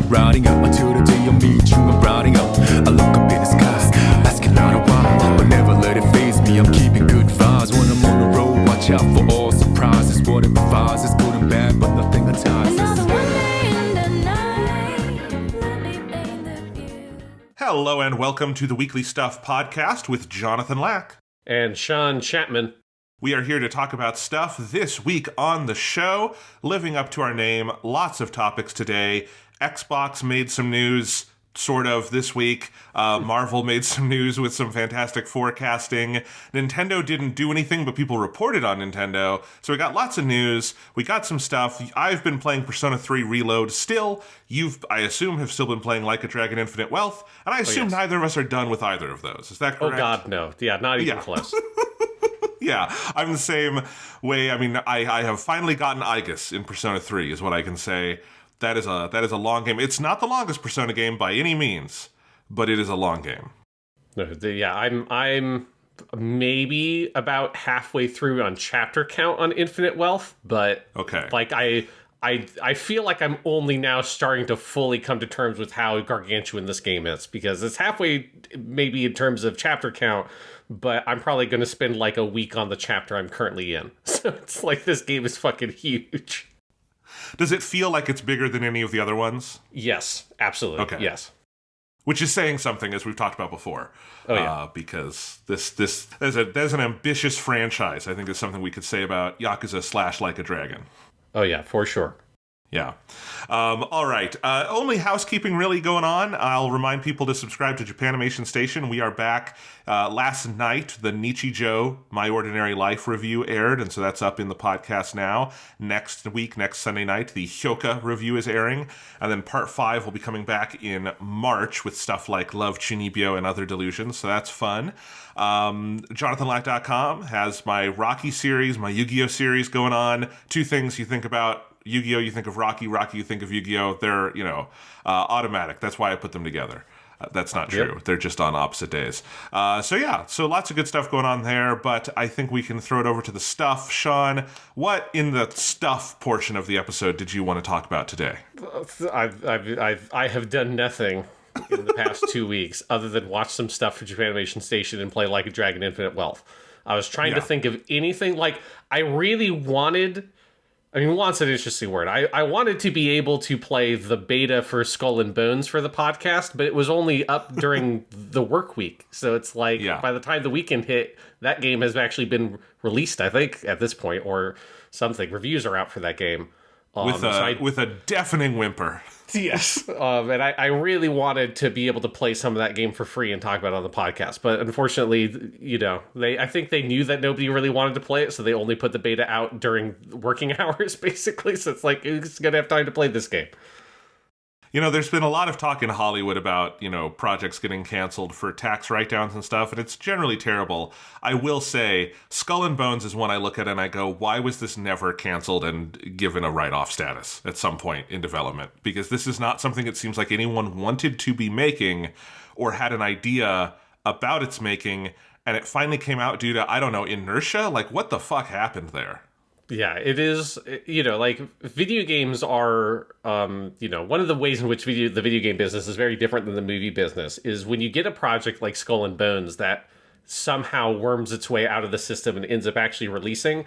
Riding up until the day I meet you, I'm riding up. I look up in the sky, asking out a while, but never let it faze me. I'm keeping good vibes when I'm on the road. Watch out for all surprises. What it provides is good and bad, but nothing entices. Hello and welcome to the Weekly Stuff Podcast with Jonathan Lack and Sean Chapman. We are here to talk about stuff this week on the show, living up to our name. Lots of topics today. Xbox made some news, sort of, this week. Marvel made some news with some fantastic forecasting. Nintendo didn't do anything, but people reported on Nintendo. So we got lots of news. We got some stuff. I've been playing Persona 3 Reload still. I assume, have still been playing Like a Dragon Infinite Wealth. And I assume neither of us are done with either of those. Is that correct? Oh, God, no. Yeah, not even close. Yeah, I'm the same way. I mean, I have finally gotten Aegis in Persona 3, is what I can say. That is a long game. It's not the longest Persona game by any means, but it is a long game. I'm maybe about halfway through on chapter count on Infinite Wealth, but okay. Like I feel like I'm only now starting to fully come to terms with how gargantuan this game is, because it's halfway maybe in terms of chapter count, but I'm probably going to spend like a week on the chapter I'm currently in. So it's like this game is fucking huge. Does it feel like it's bigger than any of the other ones? Yes, absolutely. Okay. Yes. Which is saying something, as we've talked about before. Oh, yeah. Because there's an ambitious franchise, I think, is something we could say about Yakuza / Like a Dragon. Oh, yeah, for sure. Yeah. All right. Only housekeeping really going on. I'll remind people to subscribe to Japanimation Station. We are back. Last night, the Nichijou My Ordinary Life review aired, and so that's up in the podcast now. Next week, next Sunday night, the Hyoka review is airing, and then part 5 will be coming back in March with stuff like Love, Chinibyo, and Other Delusions, so that's fun. JonathanLack.com has my Rocky series, my Yu-Gi-Oh series going on. Two things you think about. Yu-Gi-Oh, you think of Rocky. Rocky, you think of Yu-Gi-Oh. They're, automatic. That's why I put them together. That's not true. Yep. They're just on opposite days. So lots of good stuff going on there, but I think we can throw it over to the stuff. Sean, what in the stuff portion of the episode did you want to talk about today? I have done nothing in the past 2 weeks other than watch some stuff for Japanimation Station and play Like a Dragon Infinite Wealth. I was trying to think of anything. Like, I really wanted... want's an interesting word. I wanted to be able to play the beta for Skull and Bones for the podcast, but it was only up during the work week. So it's like, by the time the weekend hit, that game has actually been released, I think, at this point, or something. Reviews are out for that game. With a deafening whimper. Yes. And I really wanted to be able to play some of that game for free and talk about it on the podcast. But unfortunately, I think they knew that nobody really wanted to play it, so they only put the beta out during working hours, basically. So it's like, who's going to have time to play this game? There's been a lot of talk in Hollywood about, projects getting canceled for tax write-downs and stuff, and it's generally terrible. I will say, Skull and Bones is one I look at and I go, why was this never canceled and given a write-off status at some point in development? Because this is not something it seems like anyone wanted to be making or had an idea about its making, and it finally came out due to, inertia? Like, what the fuck happened there? Yeah, it is, video games are, one of the ways in which the video game business is very different than the movie business is when you get a project like Skull and Bones that somehow worms its way out of the system and ends up actually releasing,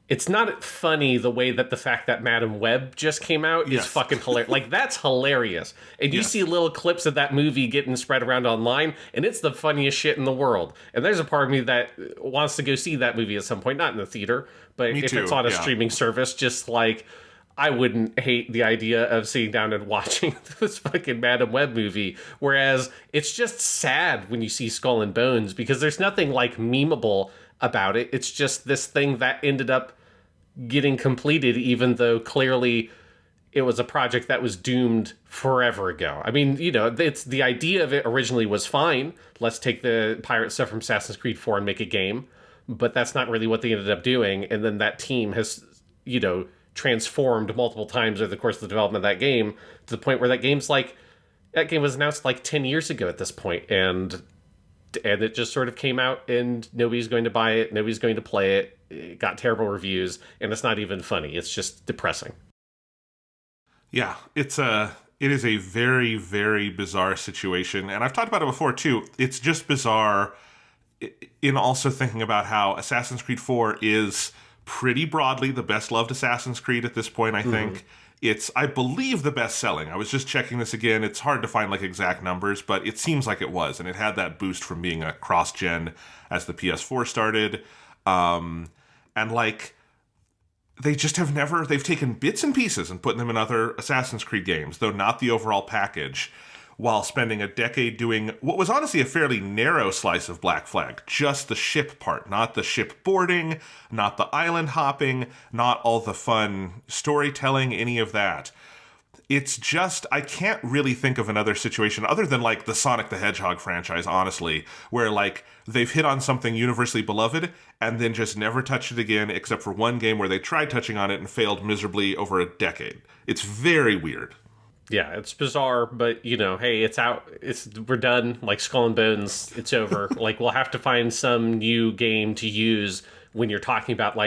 it's not funny the way that the fact that Madam Web just came out is fucking hilarious. Like, that's hilarious. And you see little clips of that movie getting spread around online, and it's the funniest shit in the world. And there's a part of me that wants to go see that movie at some point, not in the theater, but if it's on a streaming service, just like, I wouldn't hate the idea of sitting down and watching this fucking Madam Web movie. Whereas it's just sad when you see Skull and Bones because there's nothing like memeable about it. It's just this thing that ended up getting completed, even though clearly it was a project that was doomed forever ago. I mean, it's the idea of it originally was fine. Let's take the pirate stuff from Assassin's Creed 4 and make a game. But that's not really what they ended up doing. And then that team has, transformed multiple times over the course of the development of that game to the point where that game was announced 10 years ago at this point. And it just sort of came out and nobody's going to buy it. Nobody's going to play it. It got terrible reviews and it's not even funny. It's just depressing. Yeah, it is a very, very bizarre situation. And I've talked about it before, too. It's just bizarre in also thinking about how Assassin's Creed 4 is pretty broadly the best-loved Assassin's Creed at this point, I think. It's, I believe, the best-selling. I was just checking this again. It's hard to find, exact numbers, but it seems like it was. And it had that boost from being a cross-gen as the PS4 started. They just have never, they've taken bits and pieces and put them in other Assassin's Creed games, though not the overall package, while spending a decade doing what was honestly a fairly narrow slice of Black Flag. Just the ship part, not the ship boarding, not the island hopping, not all the fun storytelling, any of that. It's just, I can't really think of another situation other than the Sonic the Hedgehog franchise, honestly, where they've hit on something universally beloved and then just never touched it again, except for one game where they tried touching on it and failed miserably over a decade. It's very weird. Yeah, it's bizarre, but hey, it's out. We're done. Skull and Bones, it's over. We'll have to find some new game to use when you're talking about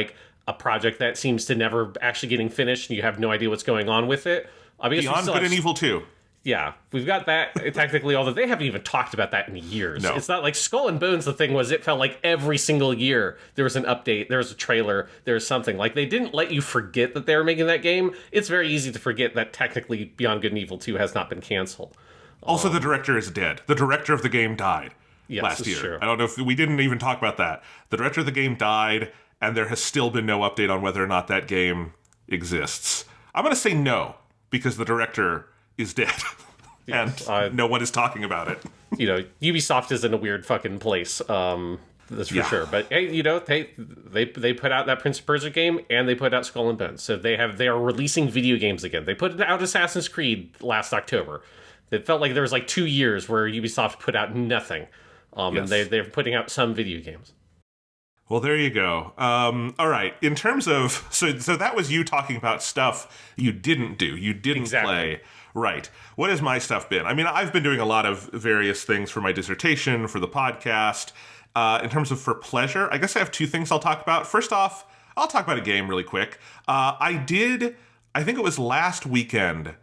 a project that seems to never actually getting finished and you have no idea what's going on with it. Obviously, Beyond Good and Evil 2. Yeah, we've got that technically, although they haven't even talked about that in years. No. It's not like Skull and Bones. The thing was, it felt like every single year there was an update, there was a trailer, there was something. They didn't let you forget that they were making that game. It's very easy to forget that technically Beyond Good and Evil 2 has not been canceled. Also, the director is dead. The director of the game died last year. True. I don't know if we didn't even talk about that. The director of the game died, and there has still been no update on whether or not that game exists. I'm going to say no, because the director is dead. Yes, and no one is talking about it. Ubisoft is in a weird fucking place. That's for sure. But hey, they put out that Prince of Persia game and they put out Skull and Bones. So they are releasing video games again. They put out Assassin's Creed last October. It felt like there was 2 years where Ubisoft put out nothing. And they're putting out some video games. Well, there you go. All right. In terms of so that was you talking about stuff you didn't do. You didn't play. Right. What has my stuff been? I mean, I've been doing a lot of various things for my dissertation, for the podcast. In terms of for pleasure, I guess I have two things I'll talk about. First off, I'll talk about a game really quick. I think it was last weekend,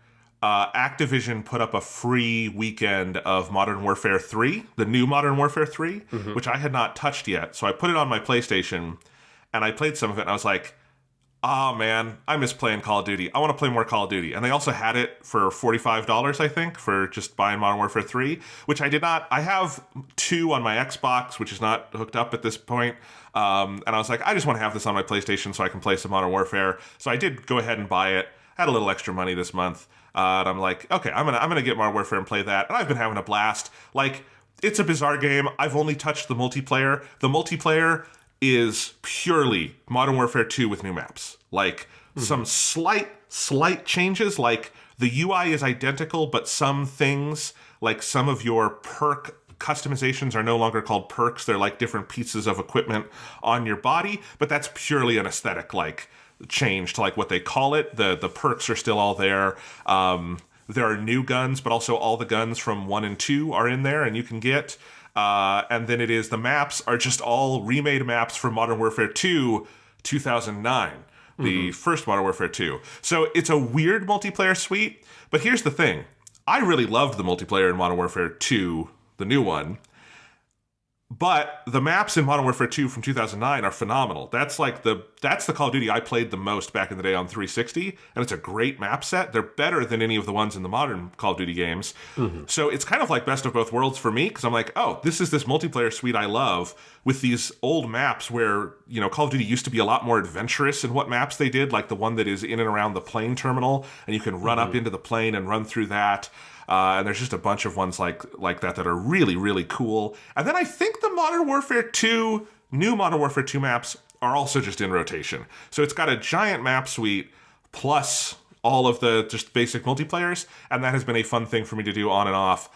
Activision put up a free weekend of Modern Warfare 3, the new Modern Warfare 3, which I had not touched yet. So I put it on my PlayStation, and I played some of it, and I was like, oh man, I miss playing Call of Duty. I want to play more Call of Duty. And they also had it for $45, I think, for just buying Modern Warfare 3, which I did not. I have 2 on my Xbox, which is not hooked up at this point. And I was like, I just want to have this on my PlayStation so I can play some Modern Warfare. So I did go ahead and buy it. I had a little extra money this month. And I'm like, okay, I'm gonna get Modern Warfare and play that. And I've been having a blast. It's a bizarre game. I've only touched the multiplayer. The multiplayer is purely Modern Warfare 2 with new maps. Some slight changes, the UI is identical, but some things, some of your perk customizations are no longer called perks. They're different pieces of equipment on your body, but that's purely an aesthetic, change to what they call it. The perks are still all there. There are new guns, but also all the guns from 1 and 2 are in there and you can get. And then the maps are just all remade maps from Modern Warfare 2 2009, the first Modern Warfare 2. So it's a weird multiplayer suite, but here's the thing. I really loved the multiplayer in Modern Warfare 2, the new one. But the maps in Modern Warfare 2 from 2009 are phenomenal. That's the Call of Duty I played the most back in the day on 360, and it's a great map set. They're better than any of the ones in the modern Call of Duty games. So it's kind of like best of both worlds for me, because I'm like, oh, this is this multiplayer suite I love with these old maps where, Call of Duty used to be a lot more adventurous in what maps they did, like the one that is in and around the plane terminal, and you can run up into the plane and run through that. And there's just a bunch of ones like that are really, really cool. And then I think the Modern Warfare 2, new Modern Warfare 2 maps are also just in rotation. So it's got a giant map suite plus all of the just basic multiplayers, and that has been a fun thing for me to do on and off.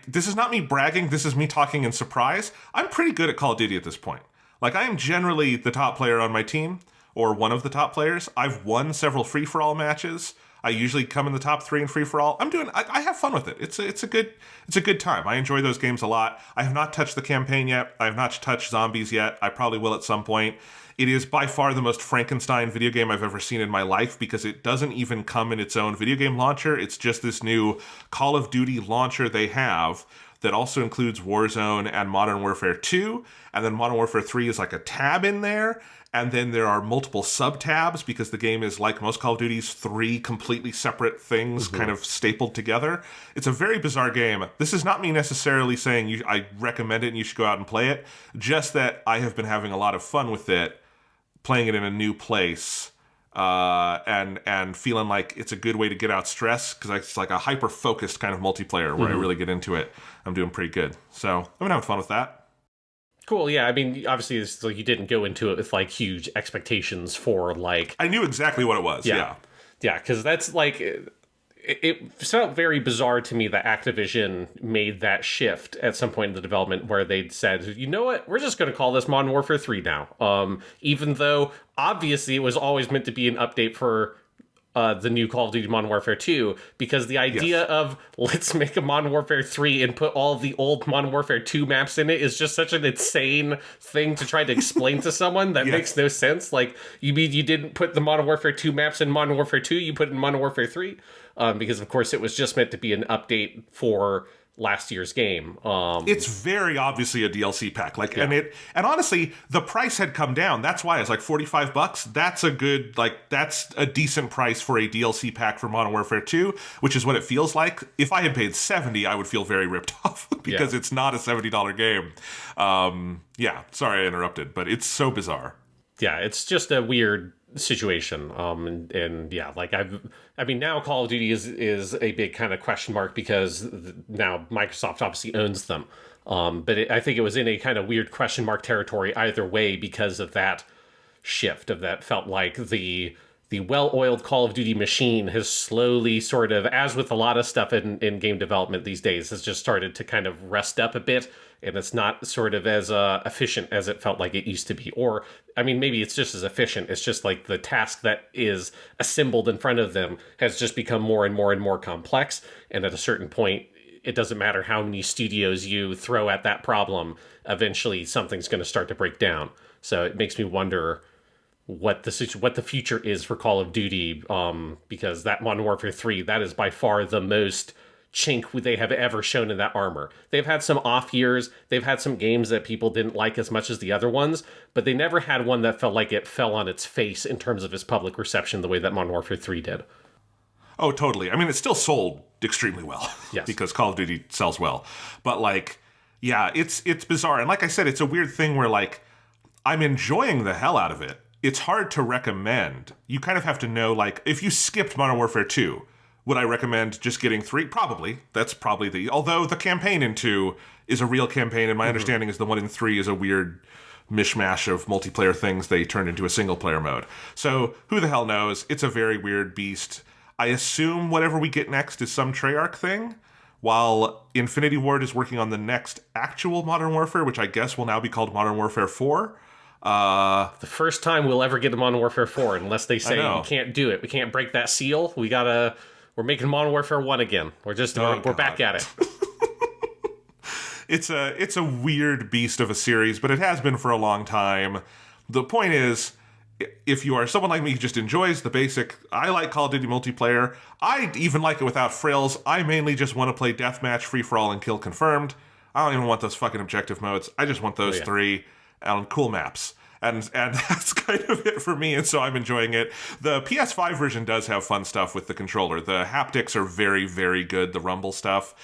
This is not me bragging, this is me talking in surprise. I'm pretty good at Call of Duty at this point. Like, I am generally the top player on my team, or one of the top players. I've won several free-for-all matches. I usually come in the top 3 in free-for-all. I have fun with it. It's a good time. I enjoy those games a lot. I have not touched the campaign yet. I have not touched zombies yet. I probably will at some point. It is by far the most Frankenstein video game I've ever seen in my life, because it doesn't even come in its own video game launcher. It's just this new Call of Duty launcher they have that also includes Warzone and Modern Warfare 2. And then Modern Warfare 3 is like a tab in there. And then there are multiple sub-tabs, because the game is, like most Call of Duties, 3 completely separate things kind of stapled together. It's a very bizarre game. This is not me necessarily saying I recommend it and you should go out and play it. Just that I have been having a lot of fun with it, playing it in a new place, and feeling like it's a good way to get out stress, because it's like a hyper-focused kind of multiplayer where I really get into it. I'm doing pretty good. So I've been having fun with that. Cool, yeah. I mean, obviously, it's like you didn't go into it with like huge expectations for like. I knew exactly what it was. Yeah, because that's like it felt very bizarre to me that Activision made that shift at some point in the development where they'd said, you know what, we're just going to call this Modern Warfare 3 now. Even though obviously it was always meant to be an update for the new Call of Duty Modern Warfare 2, because the idea of let's make a Modern Warfare 3 and put all of the old Modern Warfare 2 maps in it is just such an insane thing to try to explain to someone that makes no sense. Like, you mean you didn't put the Modern Warfare 2 maps in Modern Warfare 2, you put it in Modern Warfare 3? Because, of course, it was just meant to be an update for last year's game. It's very obviously a DLC pack. And honestly, the price had come down. That's why it's like $45. That's that's a decent price for a DLC pack for Modern Warfare 2, which is what it feels like. If I had paid $70, I would feel very ripped off, because it's not a $70 game. Sorry I interrupted, but it's so bizarre. Yeah, it's just a weird situation. Now Call of Duty is a big kind of question mark, because now Microsoft obviously owns them. I think it was in a kind of weird question mark territory either way, because of that shift of that felt like the well-oiled Call of Duty machine has slowly sort of, as with a lot of stuff in game development these days, has just started to kind of rest up a bit, and it's not sort of as efficient as it felt like it used to be. Or, I mean, maybe it's just as efficient. It's just like the task that is assembled in front of them has just become more and more and more complex. And at a certain point, it doesn't matter how many studios you throw at that problem, eventually something's going to start to break down. So it makes me wonder what the future is for Call of Duty, because that Modern Warfare 3, that is by far the most chink they have ever shown in that armor. They've had some off years, they've had some games that people didn't like as much as the other ones, but they never had one that felt like it fell on its face in terms of its public reception the way that Modern Warfare 3 did. Oh, totally. I mean, it still sold extremely well, because Call of Duty sells well. But it's bizarre. And like I said, it's a weird thing where I'm enjoying the hell out of it. It's hard to recommend. You kind of have to know, if you skipped Modern Warfare 2, would I recommend just getting 3? Probably. That's probably although the campaign in 2 is a real campaign, and my understanding is the one in 3 is a weird mishmash of multiplayer things they turned into a single-player mode. So, who the hell knows? It's a very weird beast. I assume whatever we get next is some Treyarch thing, while Infinity Ward is working on the next actual Modern Warfare, which I guess will now be called Modern Warfare 4. The first time we'll ever get a Modern Warfare 4, unless they say we can't do it. We can't break that seal. We're making Modern Warfare 1 again. We're back at it. It's a weird beast of a series, but it has been for a long time. The point is, if you are someone like me who just enjoys the basic, I like Call of Duty multiplayer. I even like it without frills. I mainly just want to play deathmatch, free-for-all, and kill confirmed. I don't even want those fucking objective modes. I just want those 3 on cool maps. And that's kind of it for me, and so I'm enjoying it. The PS5 version does have fun stuff with the controller. The haptics are very, very good, the rumble stuff.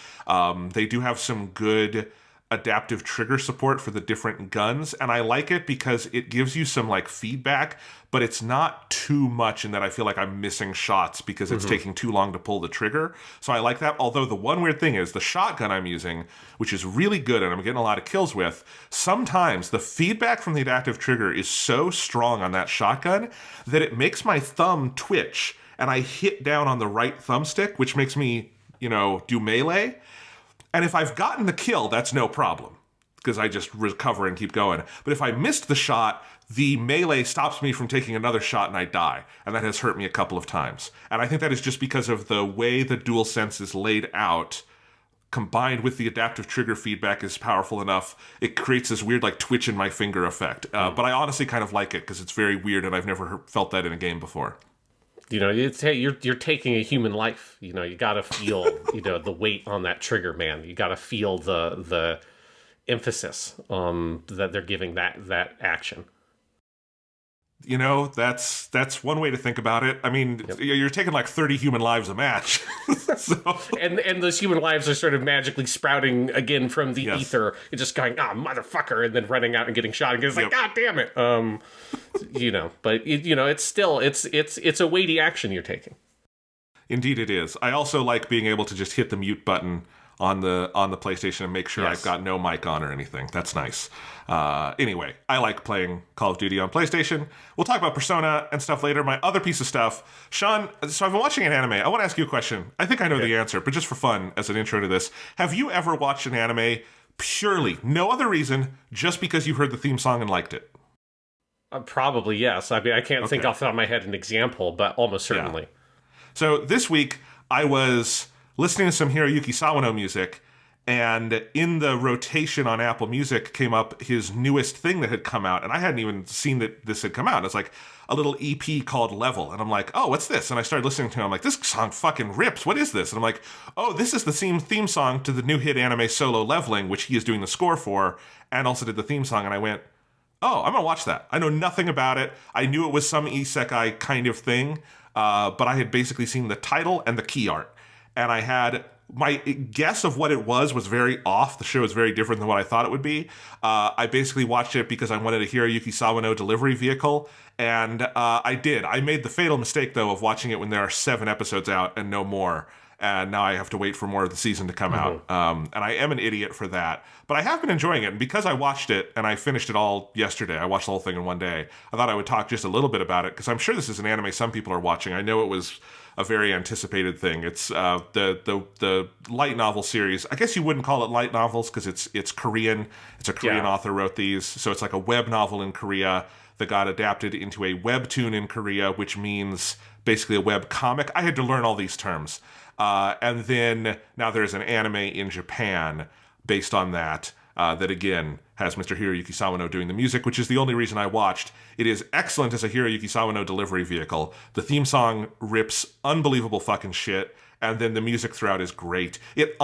They do have some good adaptive trigger support for the different guns, and I like it because it gives you some like feedback, but it's not too much in that I feel like I'm missing shots because it's taking too long to pull the trigger. So I like that. Although the one weird thing is the shotgun I'm using, which is really good and I'm getting a lot of kills with, sometimes the feedback from the adaptive trigger is so strong on that shotgun that it makes my thumb twitch and I hit down on the right thumbstick, which makes me, do melee. And if I've gotten the kill, that's no problem because I just recover and keep going. But if I missed the shot, the melee stops me from taking another shot and I die. And that has hurt me a couple of times. And I think that is just because of the way the DualSense is laid out, combined with the adaptive trigger feedback is powerful enough. It creates this weird like twitch in my finger effect. But I honestly kind of like it because it's very weird and I've never felt that in a game before. You're taking a human life. You gotta feel, the weight on that trigger, man. You gotta feel the emphasis that they're giving that action. That's one way to think about it. I mean, You're taking like 30 human lives a match. So. And those human lives are sort of magically sprouting again from the ether. It's just going, motherfucker, and then running out and getting shot and it's like, God damn it. But it's still, it's a weighty action you're taking. Indeed it is. I also like being able to just hit the mute button on the PlayStation and make sure I've got no mic on or anything. That's nice. Anyway, I like playing Call of Duty on PlayStation. We'll talk about Persona and stuff later. My other piece of stuff, Sean, so I've been watching an anime. I want to ask you a question. I think I know the answer, but just for fun as an intro to this, have you ever watched an anime purely, no other reason, just because you heard the theme song and liked it? Probably, yes. I mean, I can't think off the top of my head an example, but almost certainly. Yeah. So this week, I was listening to some Hiroyuki Sawano music, and in the rotation on Apple Music came up his newest thing that had come out, and I hadn't even seen that this had come out. It's like a little EP called Level, and I'm like, oh, what's this? And I started listening to it. I'm like, this song fucking rips. What is this? And I'm like, oh, this is the theme song to the new hit anime Solo Leveling, which he is doing the score for, and also did the theme song, and I went, oh, I'm gonna watch that. I know nothing about it. I knew it was some isekai kind of thing, but I had basically seen the title and the key art, and I had my guess of what it was very off. The show is very different than what I thought it would be. I basically watched it because I wanted a Hiroyuki Sawano delivery vehicle, and I did. I made the fatal mistake, though, of watching it when there are 7 episodes out and no more, and now I have to wait for more of the season to come out. And I am an idiot for that. But I have been enjoying it, and because I watched it, and I finished it all yesterday, I watched the whole thing in one day, I thought I would talk just a little bit about it, because I'm sure this is an anime some people are watching. I know it was a very anticipated thing. It's the light novel series. I guess you wouldn't call it light novels, because it's Korean. It's a Korean author wrote these, so it's like a web novel in Korea that got adapted into a webtoon in Korea, which means basically a web comic. I had to learn all these terms. And then now there's an anime in Japan based on that, that again has Mr. Hiroyuki Sawano doing the music, which is the only reason I watched. It is excellent as a Hiroyuki Sawano delivery vehicle. The theme song rips unbelievable fucking shit, and then the music throughout is great. It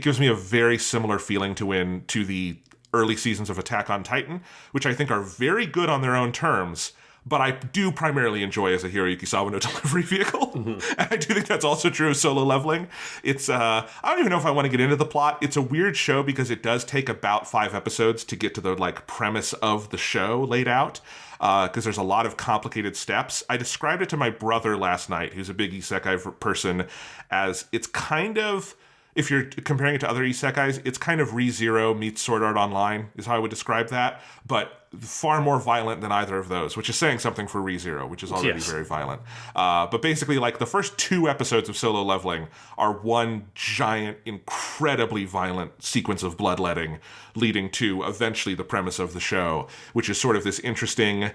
gives me a very similar feeling to the early seasons of Attack on Titan, which I think are very good on their own terms, but I do primarily enjoy as a Hiroyuki Sawano delivery vehicle. And I do think that's also true of Solo Leveling. It's, I don't even know if I want to get into the plot. It's a weird show because it does take about 5 episodes to get to the premise of the show laid out, because there's a lot of complicated steps. I described it to my brother last night, who's a big isekai person, as it's kind of, if you're comparing it to other isekais, it's kind of ReZero meets Sword Art Online, is how I would describe that, but far more violent than either of those, which is saying something for ReZero, which is already very violent. But basically, the first 2 episodes of Solo Leveling are one giant, incredibly violent sequence of bloodletting, leading to eventually the premise of the show, which is sort of this interesting...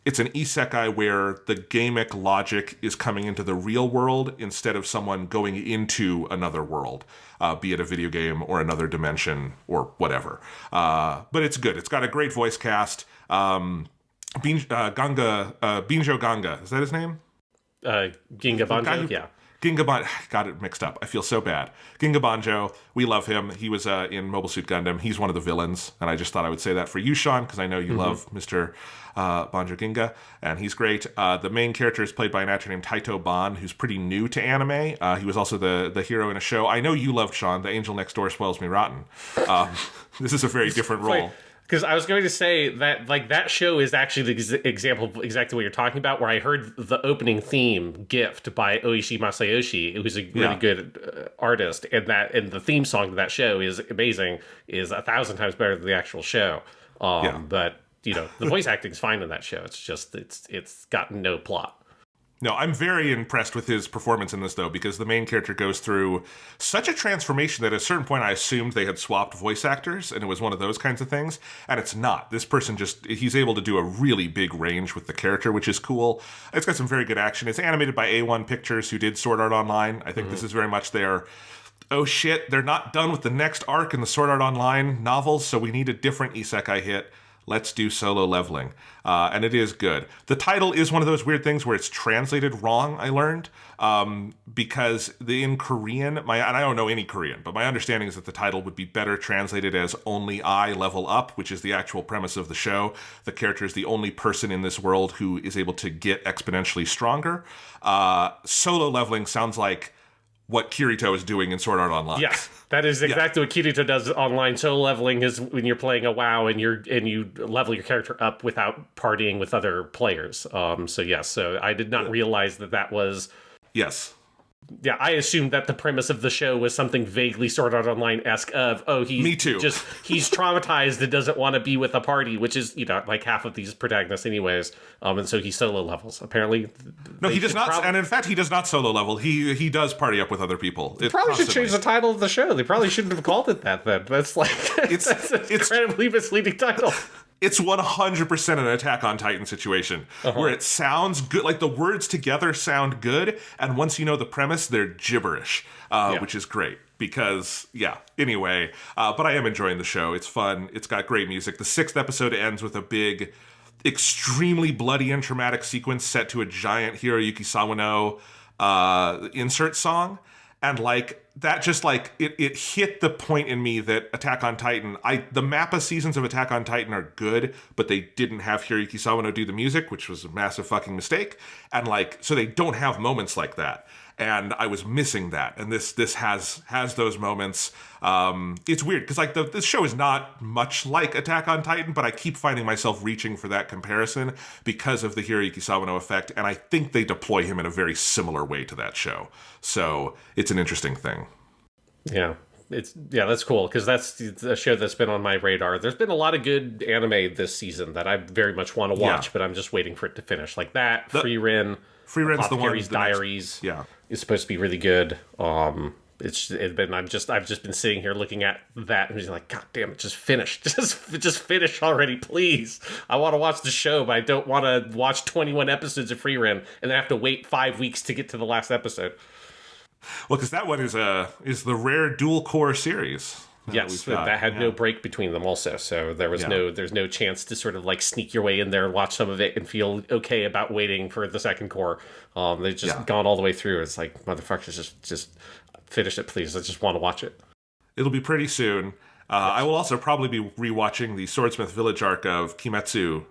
It's an isekai where the gamic logic is coming into the real world instead of someone going into another world, be it a video game or another dimension or whatever. But it's good. It's got a great voice cast. Binjo Ganga, is that his name? Ginga Banjo, yeah. got it mixed up. I feel so bad. Ginga Banjo, we love him. He was in Mobile Suit Gundam. He's one of the villains, and I just thought I would say that for you, Sean, because I know you love Mr. Banjo Ginga, and he's great. The main character is played by an actor named Taito Ban, who's pretty new to anime. He was also the hero in a show I know you loved, Sean, The Angel Next Door Spoils Me Rotten. This is a very different role. Because I was going to say that, like, that show is actually the example of exactly what you're talking about, where I heard the opening theme, Gift, by Oishi Masayoshi, who's a really good artist, and the theme song to that show is amazing, is 1,000 times better than the actual show. But, you know, the voice acting is fine in that show. It's just, it's got no plot. No, I'm very impressed with his performance in this, though, because the main character goes through such a transformation that at a certain point I assumed they had swapped voice actors, and it was one of those kinds of things, and it's not. This person he's able to do a really big range with the character, which is cool. It's got some very good action. It's animated by A1 Pictures, who did Sword Art Online. I think this is very much their, oh shit, they're not done with the next arc in the Sword Art Online novels, so we need a different isekai hit. Let's do Solo Leveling. And it is good. The title is one of those weird things where it's translated wrong, I learned, because in Korean, and I don't know any Korean, but my understanding is that the title would be better translated as Only I Level Up, which is the actual premise of the show. The character is the only person in this world who is able to get exponentially stronger. Solo Leveling sounds like what Kirito is doing in Sword Art Online. Yes, that is exactly what Kirito does online. Solo leveling is when you're playing a WoW and you level your character up without partying with other players. So I did not realize that was... Yes. Yeah, I assumed that the premise of the show was something vaguely Sword Art Online-esque of, Me too. He's traumatized and doesn't want to be with a party, which is, you know, like half of these protagonists anyways. And so he solo levels. Apparently... No, he does not, and in fact, he does not solo level. He does party up with other people. They probably should change the title of the show. They probably shouldn't have called it that then. That's like... It's an incredibly misleading title. It's 100% an Attack on Titan situation where it sounds good, like the words together sound good, and once you know the premise, they're gibberish, which is great because, anyway, but I am enjoying the show. It's fun. It's got great music. The 6th episode ends with a big, extremely bloody and traumatic sequence set to a giant Hiroyuki Sawano insert song. And like that, just like it hit the point in me that Attack on Titan, the Mappa seasons of Attack on Titan are good, but they didn't have Hiroyuki Sawano do the music, which was a massive fucking mistake. And like, so they don't have moments like that. And I was missing that. And this has those moments. It's weird because like this show is not much like Attack on Titan, but I keep finding myself reaching for that comparison because of the Hiroyuki Sawano effect. And I think they deploy him in a very similar way to that show. So it's an interesting thing. Yeah. That's cool because that's a show that's been on my radar. There's been a lot of good anime this season that I very much want to watch, but I'm just waiting for it to finish. Like that, Free Ren's the one. Diaries, is supposed to be really good. I've just been sitting here looking at that and just like, God damn it, just finish, just finish already, please. I want to watch the show, but I don't want to watch 21 episodes of Free Ren and then have to wait 5 weeks to get to the last episode. Well, because that one is the rare dual core series. Yes, that had no break between them also, so there's no chance to sort of like sneak your way in there and watch some of it and feel okay about waiting for the second core. They've just gone all the way through. It's like, motherfuckers, just finish it, please. I just want to watch it. It'll be pretty soon. I will also probably be rewatching the Swordsmith Village arc of Kimetsu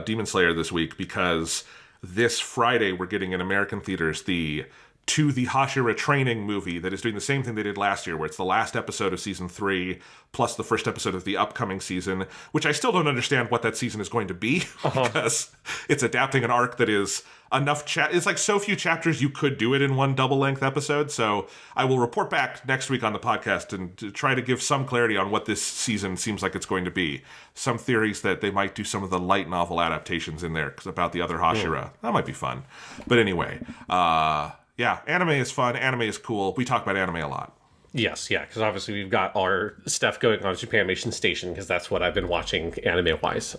Demon Slayer this week because this Friday we're getting in American theaters the Hashira training movie that is doing the same thing they did last year, where it's the last episode of season 3 plus the first episode of the upcoming season, which I still don't understand what that season is going to be because it's adapting an arc that is enough it's like so few chapters you could do it in one double-length episode. So I will report back next week on the podcast and to try to give some clarity on what this season seems like it's going to be. Some theories that they might do some of the light novel adaptations in there about the other Hashira. That might be fun. But anyway, anime is fun. Anime is cool. We talk about anime a lot. Yes, because obviously we've got our stuff going on Japanimation Station because that's what I've been watching anime-wise.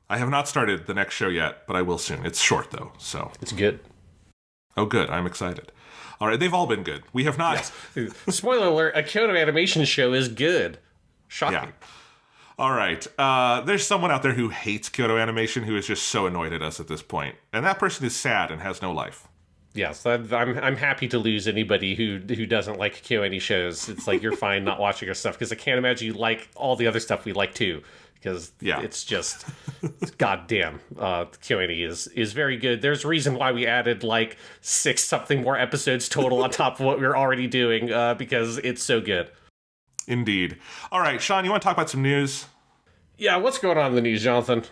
I have not started the next show yet, but I will soon. It's short, though, so... It's good. Oh, good. I'm excited. All right, they've all been good. We have not... Yes. Spoiler alert, a Kyoto Animation show is good. Shocking. Yeah. All right. There's someone out there who hates Kyoto Animation who is just so annoyed at us at this point. And that person is sad and has no life. Yes, I'm happy to lose anybody who doesn't like KyoAni shows. It's like you're fine not watching our stuff because I can't imagine you like all the other stuff we like too. Because it's just goddamn. KyoAni is very good. There's a reason why we added like 6 something more episodes total on top of what we were already doing because it's so good. Indeed. All right, Sean, you want to talk about some news? Yeah, what's going on in the news, Jonathan?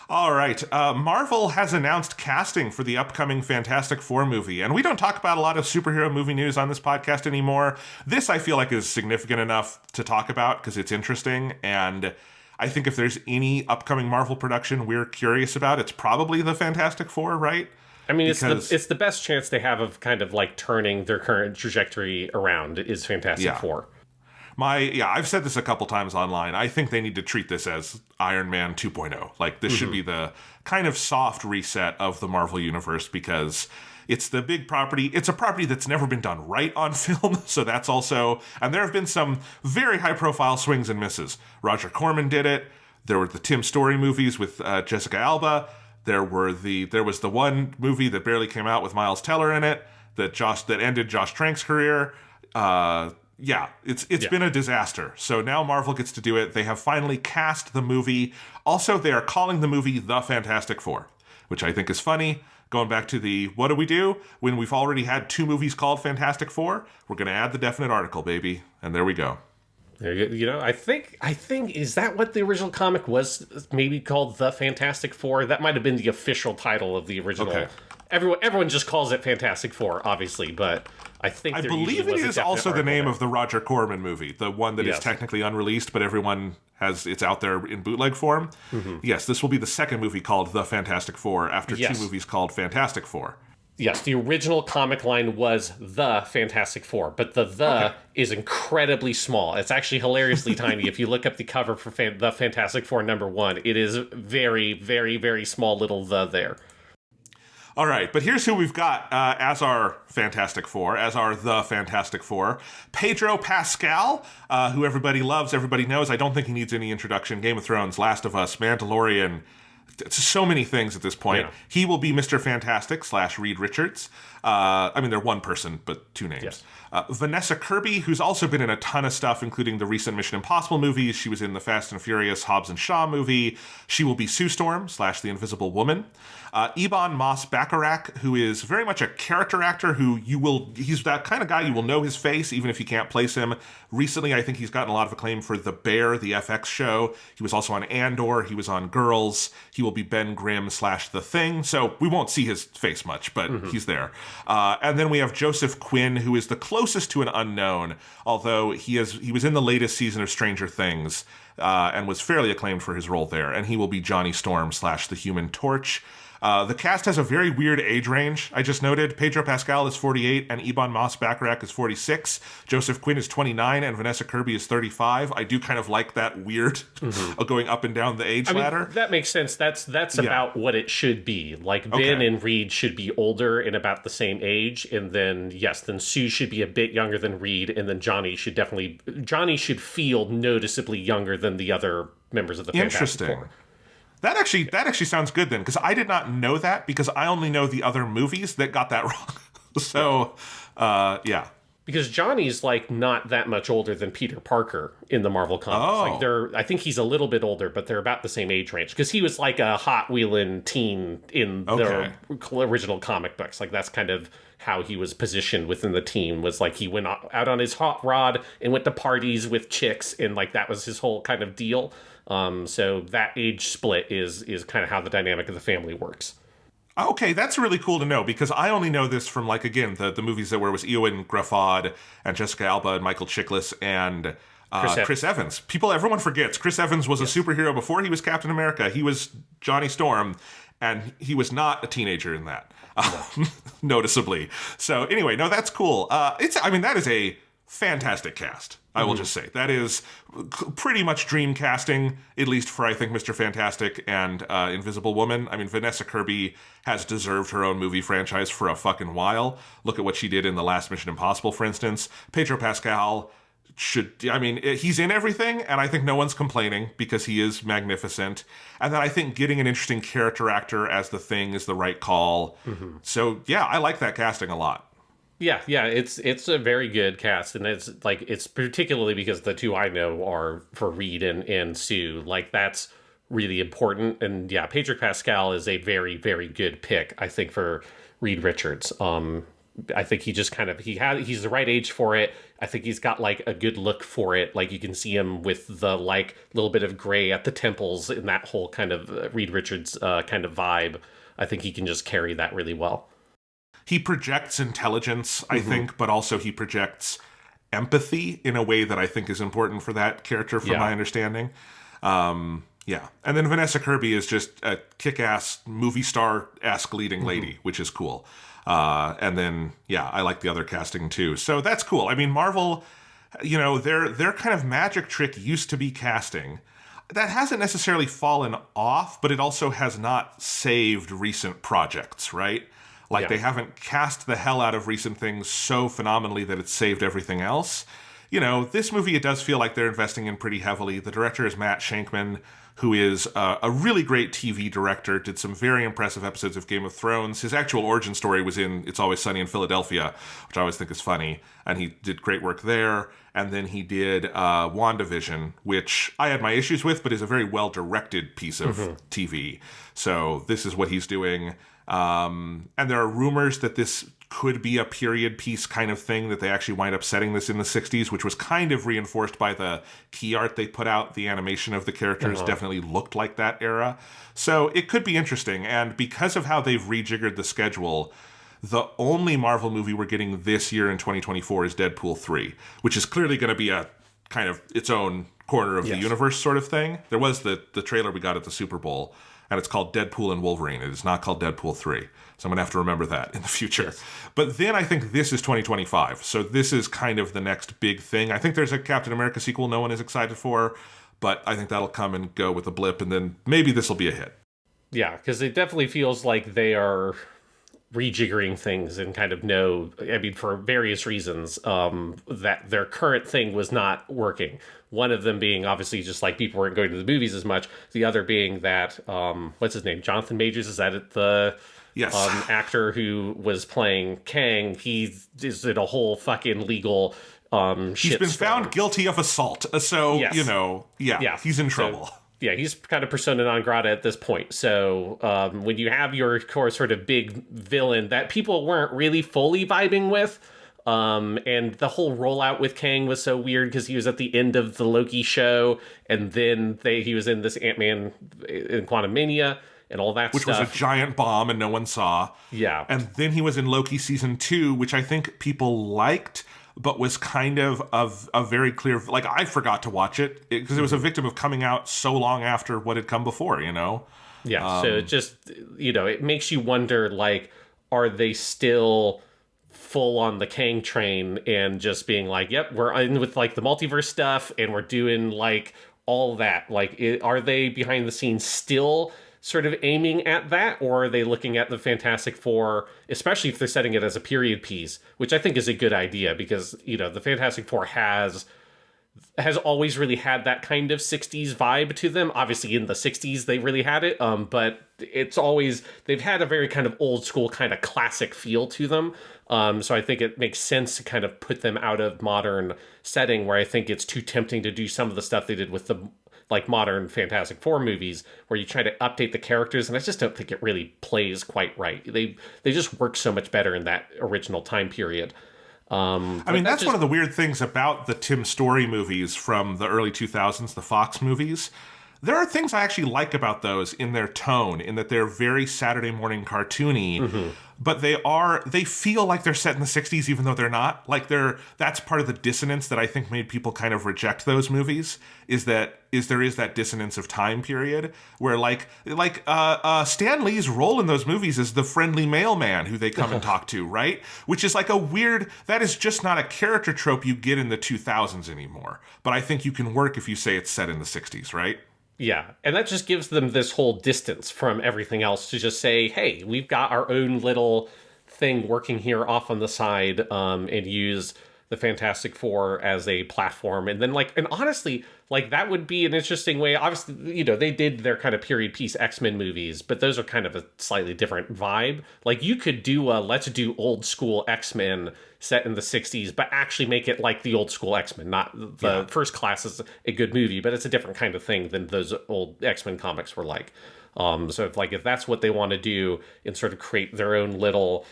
All right. Marvel has announced casting for the upcoming Fantastic Four movie, and we don't talk about a lot of superhero movie news on this podcast anymore. This, I feel like, is significant enough to talk about because it's interesting, and I think if there's any upcoming Marvel production we're curious about, it's probably the Fantastic Four, right? I mean, it's the best chance they have of kind of like turning their current trajectory around is Fantastic Four. I've said this a couple times online. I think they need to treat this as Iron Man 2.0. Like, this should be the kind of soft reset of the Marvel Universe because it's the big property. It's a property that's never been done right on film, so that's also... And there have been some very high-profile swings and misses. Roger Corman did it. There were the Tim Story movies with Jessica Alba. There was the one movie that barely came out with Miles Teller in it that ended Josh Trank's career. It's been a disaster. So now Marvel gets to do it. They have finally cast the movie. Also, they are calling the movie The Fantastic Four, which I think is funny. Going back to the what do we do when we've already had 2 movies called Fantastic Four? We're going to add the definite article, baby. And there we go. You know, I think is that what the original comic was? Maybe called The Fantastic Four. That might have been the official title of the original. Okay. Everyone just calls it Fantastic Four, obviously, but I believe it is also the name of the Roger Corman movie, the one that is technically unreleased, but everyone it's out there in bootleg form. Mm-hmm. Yes, this will be the second movie called The Fantastic Four after 2 movies called Fantastic Four. Yes, the original comic line was The Fantastic Four, but the is incredibly small. It's actually hilariously tiny. If you look up the cover for The Fantastic Four #1, it is very, very, very small little the there. All right, but here's who we've got as our Fantastic Four, as our The Fantastic Four. Pedro Pascal, who everybody loves, everybody knows. I don't think he needs any introduction. Game of Thrones, Last of Us, Mandalorian, so many things at this point. Yeah. He will be Mr. Fantastic / Reed Richards. They're one person, but 2 names. Yes. Vanessa Kirby, who's also been in a ton of stuff, including the recent Mission Impossible movies. She was in the Fast and Furious Hobbs and Shaw movie. She will be Sue Storm / The Invisible Woman. Ebon Moss-Bacharach, who is very much a character actor he's that kind of guy you will know his face even if you can't place him. Recently, I think he's gotten a lot of acclaim for The Bear, the FX show. He was also on Andor. He was on Girls. He will be Ben Grimm / The Thing. So we won't see his face much, but he's there. And then we have Joseph Quinn, who is the closest to an unknown, although he was in the latest season of Stranger Things and was fairly acclaimed for his role there. And he will be Johnny Storm / The Human Torch. The cast has a very weird age range. I just noted Pedro Pascal is 48 and Ebon Moss-Bacharach is 46. Joseph Quinn is 29 and Vanessa Kirby is 35. I do kind of like that weird going up and down the age ladder. That makes sense. That's about what it should be. Like Ben and Reed should be older and about the same age, and then Sue should be a bit younger than Reed, and then Johnny should feel noticeably younger than the other members of the Fantastic Four. That actually sounds good then, because I did not know that, because I only know the other movies that got that wrong. So, yeah. Because Johnny's like not that much older than Peter Parker in the Marvel comics. Like I think he's a little bit older, but they're about the same age range. Because he was like a hot wheeling teen in the original comic books. Like that's kind of how he was positioned within the team. Was like he went out on his hot rod and went to parties with chicks, and like that was his whole kind of deal. So that age split is kind of how the dynamic of the family works. Okay, that's really cool to know, because I only know this from, like, again, the movies where it was Ewan Gruffudd and Jessica Alba and Michael Chiklis and Chris Evans. Everyone forgets. Chris Evans was a superhero before he was Captain America. He was Johnny Storm, and he was not a teenager in that, noticeably. So anyway, no, that's cool. That is a fantastic cast. I will just say that is pretty much dream casting, at least for, I think, Mr. Fantastic and Invisible Woman. I mean, Vanessa Kirby has deserved her own movie franchise for a fucking while. Look at what she did in the last Mission Impossible, for instance. Pedro Pascal he's in everything, and I think no one's complaining because he is magnificent. And then I think getting an interesting character actor as the Thing is the right call. So yeah, I like that casting a lot. Yeah, it's a very good cast, and it's particularly because the two I know are for Reed and Sue. Like, that's really important. And yeah, Pedro Pascal is a very, very good pick, I think, for Reed Richards. I think he just he's the right age for it. I think he's got like a good look for it. Like, you can see him with the like little bit of gray at the temples in that whole kind of Reed Richards kind of vibe. I think he can just carry that really well. He projects intelligence, I think, but also he projects empathy in a way that I think is important for that character, from my understanding. Yeah. And then Vanessa Kirby is just a kick-ass movie star-esque leading lady, which is cool. And then, yeah, I like the other casting too. So that's cool. I mean, Marvel, their kind of magic trick used to be casting. That hasn't necessarily fallen off, but it also has not saved recent projects, right? Like, they haven't cast the hell out of recent things so phenomenally that it's saved everything else. This movie, it does feel like they're investing in pretty heavily. The director is Matt Shankman, who is a really great TV director, did some very impressive episodes of Game of Thrones. His actual origin story was in It's Always Sunny in Philadelphia, which I always think is funny, and he did great work there. And then he did WandaVision, which I had my issues with, but is a very well-directed piece of TV. So this is what he's doing. And there are rumors that this could be a period piece kind of thing, that they actually wind up setting this in the 60s, which was kind of reinforced by the key art they put out. The animation of the characters definitely looked like that era. So it could be interesting. And because of how they've rejiggered the schedule, the only Marvel movie we're getting this year in 2024 is Deadpool 3, which is clearly going to be a kind of its own corner of the universe sort of thing. There was the trailer we got at the Super Bowl, and it's called Deadpool and Wolverine. It is not called Deadpool 3. So I'm going to have to remember that in the future. Yes. But then I think this is 2025. So this is kind of the next big thing. I think there's a Captain America sequel no one is excited for, but I think that'll come and go with a blip, and then maybe this will be a hit. Yeah, because it definitely feels like they are rejiggering things and kind of for various reasons, that their current thing was not working. One of them being obviously just like people weren't going to the movies as much. The other being that, what's his name? Jonathan Majors, is that it? The actor who was playing Kang, he is in a whole fucking legal he's been found guilty of assault. So, he's in trouble. So, yeah, he's kind of persona non grata at this point. So when you have your core sort of big villain that people weren't really fully vibing with, and the whole rollout with Kang was so weird because he was at the end of the Loki show, and then he was in this Ant-Man in Quantumania and all that stuff. Which was a giant bomb and no one saw. Yeah. And then he was in Loki season 2, which I think people liked, but was kind of a very clear, like, I forgot to watch it because it was a victim of coming out so long after what had come before, Yeah, so it just, it makes you wonder, like, are they still full on the Kang train and just being like, yep, we're in with, like, the multiverse stuff and we're doing, like, all that. Like, are they behind the scenes still sort of aiming at that, or are they looking at the Fantastic Four, especially if they're setting it as a period piece, which I think is a good idea because, the Fantastic Four has always really had that kind of 60s vibe to them. Obviously in the 60s they really had it, but it's always, they've had a very kind of old school kind of classic feel to them. So I think it makes sense to kind of put them out of modern setting, where I think it's too tempting to do some of the stuff they did with the like modern Fantastic Four movies, where you try to update the characters, and I just don't think it really plays quite right. They just work so much better in that original time period. That's one of the weird things about the Tim Story movies from the early 2000s, the Fox movies. There are things I actually like about those in their tone, in that they're very Saturday morning cartoony, but they feel like they're set in the 60s even though they're not. Like, that's part of the dissonance that I think made people kind of reject those movies, is there is that dissonance of time period where Stan Lee's role in those movies is the friendly mailman who they come and talk to, right? Which is like that is just not a character trope you get in the 2000s anymore. But I think you can work if you say it's set in the 60s, right? Yeah, and that just gives them this whole distance from everything else to just say, hey, we've got our own little thing working here off on the side, and use the Fantastic Four as a platform. And then and honestly, that would be an interesting way. Obviously, they did their kind of period piece X-Men movies, but those are kind of a slightly different vibe. You could do let's do old school X-Men set in the 60s, but actually make it like the old school X-Men. Not the First Class is a good movie, but it's a different kind of thing than those old X-Men comics were like. So if that's what they want to do and sort of create their own little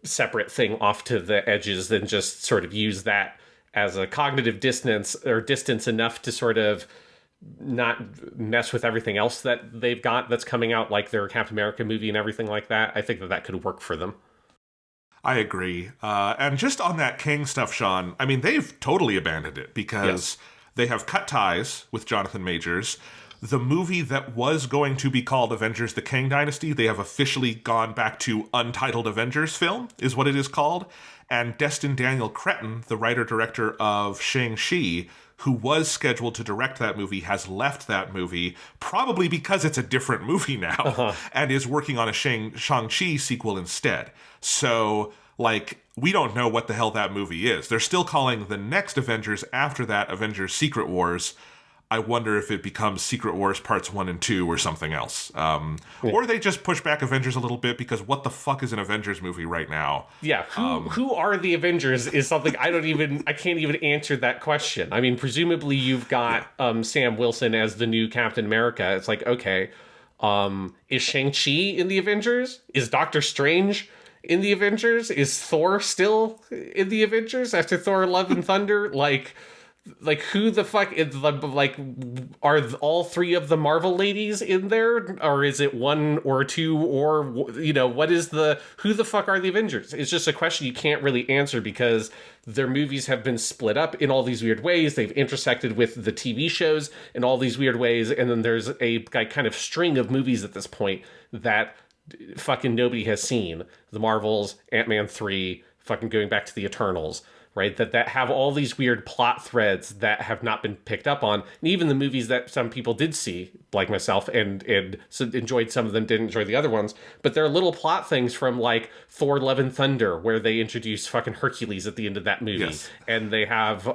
separate thing off to the edges, then just sort of use that as a cognitive distance enough to sort of not mess with everything else that they've got that's coming out, like their Captain America movie and everything like that. I think that could work for them. I agree. And just on that Kang stuff, Sean, I mean, they've totally abandoned it because they have cut ties with Jonathan Majors. The movie that was going to be called Avengers: The Kang Dynasty, they have officially gone back to Untitled Avengers film, is what it is called. And Destin Daniel Cretton, the writer-director of Shang-Chi, who was scheduled to direct that movie, has left that movie, probably because it's a different movie now, and is working on a Shang-Chi sequel instead. So, we don't know what the hell that movie is. They're still calling the next Avengers after that Avengers Secret Wars. I wonder if it becomes Secret Wars Parts 1 and 2 or something else. Or they just push back Avengers a little bit, because what the fuck is an Avengers movie right now? Yeah, who are the Avengers is something I can't even answer that question. I mean, presumably you've got Sam Wilson as the new Captain America. It's okay, is Shang-Chi in the Avengers? Is Doctor Strange in the Avengers? Is Thor still in the Avengers after Thor Love and Thunder? Who the fuck is are all three of the Marvel ladies in there, or is it one or two, or what is who the fuck are the Avengers? It's just a question you can't really answer, because their movies have been split up in all these weird ways. They've intersected with the TV shows in all these weird ways, and then there's a kind of string of movies at this point that fucking nobody has seen. The Marvels, Ant-Man 3, fucking going back to the Eternals, right? That have all these weird plot threads that have not been picked up on. And even the movies that some people did see, like myself, and enjoyed some of them, didn't enjoy the other ones. But there are little plot things from Thor Love and Thunder, where they introduce fucking Hercules at the end of that movie. Yes. And they have,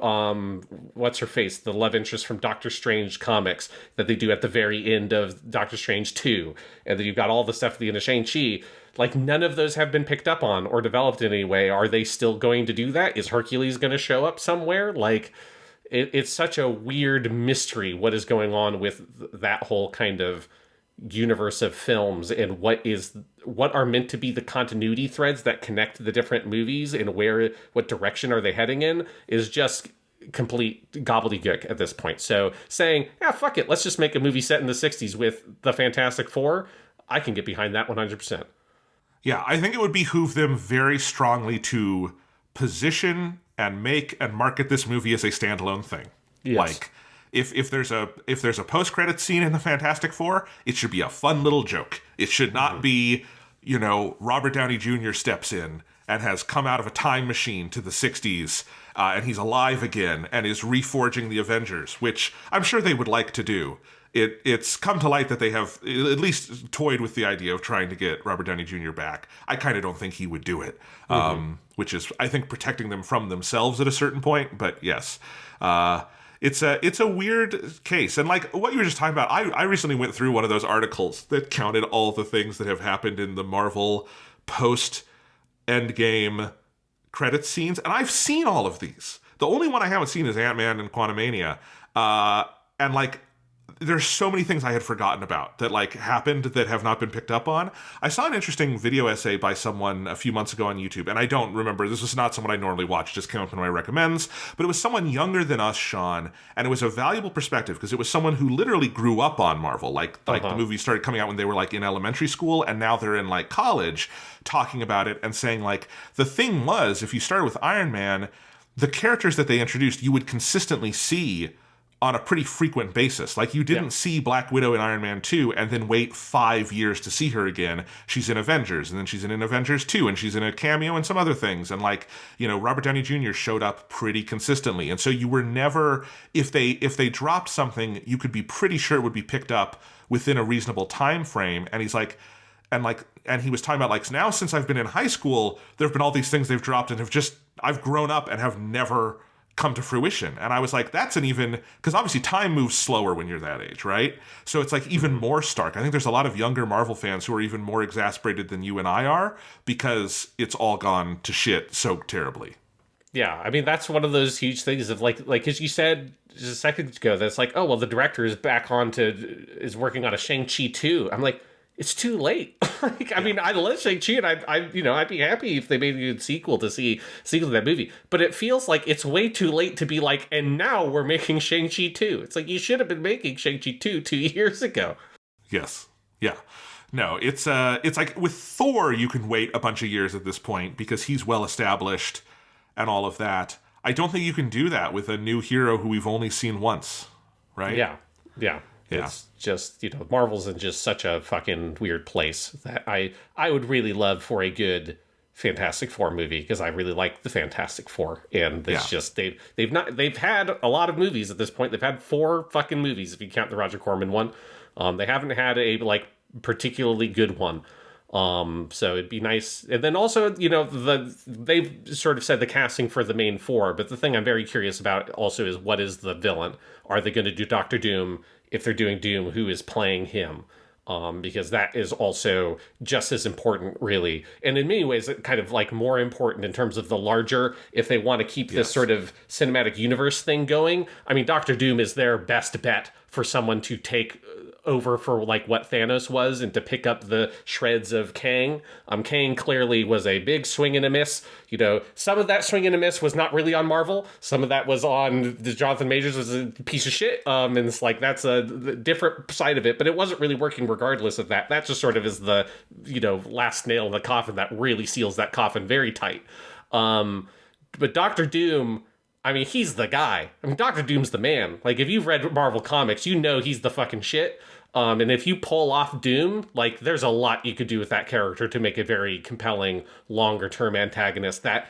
what's her face? The love interest from Doctor Strange comics that they do at the very end of Doctor Strange 2. And then you've got all the stuff at the end of Shang-Chi. None of those have been picked up on or developed in any way. Are they still going to do that? Is Hercules going to show up somewhere? It's such a weird mystery what is going on with that whole kind of universe of films, and what are meant to be the continuity threads that connect the different movies, and what direction are they heading in, is just complete gobbledygook at this point. So saying, fuck it, let's just make a movie set in the 60s with the Fantastic Four, I can get behind that 100%. Yeah, I think it would behoove them very strongly to position and make and market this movie as a standalone thing. Yes. If there's a post-credit scene in the Fantastic Four, it should be a fun little joke. It should not be, Robert Downey Jr. steps in and has come out of a time machine to the 60s, and he's alive again and is reforging the Avengers, which I'm sure they would like to do. It's come to light that they have at least toyed with the idea of trying to get Robert Downey Jr. back. I kind of don't think he would do it, which is, I think, protecting them from themselves at a certain point. But yes, it's a weird case. And what you were just talking about, I recently went through one of those articles that counted all the things that have happened in the Marvel post-Endgame credits scenes. And I've seen all of these. The only one I haven't seen is Ant-Man and Quantumania. There's so many things I had forgotten about that happened that have not been picked up on. I saw an interesting video essay by someone a few months ago on YouTube, and I don't remember. This was not someone I normally watch, just came up in my recommends, but it was someone younger than us, Sean, and it was a valuable perspective because it was someone who literally grew up on Marvel. The movie started coming out when they were in elementary school, and now they're in college, talking about it and saying the thing was, if you started with Iron Man, the characters that they introduced, you would consistently see on a pretty frequent basis. You didn't see Black Widow in Iron Man 2 and then wait 5 years to see her again. She's in Avengers, and then she's in Avengers 2, and she's in a cameo and some other things. And Robert Downey Jr. showed up pretty consistently. And so you were never, if they dropped something, you could be pretty sure it would be picked up within a reasonable time frame. And he's and he was talking about now since I've been in high school, there have been all these things they've dropped and I've grown up and have never come to fruition. And I was like, that's an even, because obviously time moves slower when you're that age, right? So it's like even more stark. I think there's a lot of younger Marvel fans who are even more exasperated than you and I are because it's all gone to shit so terribly. Yeah, I mean, that's one of those huge things of like as you said just a second ago, that's like, oh, well, the director is is working on a Shang-Chi 2. I'm like, it's too late. I mean, I love Shang-Chi, and I'd be happy if they made a good sequel to that movie. But it feels like it's way too late to be like, and now we're making Shang-Chi 2. It's like, you should have been making Shang-Chi 2 years ago. Yes. Yeah. No, it's like with Thor, you can wait a bunch of years at this point because he's well established and all of that. I don't think you can do that with a new hero who we've only seen once, right? Yeah. Yeah. It's just, Marvel's in just such a fucking weird place that I would really love for a good Fantastic Four movie, because I really like the Fantastic Four, and it's just they've had a lot of movies at this point. They've had 4 fucking movies if you count the Roger Corman one. They haven't had a particularly good one. So it'd be nice. And then also, they've sort of said the casting for the main 4, but the thing I'm very curious about also is, what is the villain? Are they going to do Doctor Doom? If they're doing Doom, who is playing him? Because that is also just as important, really. And in many ways, kind of more important in terms of the larger, if they want to keep this sort of cinematic universe thing going. I mean, Doctor Doom is their best bet for someone to take over for what Thanos was, and to pick up the shreds of Kang. Kang clearly was a big swing and a miss. Some of that swing and a miss was not really on Marvel. Some of that was on Jonathan Majors was a piece of shit. And it's that's a different side of it, but it wasn't really working regardless of that. That just sort of is the, last nail in the coffin that really seals that coffin very tight. But Doctor Doom, I mean, he's the guy. I mean, Doctor Doom's the man. If you've read Marvel Comics, he's the fucking shit. And if you pull off Doom, there's a lot you could do with that character to make a very compelling, longer-term antagonist that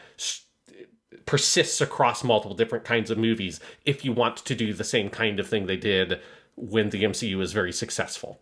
persists across multiple different kinds of movies, if you want to do the same kind of thing they did when the MCU was very successful.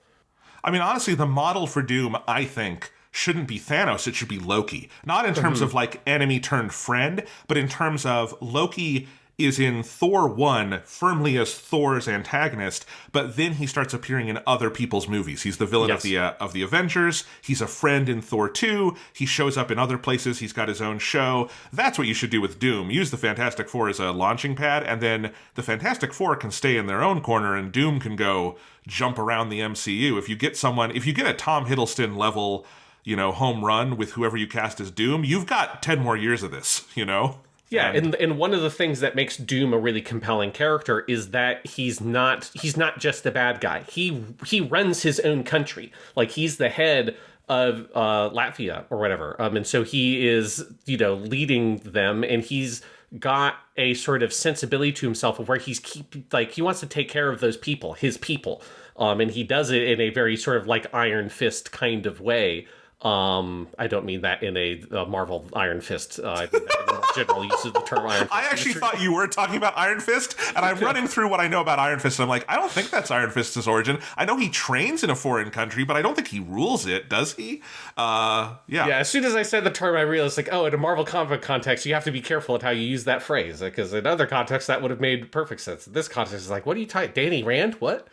I mean, honestly, the model for Doom, I think, shouldn't be Thanos. It should be Loki. Not in terms of enemy turned friend, but in terms of Loki is in Thor 1 firmly as Thor's antagonist, but then he starts appearing in other people's movies. He's the villain of the Avengers. He's a friend in Thor 2. He shows up in other places. He's got his own show. That's what you should do with Doom. Use the Fantastic Four as a launching pad, and then the Fantastic Four can stay in their own corner, and Doom can go jump around the MCU. If you get a Tom Hiddleston level, home run with whoever you cast as Doom, you've got 10 more years of this, Yeah, and one of the things that makes Doom a really compelling character is that he's not just a bad guy. He runs his own country. He's the head of Latvia or whatever. And so he is, leading them, and he's got a sort of sensibility to himself of where he wants to take care of those people, his people. And he does it in a very sort of Iron Fist kind of way. I don't mean that in a Marvel Iron Fist. I mean that in the more general use of the term Iron Fist. I actually thought you were talking about Iron Fist, and I'm running through what I know about Iron Fist, and I'm like, I don't think that's Iron Fist's origin. I know he trains in a foreign country, but I don't think he rules it, does he? Yeah, as soon as I said the term, I realized, in a Marvel comic context, you have to be careful at how you use that phrase, because in other contexts, that would have made perfect sense. In this context, it's what are you talking, Danny Rand? What?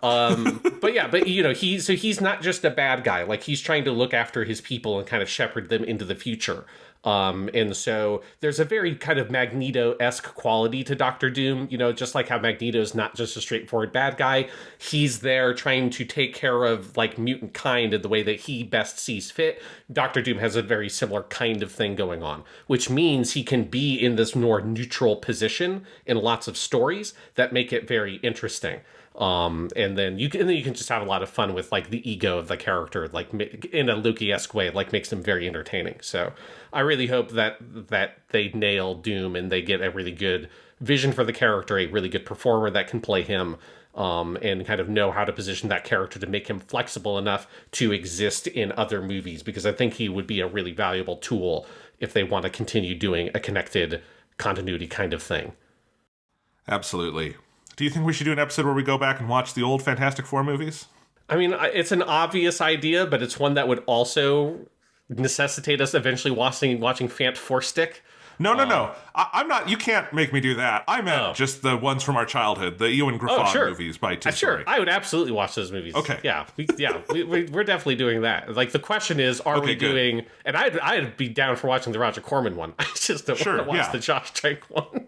But he's not just a bad guy. He's trying to look after his people and kind of shepherd them into the future. And so there's a very kind of Magneto-esque quality to Doctor Doom, just like how Magneto's not just a straightforward bad guy. He's there trying to take care of mutant kind in the way that he best sees fit. Doctor Doom has a very similar kind of thing going on, which means he can be in this more neutral position in lots of stories that make it very interesting. And then you can just have a lot of fun with the ego of the character, in a Loki-esque way, makes him very entertaining. So I really hope that they nail Doom and they get a really good vision for the character, a really good performer that can play him, and kind of know how to position that character to make him flexible enough to exist in other movies, because I think he would be a really valuable tool if they want to continue doing a connected continuity kind of thing. Absolutely. Do you think we should do an episode where we go back and watch the old Fantastic Four movies? I mean, it's an obvious idea, but it's one that would also necessitate us eventually watching Fant Four Stick. No. I'm not. You can't make me do that. I meant just the ones from our childhood, the Ewan Griffon movies by Tim Sure, Story. I would absolutely watch those movies. Okay. Yeah, we're definitely doing that. Like, the question is, are we doing? And I'd be down for watching the Roger Corman one. I just don't want to watch the Josh Trank one.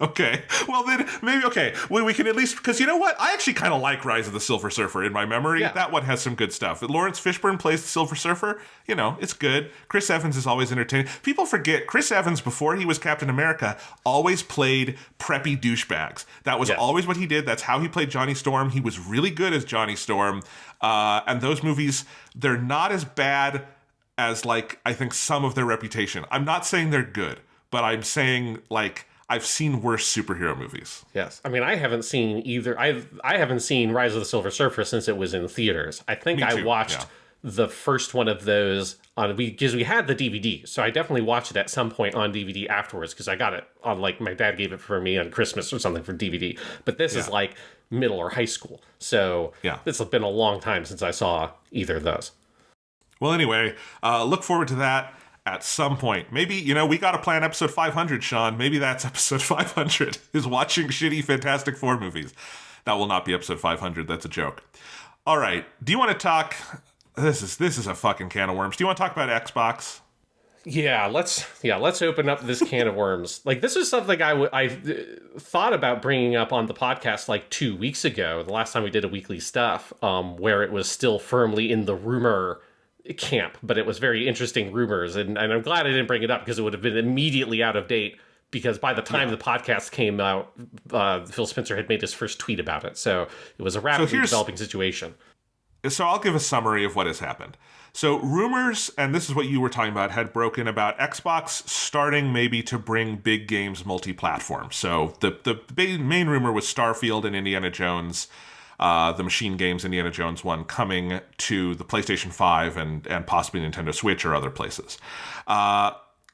Okay. Well, then maybe, we can at least, because you know what? I actually kind of like Rise of the Silver Surfer in my memory. Yeah. That one has some good stuff. Lawrence Fishburne plays the Silver Surfer. You know, it's good. Chris Evans is always entertaining. People forget Chris Evans, before he was Captain America, always played preppy douchebags. That was always what he did. That's how he played Johnny Storm. He was really good as Johnny Storm. And those movies, they're not as bad as, like, I think some of their reputation. I'm not saying they're good, but I'm saying, like, I've seen worse superhero movies. Yes. I mean, I haven't seen either. I haven't seen Rise of the Silver Surfer since it was in theaters. I think I watched the first one of those because we had the DVD. So I definitely watched it at some point on DVD afterwards, because I got it on, like, my dad gave it for me on Christmas or something for DVD. But this is like middle or high school. So this has been a long time since I saw either of those. Well, anyway, look forward to that at some point. Maybe, you know, we got to plan episode 500, Sean. Maybe that's episode 500, is watching shitty Fantastic Four movies. That will not be episode 500. That's a joke. All right. Do you want to talk... This is a fucking can of worms. Do you want to talk about Xbox? Yeah, let's open up this can of worms. Like, this is something I thought about bringing up on the podcast like 2 weeks ago, the last time we did a weekly stuff, where it was still firmly in the rumor camp, but it was very interesting rumors, and I'm glad I didn't bring it up, because it would have been immediately out of date, because by the time the podcast came out, Phil Spencer had made his first tweet about it, so it was a rapidly developing situation. So I'll give a summary of what has happened. So rumors, and this is what you were talking about, had broken about Xbox starting maybe to bring big games multi-platform. So the main rumor was Starfield and Indiana Jones, the machine games Indiana Jones one, coming to the PlayStation 5 and possibly Nintendo Switch or other places.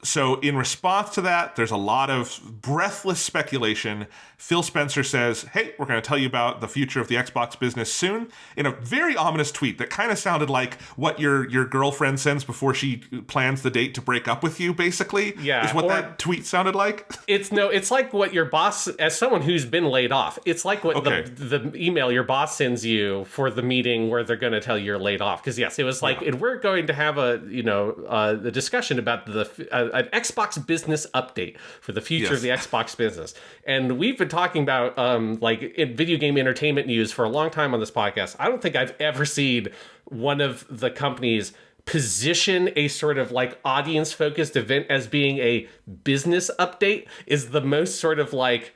So in response to that, there's a lot of breathless speculation. Phil Spencer says, hey, we're going to tell you about the future of the Xbox business soon, in a very ominous tweet that kind of sounded like what your girlfriend sends before she plans the date to break up with you, basically. Yeah. Is what that tweet sounded like. It's like what your boss, as someone who's been laid off, it's like what the email your boss sends you for the meeting where they're going to tell you you're laid off. Because, yes, it was like, and we're going to have the discussion about an Xbox business update for the future of the Xbox business. And we've been talking about in video game entertainment news for a long time on this podcast. I don't think I've ever seen one of the companies position a sort of like audience focused event as being a business update is the most sort of like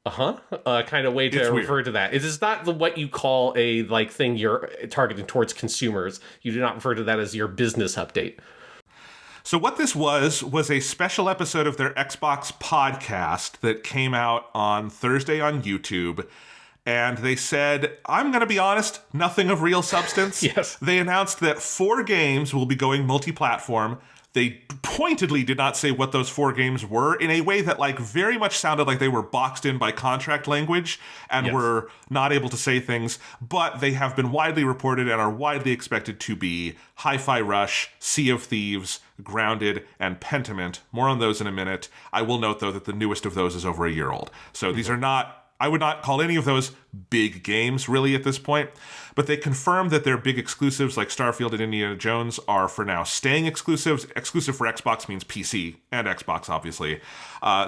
kind of way to refer to that. It is not what you call a like thing you're targeting towards consumers. You do not refer to that as your business update. So what this was a special episode of their Xbox podcast that came out on Thursday on YouTube. And they said, I'm going to be honest, nothing of real substance. Yes. They announced that 4 games will be going multi-platform. They pointedly did not say what those 4 games were, in a way that like very much sounded like they were boxed in by contract language and were not able to say things. But they have been widely reported and are widely expected to be Hi-Fi Rush, Sea of Thieves, Grounded, and Pentiment. More on those in a minute. I will note, though, that the newest of those is over a year old. So these are not... I would not call any of those big games, really, at this point. But they confirmed that their big exclusives, like Starfield and Indiana Jones, are for now staying exclusives. Exclusive for Xbox means PC and Xbox, obviously.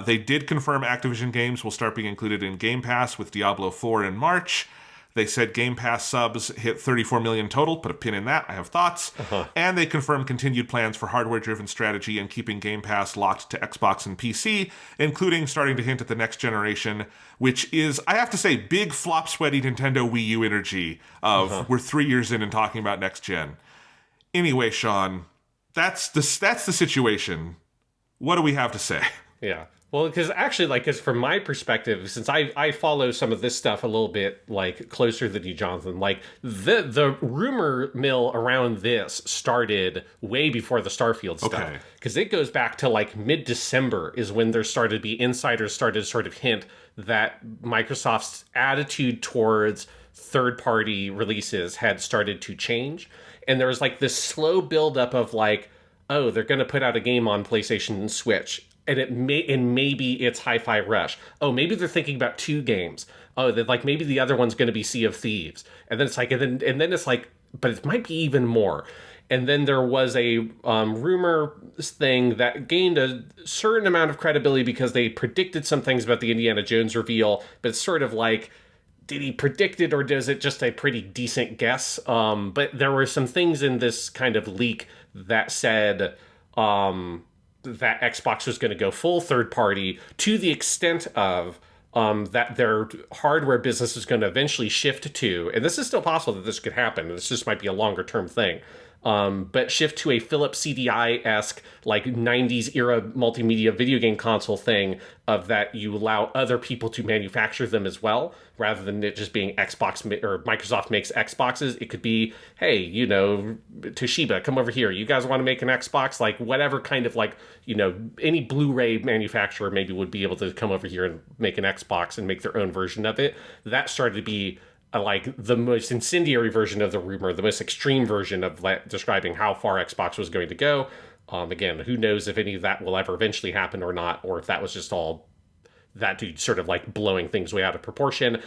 They did confirm Activision games will start being included in Game Pass with Diablo 4 in March. They said Game Pass subs hit 34 million total. Put a pin in that. I have thoughts. And they confirmed continued plans for hardware-driven strategy and keeping Game Pass locked to Xbox and PC, including starting to hint at the next generation, which is, I have to say, big flop sweaty Nintendo Wii U energy of we're 3 years in and talking about next gen. Anyway, Sean, that's the situation. What do we have to say? Yeah. Well, because from my perspective, since I follow some of this stuff a little bit like closer than you, Jonathan, like the rumor mill around this started way before the Starfield stuff, because it goes back to like mid-December is when there started to be insiders started to sort of hint that Microsoft's attitude towards third-party releases had started to change, and there was like this slow buildup of like, oh, they're going to put out a game on PlayStation and Switch. and maybe it's Hi-Fi Rush. Oh, maybe they're thinking about 2 games. Oh, that like maybe the other one's going to be Sea of Thieves. And then it's like, and then it's like, but it might be even more. And then there was a rumor thing that gained a certain amount of credibility because they predicted some things about the Indiana Jones reveal, but it's sort of like, did he predict it, or is it just a pretty decent guess? But there were some things in this kind of leak that said that Xbox was going to go full third party, to the extent of that their hardware business is going to eventually shift to, and this is still possible that this could happen, this just might be a longer term thing, but shift to a Philips CDI-esque, like 90s era multimedia video game console thing, of that you allow other people to manufacture them as well, rather than it just being Xbox or Microsoft makes Xboxes. It could be, hey, you know, Toshiba, come over here. You guys want to make an Xbox? Like whatever kind of like, you know, any Blu-ray manufacturer maybe would be able to come over here and make an Xbox and make their own version of it. That started to be like the most incendiary version of the rumor, the most extreme version of describing how far Xbox was going to go. Again, who knows if any of that will ever eventually happen or not, or if that was just all that dude sort of like blowing things way out of proportion.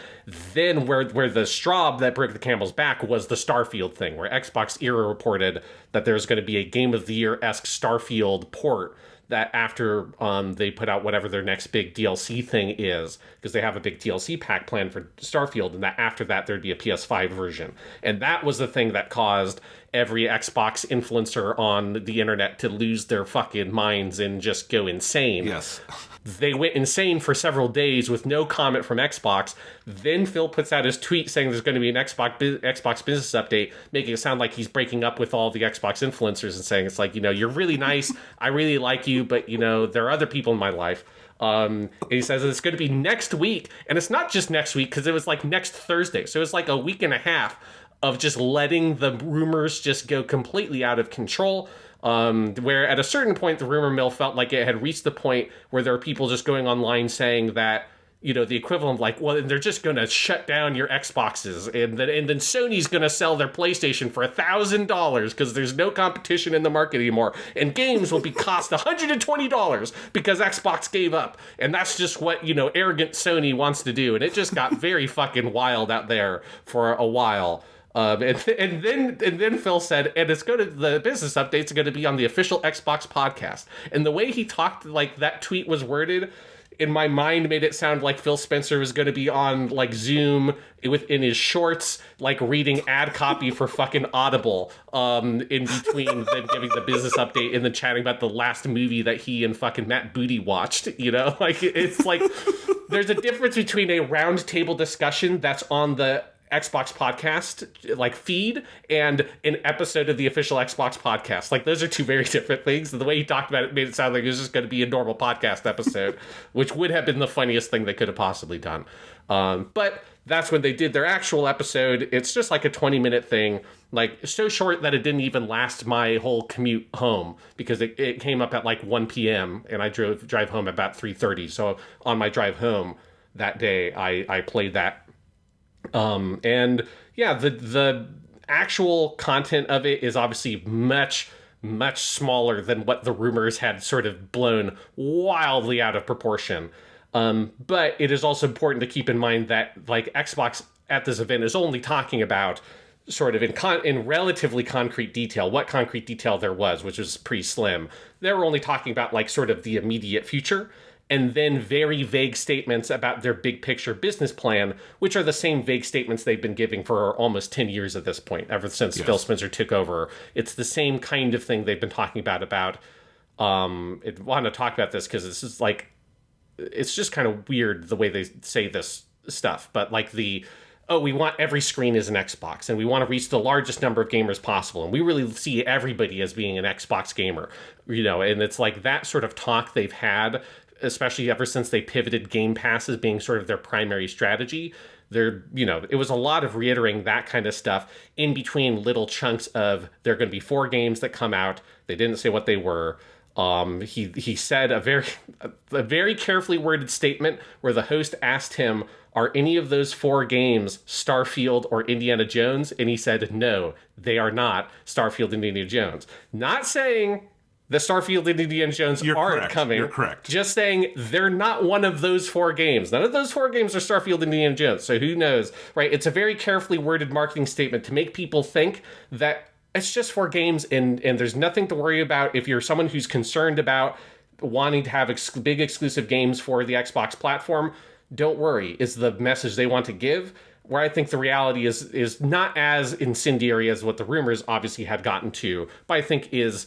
Then where the straw that broke the camel's back was the Starfield thing, where Xbox Era reported that there's going to be a Game of the Year-esque Starfield port that after they put out whatever their next big DLC thing is, because they have a big DLC pack planned for Starfield, and that after that there'd be a PS5 version. And that was the thing that caused every Xbox influencer on the internet to lose their fucking minds and just go insane. Yes. They went insane for several days with no comment from Xbox. Then Phil puts out his tweet saying there's going to be an Xbox business update, making it sound like he's breaking up with all the Xbox influencers and saying it's like, you know, you're really nice, I really like you, but, you know, there are other people in my life. And he says it's going to be next week. And it's not just next week, because it was like next Thursday. So it's like a week and a half of just letting the rumors just go completely out of control. Where at a certain point, the rumor mill felt like it had reached the point where there were people just going online saying that, you know, the equivalent of like, well, they're just going to shut down your Xboxes, and then Sony's going to sell their PlayStation for $1,000 because there's no competition in the market anymore, and games will be cost $120 because Xbox gave up, and that's just what, you know, arrogant Sony wants to do, and it just got very fucking wild out there for a while. And then Phil said, and it's going to, the business updates are going to be on the official Xbox podcast. And the way he talked, like that tweet was worded, in my mind made it sound like Phil Spencer was going to be on like Zoom within his shorts, like reading ad copy for fucking Audible, in between them giving the business update and then chatting about the last movie that he and fucking Matt Booty watched, you know? Like, it's like, there's a difference between a round table discussion that's on the Xbox podcast like feed and an episode of the official Xbox podcast. Like, those are two very different things. The way he talked about it made it sound like it was just going to be a normal podcast episode, which would have been the funniest thing they could have possibly done. But that's when they did their actual episode. It's just like a 20-minute thing, like so short that it didn't even last my whole commute home, because it came up at like 1 p.m. and I drive home about 3:30. So on my drive home that day, I played that. And yeah, the actual content of it is obviously much smaller than what the rumors had sort of blown wildly out of proportion. But it is also important to keep in mind that like Xbox at this event is only talking about sort of in relatively concrete detail, what concrete detail there was, which was pretty slim. They were only talking about like sort of the immediate future, and then very vague statements about their big picture business plan, which are the same vague statements they've been giving for almost 10 years at this point, ever since Phil Spencer took over. It's the same kind of thing they've been talking about. I want to talk about this because this is like, it's just kind of weird the way they say this stuff, but like we want every screen as an Xbox, and we want to reach the largest number of gamers possible, and we really see everybody as being an Xbox gamer, you know, and it's like that sort of talk they've had, especially ever since they pivoted Game Pass as being sort of their primary strategy. You know, it was a lot of reiterating that kind of stuff in between little chunks of there are going to be 4 games that come out. They didn't say what they were. He said a very carefully worded statement where the host asked him, are any of those 4 games Starfield or Indiana Jones? And he said, no, they are not Starfield and Indiana Jones. Not saying the Starfield and Indiana Jones aren't coming. You're correct. Just saying they're not one of those 4 games. None of those 4 games are Starfield and Indiana Jones. So who knows, right? It's a very carefully worded marketing statement to make people think that it's just 4 games and there's nothing to worry about if you're someone who's concerned about wanting to have big exclusive games for the Xbox platform. Don't worry, is the message they want to give. Where I think the reality is not as incendiary as what the rumors obviously had gotten to, but I think is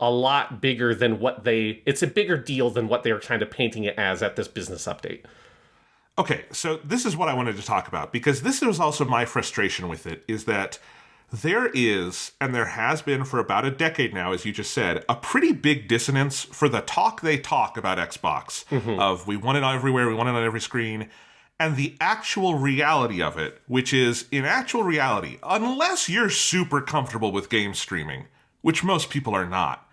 a lot bigger than it's a bigger deal than what they were kind of painting it as at this business update. Okay, so this is what I wanted to talk about, because this was also my frustration with it, is that there is, and there has been for about a decade now, as you just said, a pretty big dissonance for the talk they talk about Xbox, of we want it everywhere, we want it on every screen, and the actual reality of it, which is, in actual reality, unless you're super comfortable with game streaming, which most people are not,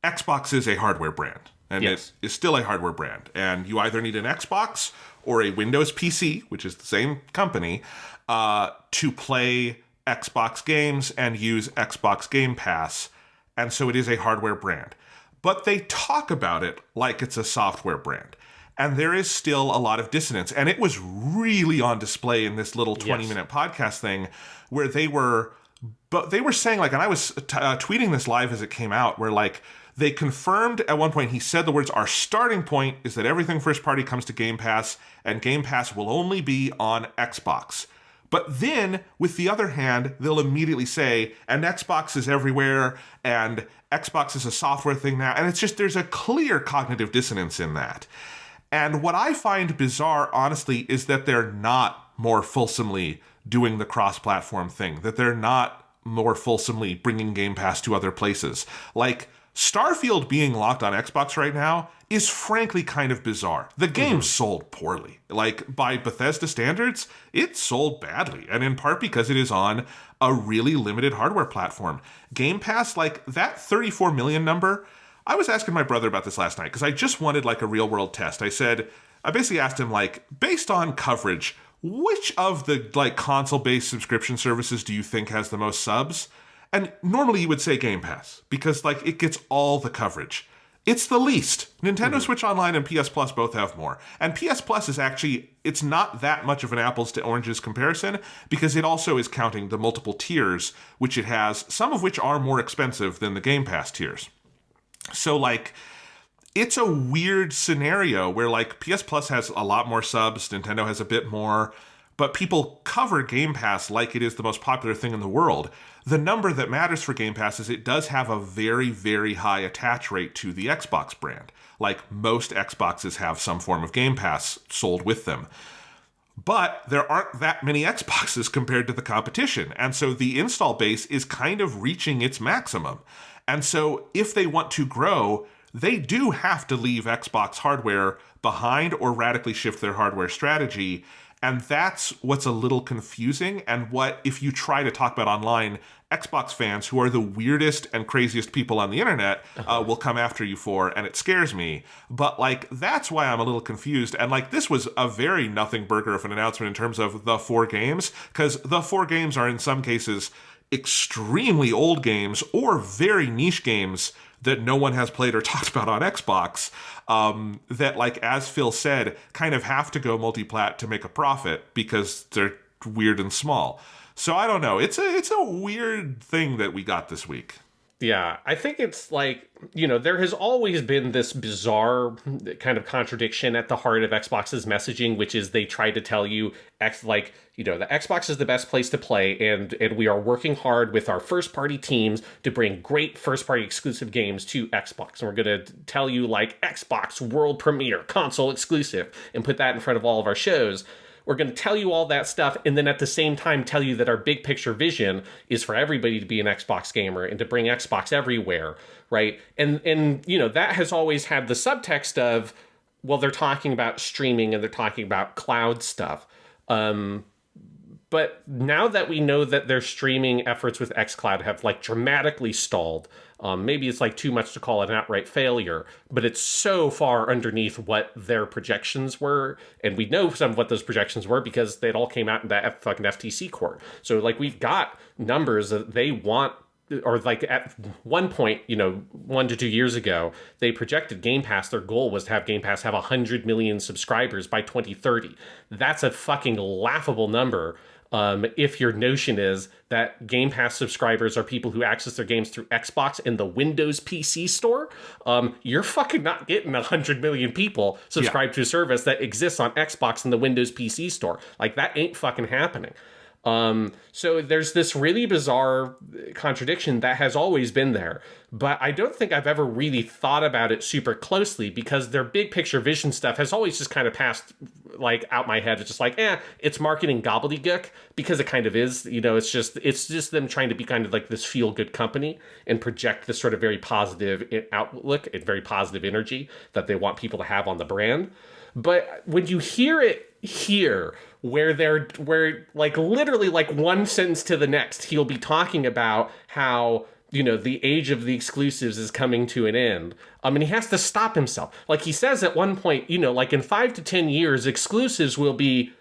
Xbox is a hardware brand, and yes. It is still a hardware brand. And you either need an Xbox or a Windows PC, which is the same company, to play Xbox games and use Xbox Game Pass. And so it is a hardware brand. But they talk about it like it's a software brand. And there is still a lot of dissonance. And it was really on display in this little 20-minute podcast thing where they were saying, like, and I was tweeting this live as it came out, where, like, they confirmed at one point, he said the words, our starting point is that everything first party comes to Game Pass, and Game Pass will only be on Xbox. But then, with the other hand, they'll immediately say, and Xbox is everywhere, and Xbox is a software thing now. And it's just, there's a clear cognitive dissonance in that. And what I find bizarre, honestly, is that they're not more fulsomely doing the cross-platform thing, that they're not more fulsomely bringing Game Pass to other places. Like, Starfield being locked on Xbox right now is frankly kind of bizarre. The game sold poorly. Like, by Bethesda standards, it sold badly, and in part because it is on a really limited hardware platform. Game Pass, like, that 34 million number, I was asking my brother about this last night, because I just wanted, like, a real-world test. I basically asked him, like, based on coverage, which of the, like, console-based subscription services do you think has the most subs? And normally you would say Game Pass, because, like, it gets all the coverage. It's the least. Nintendo Switch Online and PS Plus both have more. And PS Plus is actually, it's not that much of an apples to oranges comparison, because it also is counting the multiple tiers, which it has, some of which are more expensive than the Game Pass tiers. So, like, it's a weird scenario where, like, PS Plus has a lot more subs, Nintendo has a bit more, but people cover Game Pass like it is the most popular thing in the world. The number that matters for Game Pass is it does have a very, very high attach rate to the Xbox brand. Like, most Xboxes have some form of Game Pass sold with them. But there aren't that many Xboxes compared to the competition, and so the install base is kind of reaching its maximum. And so if they want to grow, they do have to leave Xbox hardware behind or radically shift their hardware strategy. And that's what's a little confusing, and what, if you try to talk about online, Xbox fans, who are the weirdest and craziest people on the internet, will come after you for, and it scares me. But, like, that's why I'm a little confused. And, like, this was a very nothing burger of an announcement in terms of the 4 games, because the 4 games are in some cases extremely old games or very niche games that no one has played or talked about on Xbox, that, like, as Phil said, kind of have to go multiplat to make a profit because they're weird and small. So I don't know. It's a weird thing that we got this week. Yeah, I think it's like, you know, there has always been this bizarre kind of contradiction at the heart of Xbox's messaging, which is they try to tell you, the Xbox is the best place to play, and we are working hard with our first-party teams to bring great first-party exclusive games to Xbox. And we're going to tell you, like, Xbox world premiere, console exclusive, and put that in front of all of our shows. We're going to tell you all that stuff, and then at the same time tell you that our big picture vision is for everybody to be an Xbox gamer and to bring Xbox everywhere, right? And you know, that has always had the subtext of, well, they're talking about streaming and they're talking about cloud stuff. But now that we know that their streaming efforts with xCloud have, like, dramatically stalled, maybe it's, like, too much to call it an outright failure, but it's so far underneath what their projections were, and we know some of what those projections were because they all came out in that fucking FTC court. So, like, we've got numbers that they want or like at one point, 1 to 2 years ago, they projected Game Pass. Their goal was to have Game Pass have 100 million subscribers by 2030. That's a fucking laughable number. If your notion is that Game Pass subscribers are people who access their games through Xbox and the Windows PC store, you're fucking not getting 100 million people subscribed to a service that exists on Xbox and the Windows PC store. Like, that ain't fucking happening. So there's this really bizarre contradiction that has always been there, but I don't think I've ever really thought about it super closely because their big picture vision stuff has always just kind of passed like out my head. It's just like, it's marketing gobbledygook, because it kind of is, it's just them trying to be kind of like this feel good company and project this sort of very positive outlook and very positive energy that they want people to have on the brand. But when you hear it here, where like literally like one sentence to the next, he'll be talking about how, the age of the exclusives is coming to an end. And he has to stop himself. Like, he says at one point, like in 5 to 10 years, exclusives will be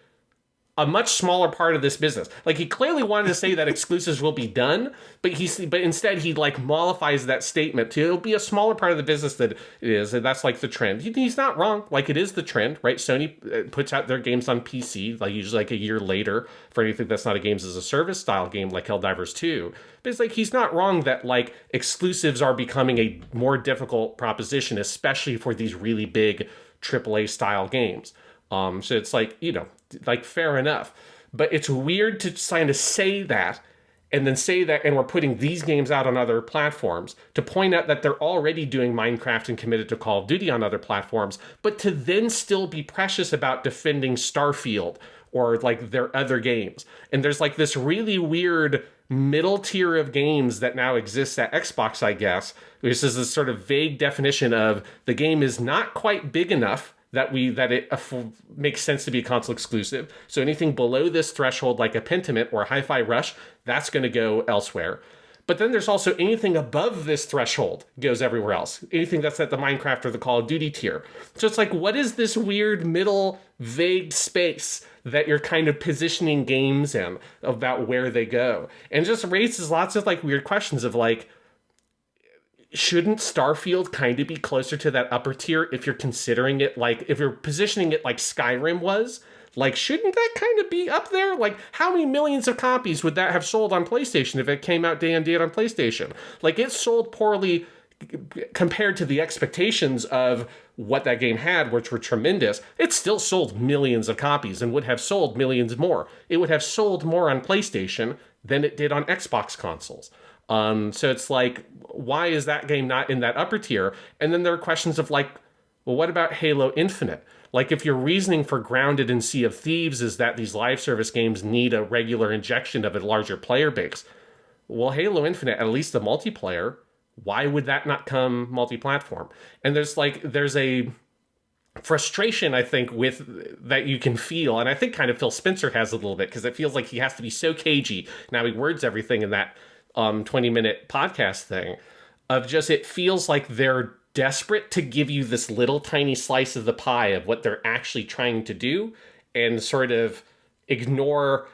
a much smaller part of this business. Like, he clearly wanted to say that exclusives will be done, but instead he like mollifies that statement to it'll be a smaller part of the business that it is, and that's like the trend. He's not wrong. Like, it is the trend, right? Sony puts out their games on PC, like usually like a year later for anything that's not a games as a service style game like Helldivers 2. But it's like, he's not wrong that like exclusives are becoming a more difficult proposition, especially for these really big AAA style games. So it's like, like, fair enough. But it's weird to kind of say that and then say that, and we're putting these games out on other platforms, to point out that they're already doing Minecraft and committed to Call of Duty on other platforms, but to then still be precious about defending Starfield or like their other games. And there's like this really weird middle tier of games that now exists at Xbox, I guess, which is this sort of vague definition of the game is not quite big enough that it makes sense to be a console exclusive. So anything below this threshold, like a Pentiment or a Hi-Fi Rush, that's going to go elsewhere. But then there's also anything above this threshold goes everywhere else. Anything that's at the Minecraft or the Call of Duty tier. So it's like, what is this weird middle vague space that you're kind of positioning games in about where they go? And it just raises lots of like weird questions of like, shouldn't Starfield kind of be closer to that upper tier if you're considering it like, if you're positioning it like Skyrim was? Like, shouldn't that kind of be up there? Like, how many millions of copies would that have sold on PlayStation if it came out day and date on PlayStation? Like, it sold poorly compared to the expectations of what that game had, which were tremendous. It still sold millions of copies and would have sold millions more. It would have sold more on PlayStation than it did on Xbox consoles. So it's like, why is that game not in that upper tier? And then there are questions of like, well, what about Halo Infinite? Like, if your reasoning for Grounded and Sea of Thieves is that these live service games need a regular injection of a larger player base, well, Halo Infinite, at least the multiplayer, why would that not come multi-platform? And there's a frustration, I think, with that you can feel, and I think kind of Phil Spencer has a little bit, because it feels like he has to be so cagey. Now he words everything in that 20-minute podcast thing of just, it feels like they're desperate to give you this little tiny slice of the pie of what they're actually trying to do and sort of ignore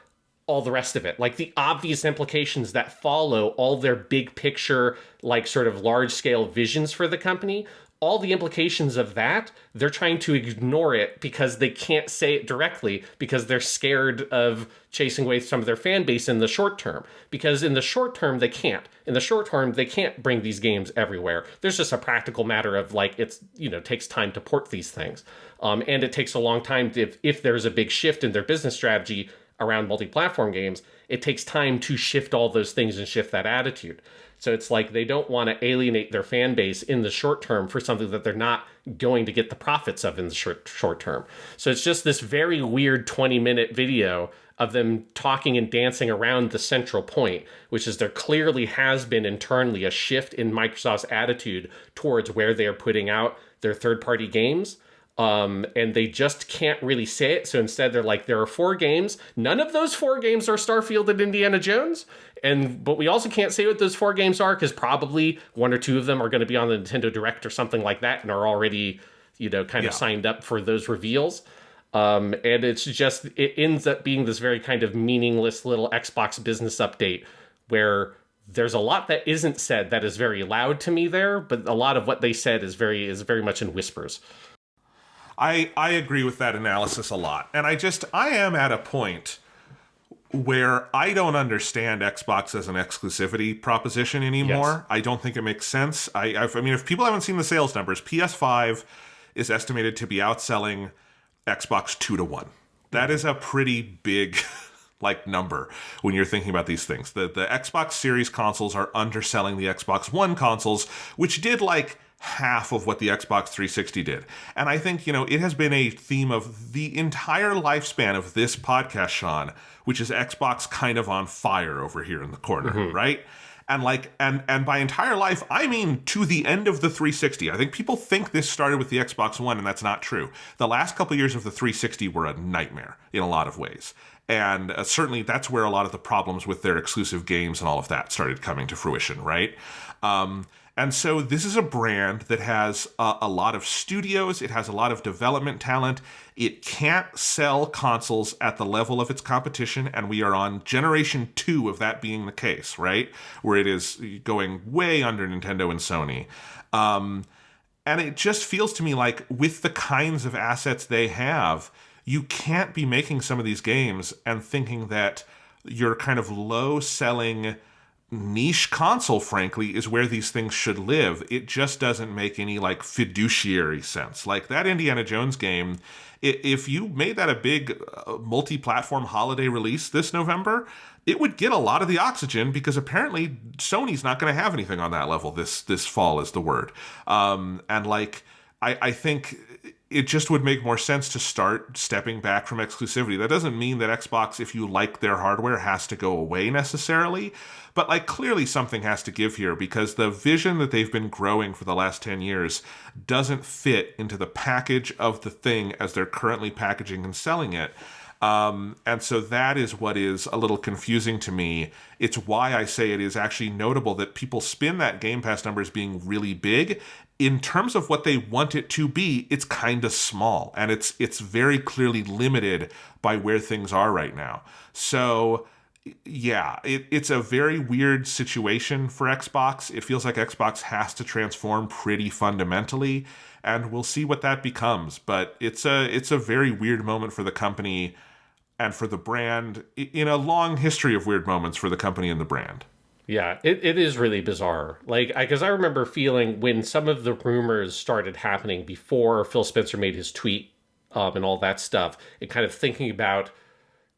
all the rest of it, like the obvious implications that follow all their big picture, like sort of large scale visions for the company. All the implications of that, they're trying to ignore it because they can't say it directly, because they're scared of chasing away some of their fan base in the short term. Because in the short term, they can't. In the short term, they can't bring these games everywhere. There's just a practical matter of like, it's, takes time to port these things. And it takes a long time if there's a big shift in their business strategy around multi-platform games, it takes time to shift all those things and shift that attitude. So it's like they don't want to alienate their fan base in the short term for something that they're not going to get the profits of in the short term. So it's just this very weird 20-minute video of them talking and dancing around the central point, which is there clearly has been internally a shift in Microsoft's attitude towards where they are putting out their third-party games. And they just can't really say it. So instead, they're like, there are 4 games. None of those 4 games are Starfield and Indiana Jones. But we also can't say what those 4 games are, because probably 1 or 2 of them are going to be on the Nintendo Direct or something like that and are already, kind of signed up for those reveals. And it's just, it ends up being this very kind of meaningless little Xbox business update where there's a lot that isn't said that is very loud to me there, but a lot of what they said is very much in whispers. I agree with that analysis a lot. And I am at a point where I don't understand Xbox as an exclusivity proposition anymore. Yes. I don't think it makes sense. I mean, if people haven't seen the sales numbers, PS5 is estimated to be outselling Xbox 2-1. That is a pretty big number when you're thinking about these things. The Xbox Series consoles are underselling the Xbox One consoles, which did half of what the Xbox 360 did. And I think, it has been a theme of the entire lifespan of this podcast, Sean, which is Xbox kind of on fire over here in the corner, right? And and by entire life, I mean to the end of the 360. I think people think this started with the Xbox One, and that's not true. The last couple years of the 360 were a nightmare in a lot of ways. And certainly that's where a lot of the problems with their exclusive games and all of that started coming to fruition, right? And so this is a brand that has a lot of studios. It has a lot of development talent. It can't sell consoles at the level of its competition, and we are on generation 2 of that being the case, right? Where it is going way under Nintendo and Sony. And it just feels to me like with the kinds of assets they have, you can't be making some of these games and thinking that your kind of low-selling niche console, frankly, is where these things should live. It just doesn't make any fiduciary sense. That Indiana Jones game, if you made that a big multi-platform holiday release this November, it would get a lot of the oxygen because apparently Sony's not going to have anything on that level this fall is the word. I think it just would make more sense to start stepping back from exclusivity. That doesn't mean that Xbox, if you like their hardware, has to go away necessarily. But clearly something has to give here because the vision that they've been growing for the last 10 years doesn't fit into the package of the thing as they're currently packaging and selling it. And so that is what is a little confusing to me. It's why I say it is actually notable that people spin that Game Pass number as being really big. In terms of what they want it to be, it's kind of small, and it's very clearly limited by where things are right now. So yeah, it's a very weird situation for Xbox. It feels like Xbox has to transform pretty fundamentally, and we'll see what that becomes. But it's a very weird moment for the company and for the brand in a long history of weird moments for the company and the brand. Yeah, it is really bizarre. Because I remember feeling when some of the rumors started happening before Phil Spencer made his tweet and all that stuff, and kind of thinking about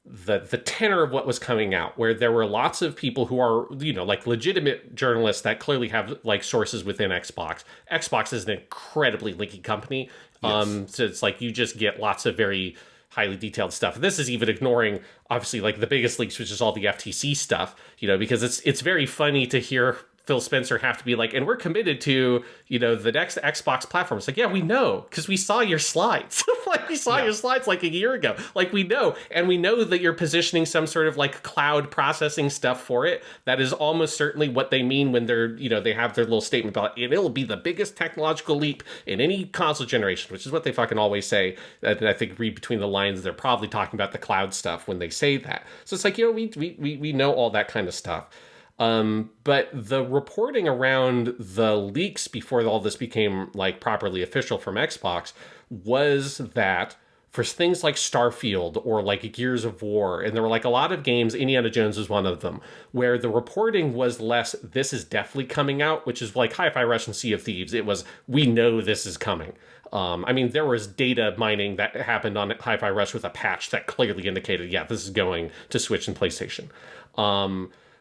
the tenor of what was coming out, where there were lots of people who are, legitimate journalists that clearly have sources within Xbox. Xbox is an incredibly leaky company. Yes. So it's you just get lots of very highly detailed stuff. This is even ignoring, obviously, the biggest leaks, which is all the FTC stuff, because it's very funny to hear Phil Spencer have to be and we're committed to, the next Xbox platform. It's yeah, we know, because we saw your slides. We saw your slides a year ago. We know. And we know that you're positioning some sort of cloud processing stuff for it. That is almost certainly what they mean when they're, they have their little statement about it. It'll be the biggest technological leap in any console generation, which is what they fucking always say. And I think read between the lines, they're probably talking about the cloud stuff when they say that. So it's we know all that kind of stuff. But the reporting around the leaks before all this became properly official from Xbox was that for things like Starfield or Gears of War, and there were a lot of games, Indiana Jones was one of them, where the reporting was less, this is definitely coming out, which is Hi-Fi Rush and Sea of Thieves. It was, we know this is coming. There was data mining that happened on Hi-Fi Rush with a patch that clearly indicated, yeah, this is going to Switch and PlayStation.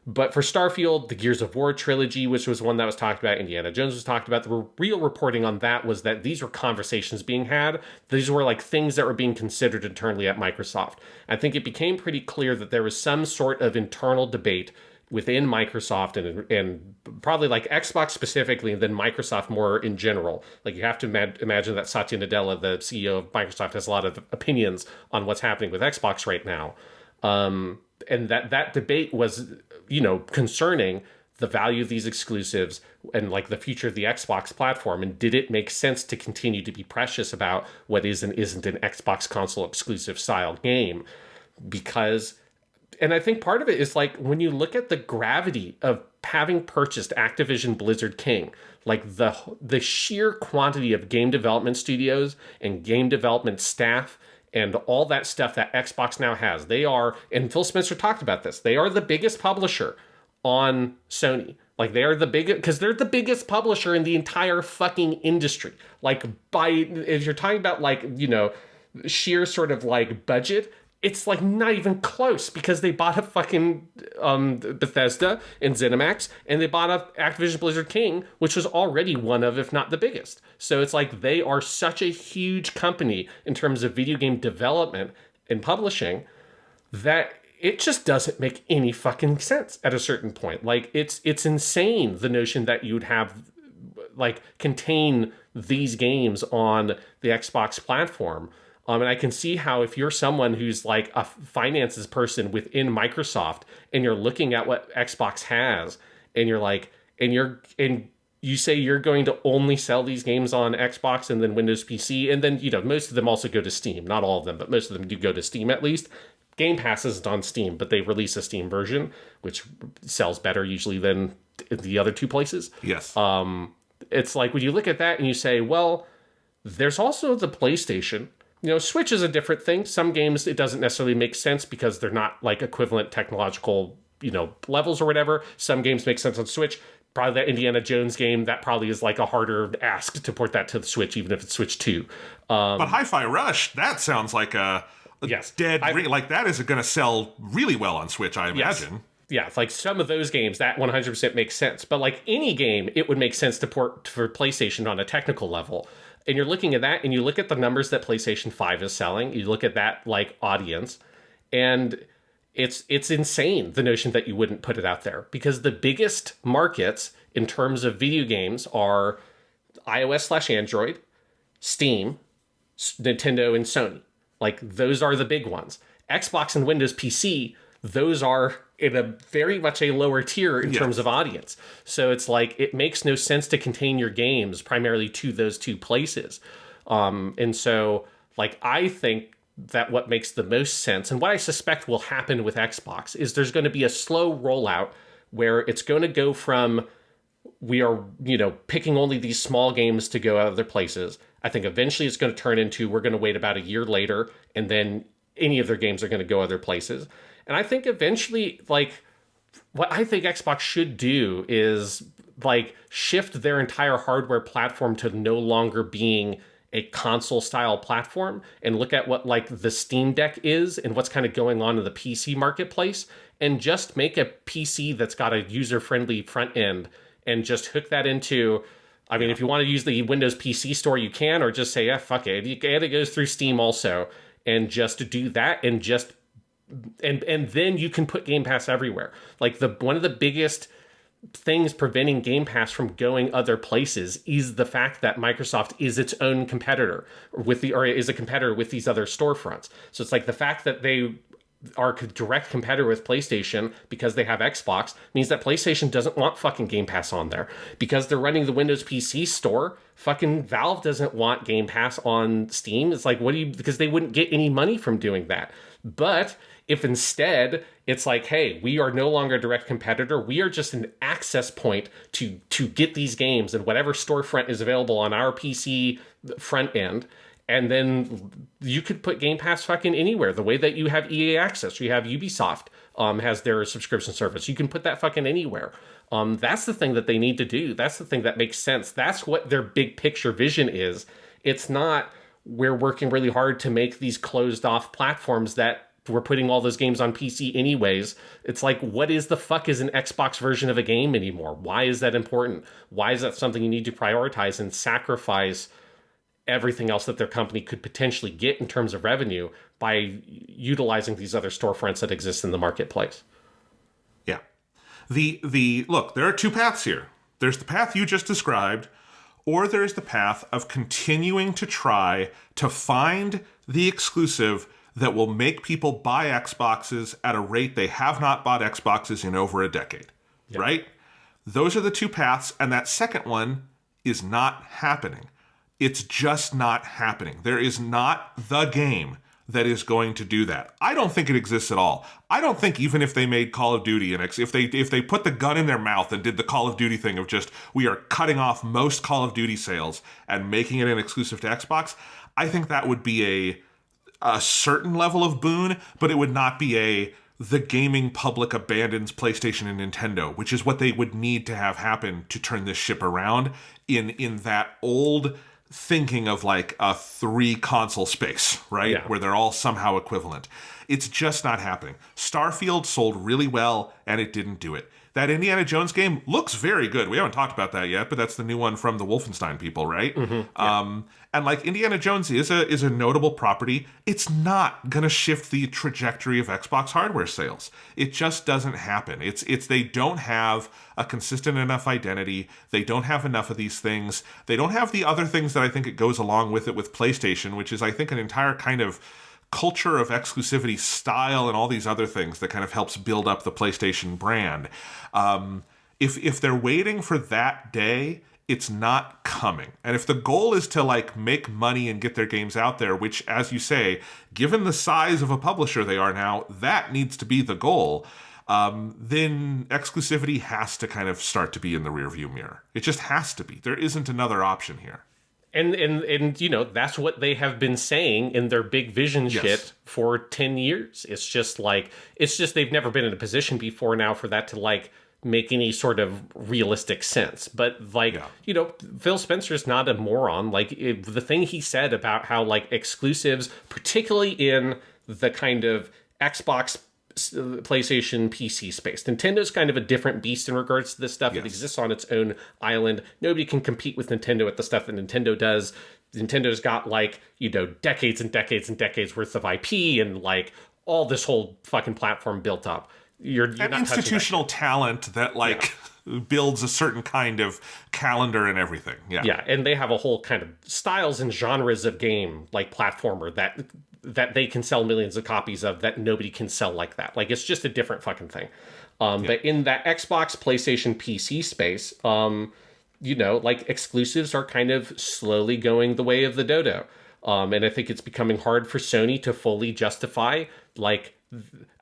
But for Starfield, the Gears of War trilogy, which was one that was talked about, Indiana Jones was talked about, the real reporting on that was that these were conversations being had. These were things that were being considered internally at Microsoft. I think it became pretty clear that there was some sort of internal debate within Microsoft and probably Xbox specifically, and then Microsoft more in general. You have to imagine that Satya Nadella, the CEO of Microsoft, has a lot of opinions on what's happening with Xbox right now. And that debate was, concerning the value of these exclusives and the future of the Xbox platform. And did it make sense to continue to be precious about what is and isn't an Xbox console exclusive style game? Because, and I think part of it is when you look at the gravity of having purchased Activision Blizzard King, like the sheer quantity of game development studios and game development staff and all that stuff that Xbox now has. They are, and Phil Spencer talked about this, they are the biggest publisher on Sony. Like, they are the biggest, because they're the biggest publisher in the entire fucking industry. Like, if you're talking about, like, you know, sheer sort of like budget, it's like not even close, because they bought up fucking Bethesda and ZeniMax, and they bought up Activision Blizzard King, which was already one of, if not the biggest. So it's like they are such a huge company in terms of video game development and publishing that it just doesn't make any fucking sense at a certain point. Like, it's insane, the notion that you'd have, like, contain these games on the Xbox platform. And I can see how, if you're someone who's like a finances person within Microsoft and you're looking at what Xbox has, and you're like, and you say you're going to only sell these games on Xbox and then Windows PC, and then, you know, most of them also go to Steam. Not all of them, but most of them do go to Steam at least. Game Pass isn't on Steam, but they release a Steam version, which sells better usually than the other two places. Yes. It's like, when you look at that and you say, well, there's also the PlayStation. You know, Switch is a different thing. Some games, it doesn't necessarily make sense because they're not like equivalent technological, you know, levels or whatever. Some games make sense on Switch. Probably that Indiana Jones game, that probably is like a harder ask to port that to the Switch, even if it's Switch 2. But Hi-Fi Rush, that sounds like a yes, like that is going to sell really well on Switch, I imagine. Yes. Yeah, it's like some of those games, that 100% makes sense. But like any game, it would make sense to port for PlayStation on a technical level. And you're looking at that, and you look at the numbers that PlayStation 5 is selling. You look at that, like, audience, and it's insane, the notion that you wouldn't put it out there. Because the biggest markets in terms of video games are iOS/Android, Steam, Nintendo, and Sony. Like, those are the big ones. Xbox and Windows PC, those are in a very much a lower tier in terms of audience. So it's like, it makes no sense to contain your games primarily to those two places. And so, like, I think that what makes the most sense, and what I suspect will happen with Xbox, is there's going to be a slow rollout where it's going to go from, we are, you know, picking only these small games to go other places. I think eventually it's going to turn into, we're going to wait about a year later, and then any of their games are going to go other places. And I think eventually, like, what I think Xbox should do is, like, shift their entire hardware platform to no longer being a console-style platform, and look at what, like, the Steam Deck is and what's kind of going on in the PC marketplace, and just make a PC that's got a user-friendly front end, and just hook that into... I mean, if you want to use the Windows PC store, you can, or just say, yeah, fuck it. And it goes through Steam also, and just do that, and just... And then you can put Game Pass everywhere. Like, one of the biggest things preventing Game Pass from going other places is the fact that Microsoft is its own competitor is a competitor with these other storefronts. So it's like, the fact that they are a direct competitor with PlayStation because they have Xbox means that PlayStation doesn't want fucking Game Pass on there. Because they're running the Windows PC store, fucking Valve doesn't want Game Pass on Steam. It's like, because they wouldn't get any money from doing that. But if instead it's like, hey, we are no longer a direct competitor, we are just an access point to get these games and whatever storefront is available on our PC front end, and then you could put Game Pass fucking anywhere. The way that you have EA Access, or you have Ubisoft has their subscription service. You can put that fucking anywhere. That's the thing that they need to do. That's the thing that makes sense. That's what their big picture vision is. It's not, we're working really hard to make these closed off platforms that we're putting all those games on PC anyways. It's like, what is the fuck is an Xbox version of a game anymore? Why is that important? Why is that something you need to prioritize and sacrifice everything else that their company could potentially get in terms of revenue by utilizing these other storefronts that exist in the marketplace? Yeah. Look, there are two paths here. There's the path you just described, or there's the path of continuing to try to find the exclusive that will make people buy Xboxes at a rate they have not bought Xboxes in over a decade, right? Those are the two paths, and that second one is not happening. It's just not happening. There is not the game that is going to do that. I don't think it exists at all. I don't think even if they made Call of Duty and if they put the gun in their mouth and did the Call of Duty thing of just, we are cutting off most Call of Duty sales and making it an exclusive to Xbox, I think that would be a certain level of boon, but it would not be the gaming public abandons PlayStation and Nintendo, which is what they would need to have happen to turn this ship around in that old thinking of like a 3 console space, right? Yeah. Where they're all somehow equivalent. It's just not happening. Starfield sold really well and it didn't do it. That Indiana Jones game looks very good. We haven't talked about that yet, but that's the new one from the Wolfenstein people, right? Mm-hmm, yeah. And like Indiana Jones is a notable property. It's not going to shift the trajectory of Xbox hardware sales. It just doesn't happen. It's they don't have a consistent enough identity. They don't have enough of these things. They don't have the other things that I think it goes along with it with PlayStation, which is I think an entire kind of culture of exclusivity, style, and all these other things that kind of helps build up the PlayStation brand. If they're waiting for that day, it's not coming. And if the goal is to like make money and get their games out there, which, as you say, given the size of a publisher they are now, that needs to be the goal, then exclusivity has to kind of start to be in the rearview mirror. It just has to be. There isn't another option here. And you know, that's what they have been saying in their big vision shit for 10 years. It's just they've never been in a position before now for that to like make any sort of realistic sense. But like, you know, Phil Spencer's not a moron. Like the thing he said about how like exclusives, particularly in the kind of Xbox, PlayStation, PC space. Nintendo's kind of a different beast in regards to this stuff. It exists on its own island. Nobody can compete with Nintendo at the stuff that Nintendo does. Nintendo's got like, you know, decades and decades and decades worth of IP and like all this whole fucking platform built up. You're not institutional talent that like builds a certain kind of calendar and everything. Yeah, and they have a whole kind of styles and genres of game like platformer that they can sell millions of copies of that nobody can sell like that. Like it's just a different fucking thing. But in that Xbox, PlayStation, PC space, you know, like exclusives are kind of slowly going the way of the dodo. And I think it's becoming hard for Sony to fully justify like,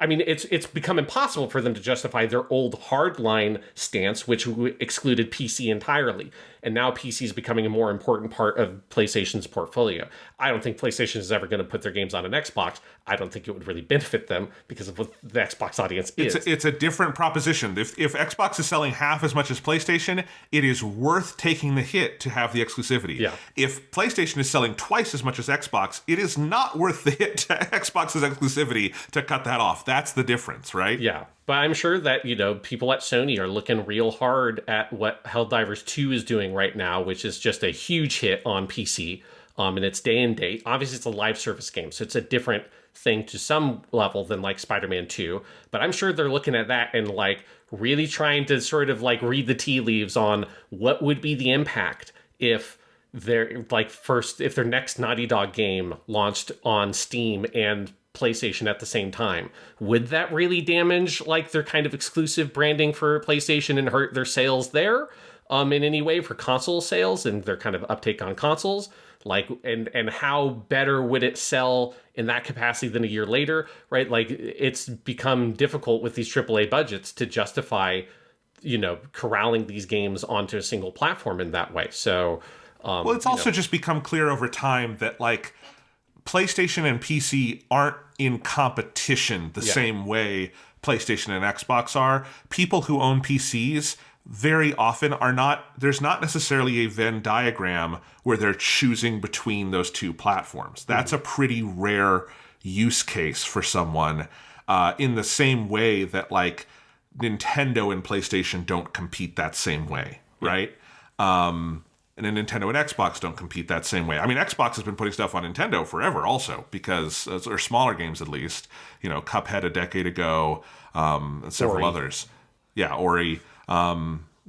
I mean, it's become impossible for them to justify their old hardline stance, which excluded PC entirely. And now PC is becoming a more important part of PlayStation's portfolio. I don't think PlayStation is ever going to put their games on an Xbox. I don't think it would really benefit them because of what the Xbox audience is. It's a different proposition. If Xbox is selling half as much as PlayStation, it is worth taking the hit to have the exclusivity. Yeah. If PlayStation is selling twice as much as Xbox, it is not worth the hit to Xbox's exclusivity to cut that off. That's the difference, right? Yeah. But I'm sure that, you know, people at Sony are looking real hard at what Helldivers 2 is doing right now, which is just a huge hit on PC in its day and date. Obviously, it's a live service game, so it's a different thing to some level than like Spider-Man 2. But I'm sure they're looking at that and like really trying to sort of like read the tea leaves on what would be the impact if their next Naughty Dog game launched on Steam and PlayStation at the same time. Would that really damage like their kind of exclusive branding for PlayStation and hurt their sales there in any way for console sales and their kind of uptake on consoles? Like, and how better would it sell in that capacity than a year later, right? Like, it's become difficult with these AAA budgets to justify, you know, corralling these games onto a single platform in that way. So, well, it's also just become clear over time that like PlayStation and PC aren't in competition the same way PlayStation and Xbox are. People who own PCs very often are not, there's not necessarily a Venn diagram where they're choosing between those two platforms. That's a pretty rare use case for someone in the same way that like Nintendo and PlayStation don't compete that same way, right? And then Nintendo and Xbox don't compete that same way. I mean, Xbox has been putting stuff on Nintendo forever also, because, or smaller games at least, you know, Cuphead a decade ago, and several others. Yeah, Ori.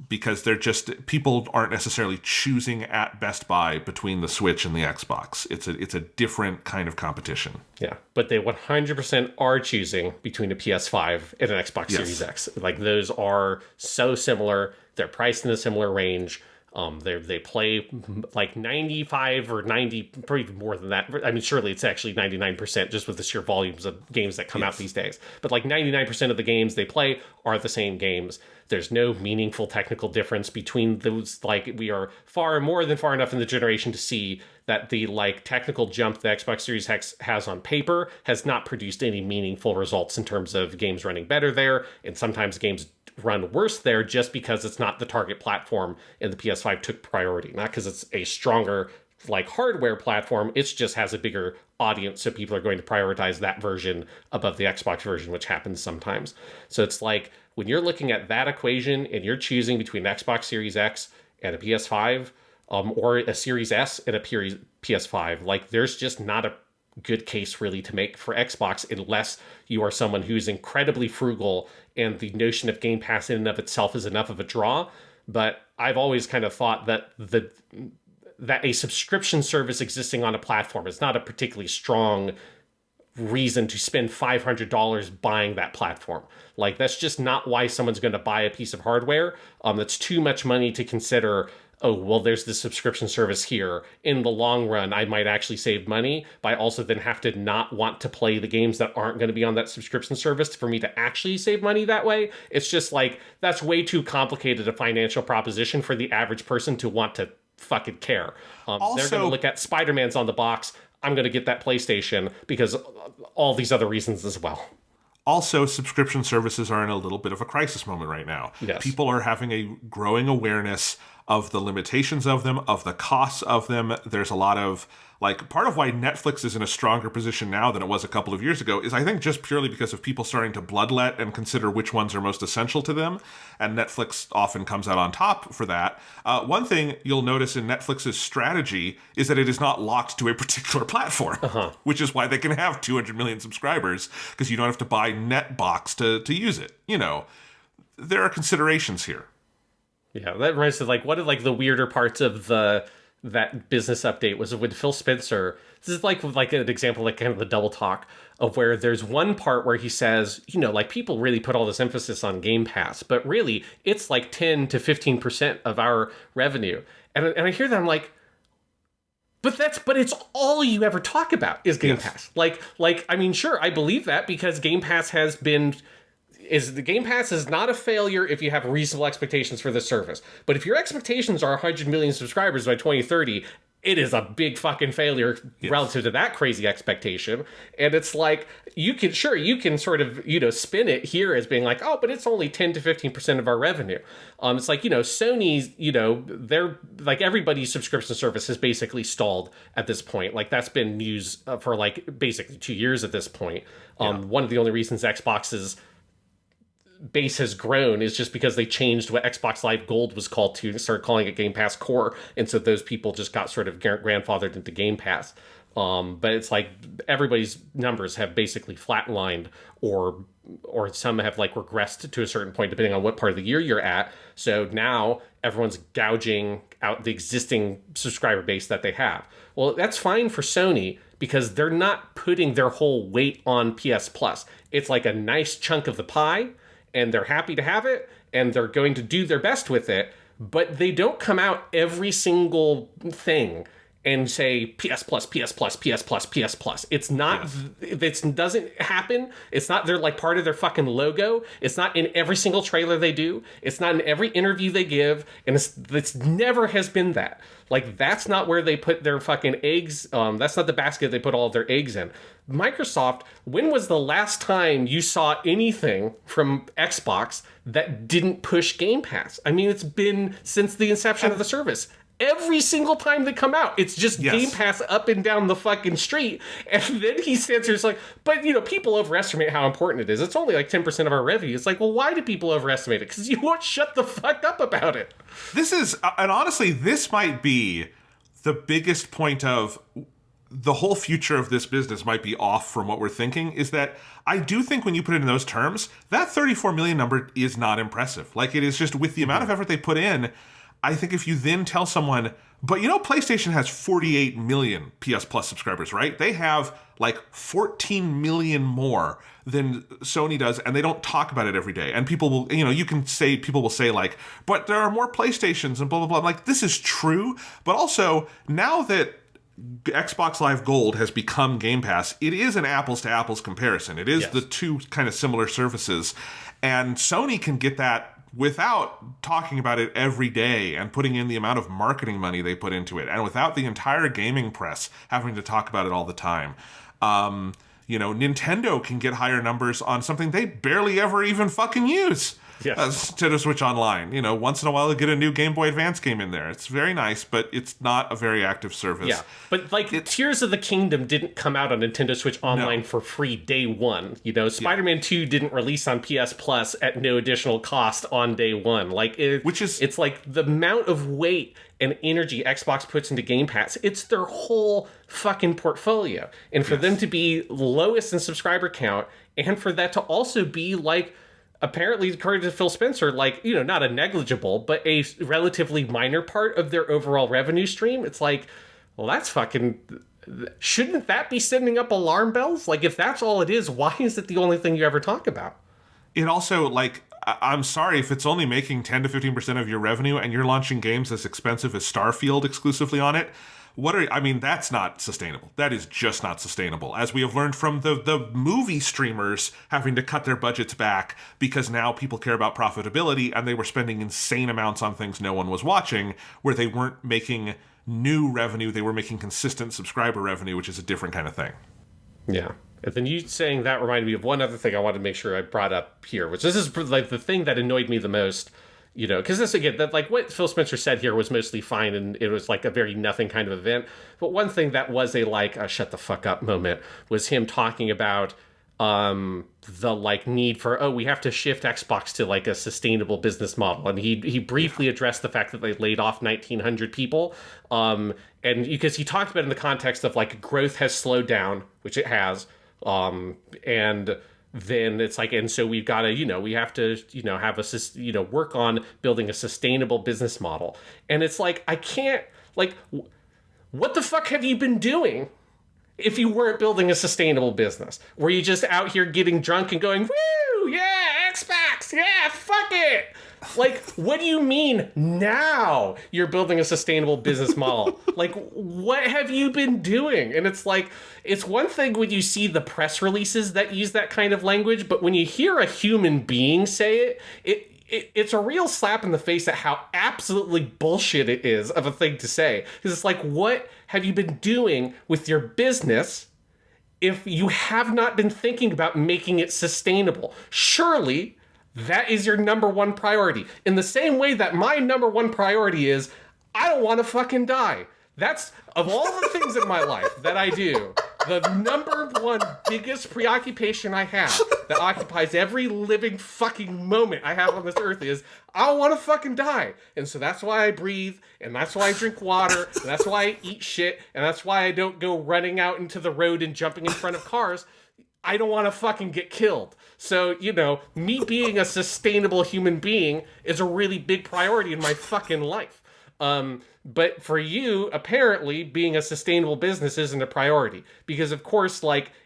Because they're just, people aren't necessarily choosing at Best Buy between the Switch and the Xbox. It's a different kind of competition. Yeah, but they 100% are choosing between a PS5 and an Xbox Series X. Like, those are so similar. They're priced in a similar range. They play like 95 or 90, probably more than that. I mean, surely it's actually 99% just with the sheer volumes of games that come out these days. But like 99% of the games they play are the same games. There's no meaningful technical difference between those. Like, we are far enough in the generation to see that the like technical jump the Xbox Series X has on paper has not produced any meaningful results in terms of games running better there, and sometimes games run worse there just because it's not the target platform and the PS5 took priority, not because it's a stronger like hardware platform. It just has a bigger audience, so people are going to prioritize that version above the Xbox version, which happens sometimes. So it's like when you're looking at that equation and you're choosing between an Xbox Series X and a PS5, or a Series S and a PS5, like there's just not a good case really to make for Xbox unless you are someone who's incredibly frugal and the notion of Game Pass in and of itself is enough of a draw. But I've always kind of thought that that a subscription service existing on a platform is not a particularly strong reason to spend $500 buying that platform. Like, that's just not why someone's going to buy a piece of hardware. That's too much money to consider, oh, well, there's this subscription service here. In the long run, I might actually save money, but I also then have to not want to play the games that aren't going to be on that subscription service for me to actually save money that way. It's just like, that's way too complicated a financial proposition for the average person to want to fucking care. They're going to look at Spider-Man's on the box. I'm going to get that PlayStation because all these other reasons as well. Also, subscription services are in a little bit of a crisis moment right now. Yes. People are having a growing awareness of the limitations of them, of the costs of them. There's a lot of, like, part of why Netflix is in a stronger position now than it was a couple of years ago is, I think, just purely because of people starting to bloodlet and consider which ones are most essential to them. And Netflix often comes out on top for that. One thing you'll notice in Netflix's strategy is that it is not locked to a particular platform, which is why they can have 200 million subscribers, because you don't have to buy Netbox to use it. You know, there are considerations here. Yeah, that reminds me of, like, one of, like, the weirder parts of that business update was when Phil Spencer, this is like an example, like kind of the double talk of where there's one part where he says, you know, like, people really put all this emphasis on Game Pass, but really it's like 10 to 15% of our revenue. And I hear that, I'm like, but it's all you ever talk about is Game Pass. Like, I mean, sure, I believe that because Game Pass the Game Pass is not a failure if you have reasonable expectations for the service. But if your expectations are 100 million subscribers by 2030, it is a big fucking failure relative to that crazy expectation. And it's like, you can sort of, you know, spin it here as being like, oh, but it's only 10 to 15% of our revenue. It's like, you know, Sony's, you know, they're like, everybody's subscription service has basically stalled at this point. Like, that's been news for like basically 2 years at this point. One of the only reasons Xbox's base has grown is just because they changed what Xbox Live Gold was called to start calling it Game Pass Core, and so those people just got sort of grandfathered into Game Pass. But it's like everybody's numbers have basically flatlined, or some have like regressed to a certain point depending on what part of the year you're at. So now everyone's gouging out the existing subscriber base that they have. Well, that's fine for Sony because they're not putting their whole weight on PS Plus. It's like a nice chunk of the pie, and they're happy to have it, and they're going to do their best with it, but they don't come out every single thing and say PS Plus, PS Plus, PS Plus, PS Plus. It's not, it doesn't happen. It's not, they're like part of their fucking logo. It's not in every single trailer they do. It's not in every interview they give, and it's never has been that. Like, that's not where they put their fucking eggs. That's not the basket they put all of their eggs in. Microsoft, when was the last time you saw anything from Xbox that didn't push Game Pass? I mean, it's been since the inception of the service. Every single time they come out, it's just Game Pass up and down the fucking street. And then he stands here, it's like, but, you know, people overestimate how important it is. It's only like 10% of our revenue. It's like, well, why do people overestimate it? Because you won't shut the fuck up about it. This is, and honestly, this might be the biggest point of the whole future of this business might be off from what we're thinking, is that I do think when you put it in those terms, that 34 million number is not impressive. Like, it is just with the amount of effort they put in. I think if you then tell someone, But PlayStation has 48 million PS Plus subscribers, right? They have like 14 million more than Sony does, and they don't talk about it every day. And people will, people will say like, but there are more PlayStations and blah, blah, blah. I'm like, this is true. But also, now that Xbox Live Gold has become Game Pass, it is an apples to apples comparison. It is the two kind of similar services. And Sony can get that without talking about it every day and putting in the amount of marketing money they put into it, and without the entire gaming press having to talk about it all the time. Nintendo can get higher numbers on something they barely ever even fucking use. Nintendo Switch Online. Once in a while they get a new Game Boy Advance game in there. It's very nice, but it's not a very active service. Yeah, but Tears of the Kingdom didn't come out on Nintendo Switch Online for free day one. Spider-Man 2 didn't release on PS Plus at no additional cost on day one. It's like the amount of weight and energy Xbox puts into Game Pass, it's their whole fucking portfolio. And for them to be lowest in subscriber count, and for that to also be like, apparently, according to Phil Spencer, not a negligible, but a relatively minor part of their overall revenue stream. It's like, well, that's fucking... Shouldn't that be sending up alarm bells? If that's all it is, why is it the only thing you ever talk about? It also, I'm sorry, if it's only making 10 to 15% of your revenue and you're launching games as expensive as Starfield exclusively on it, that's not sustainable. That is just not sustainable. As we have learned from the movie streamers having to cut their budgets back because now people care about profitability, and they were spending insane amounts on things no one was watching, where they weren't making new revenue, they were making consistent subscriber revenue, which is a different kind of thing. Yeah. And then you saying that reminded me of one other thing I wanted to make sure I brought up here, which this is the thing that annoyed me the most. Because this, again, what Phil Spencer said here was mostly fine, and it was a very nothing kind of event. But one thing that was a shut the fuck up moment was him talking about the need for, we have to shift Xbox to a sustainable business model. And he briefly addressed the fact that they laid off 1,900 people. And because he talked about it in the context of growth has slowed down, which it has. And then it's and so we've got to, we have to, have work on building a sustainable business model. And it's I can't, what the fuck have you been doing if you weren't building a sustainable business? Were you just out here getting drunk and going, woo, yeah, Xbox, yeah, fuck it? What do you mean now you're building a sustainable business model? What have you been doing? And it's it's one thing when you see the press releases that use that kind of language, but when you hear a human being say it's a real slap in the face at how absolutely bullshit it is of a thing to say. Because it's what have you been doing with your business if you have not been thinking about making it sustainable? Surely that is your number one priority. In the same way that my number one priority is, I don't want to fucking die. That's, of all the things in my life that I do, the number one biggest preoccupation I have that occupies every living fucking moment I have on this earth is, I don't want to fucking die. And so that's why I breathe, and that's why I drink water, and that's why I eat shit, and that's why I don't go running out into the road and jumping in front of cars. I don't want to fucking get killed. So, me being a sustainable human being is a really big priority in my fucking life. But for you, apparently, being a sustainable business isn't a priority. Because, of course,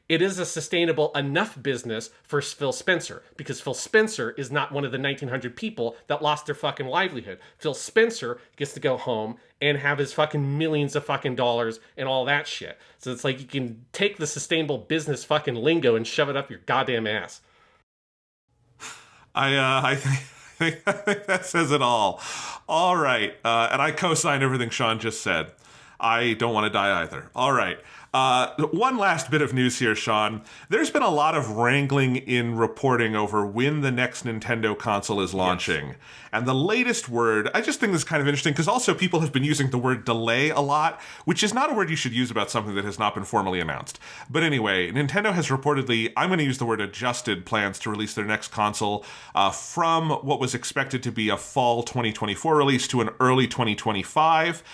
it is a sustainable enough business for Phil Spencer. Because Phil Spencer is not one of the 1,900 people that lost their fucking livelihood. Phil Spencer gets to go home and have his fucking millions of fucking dollars and all that shit. So it's you can take the sustainable business fucking lingo and shove it up your goddamn ass. I think that says it all. All right. And I co-sign everything Sean just said. I don't want to die either. All right. One last bit of news here, Sean. There's been a lot of wrangling in reporting over when the next Nintendo console is launching. Yes. And the latest word, I just think this is kind of interesting because also people have been using the word delay a lot, which is not a word you should use about something that has not been formally announced. But anyway, Nintendo has reportedly, I'm going to use the word adjusted, plans to release their next console from what was expected to be a fall 2024 release to an early 2025,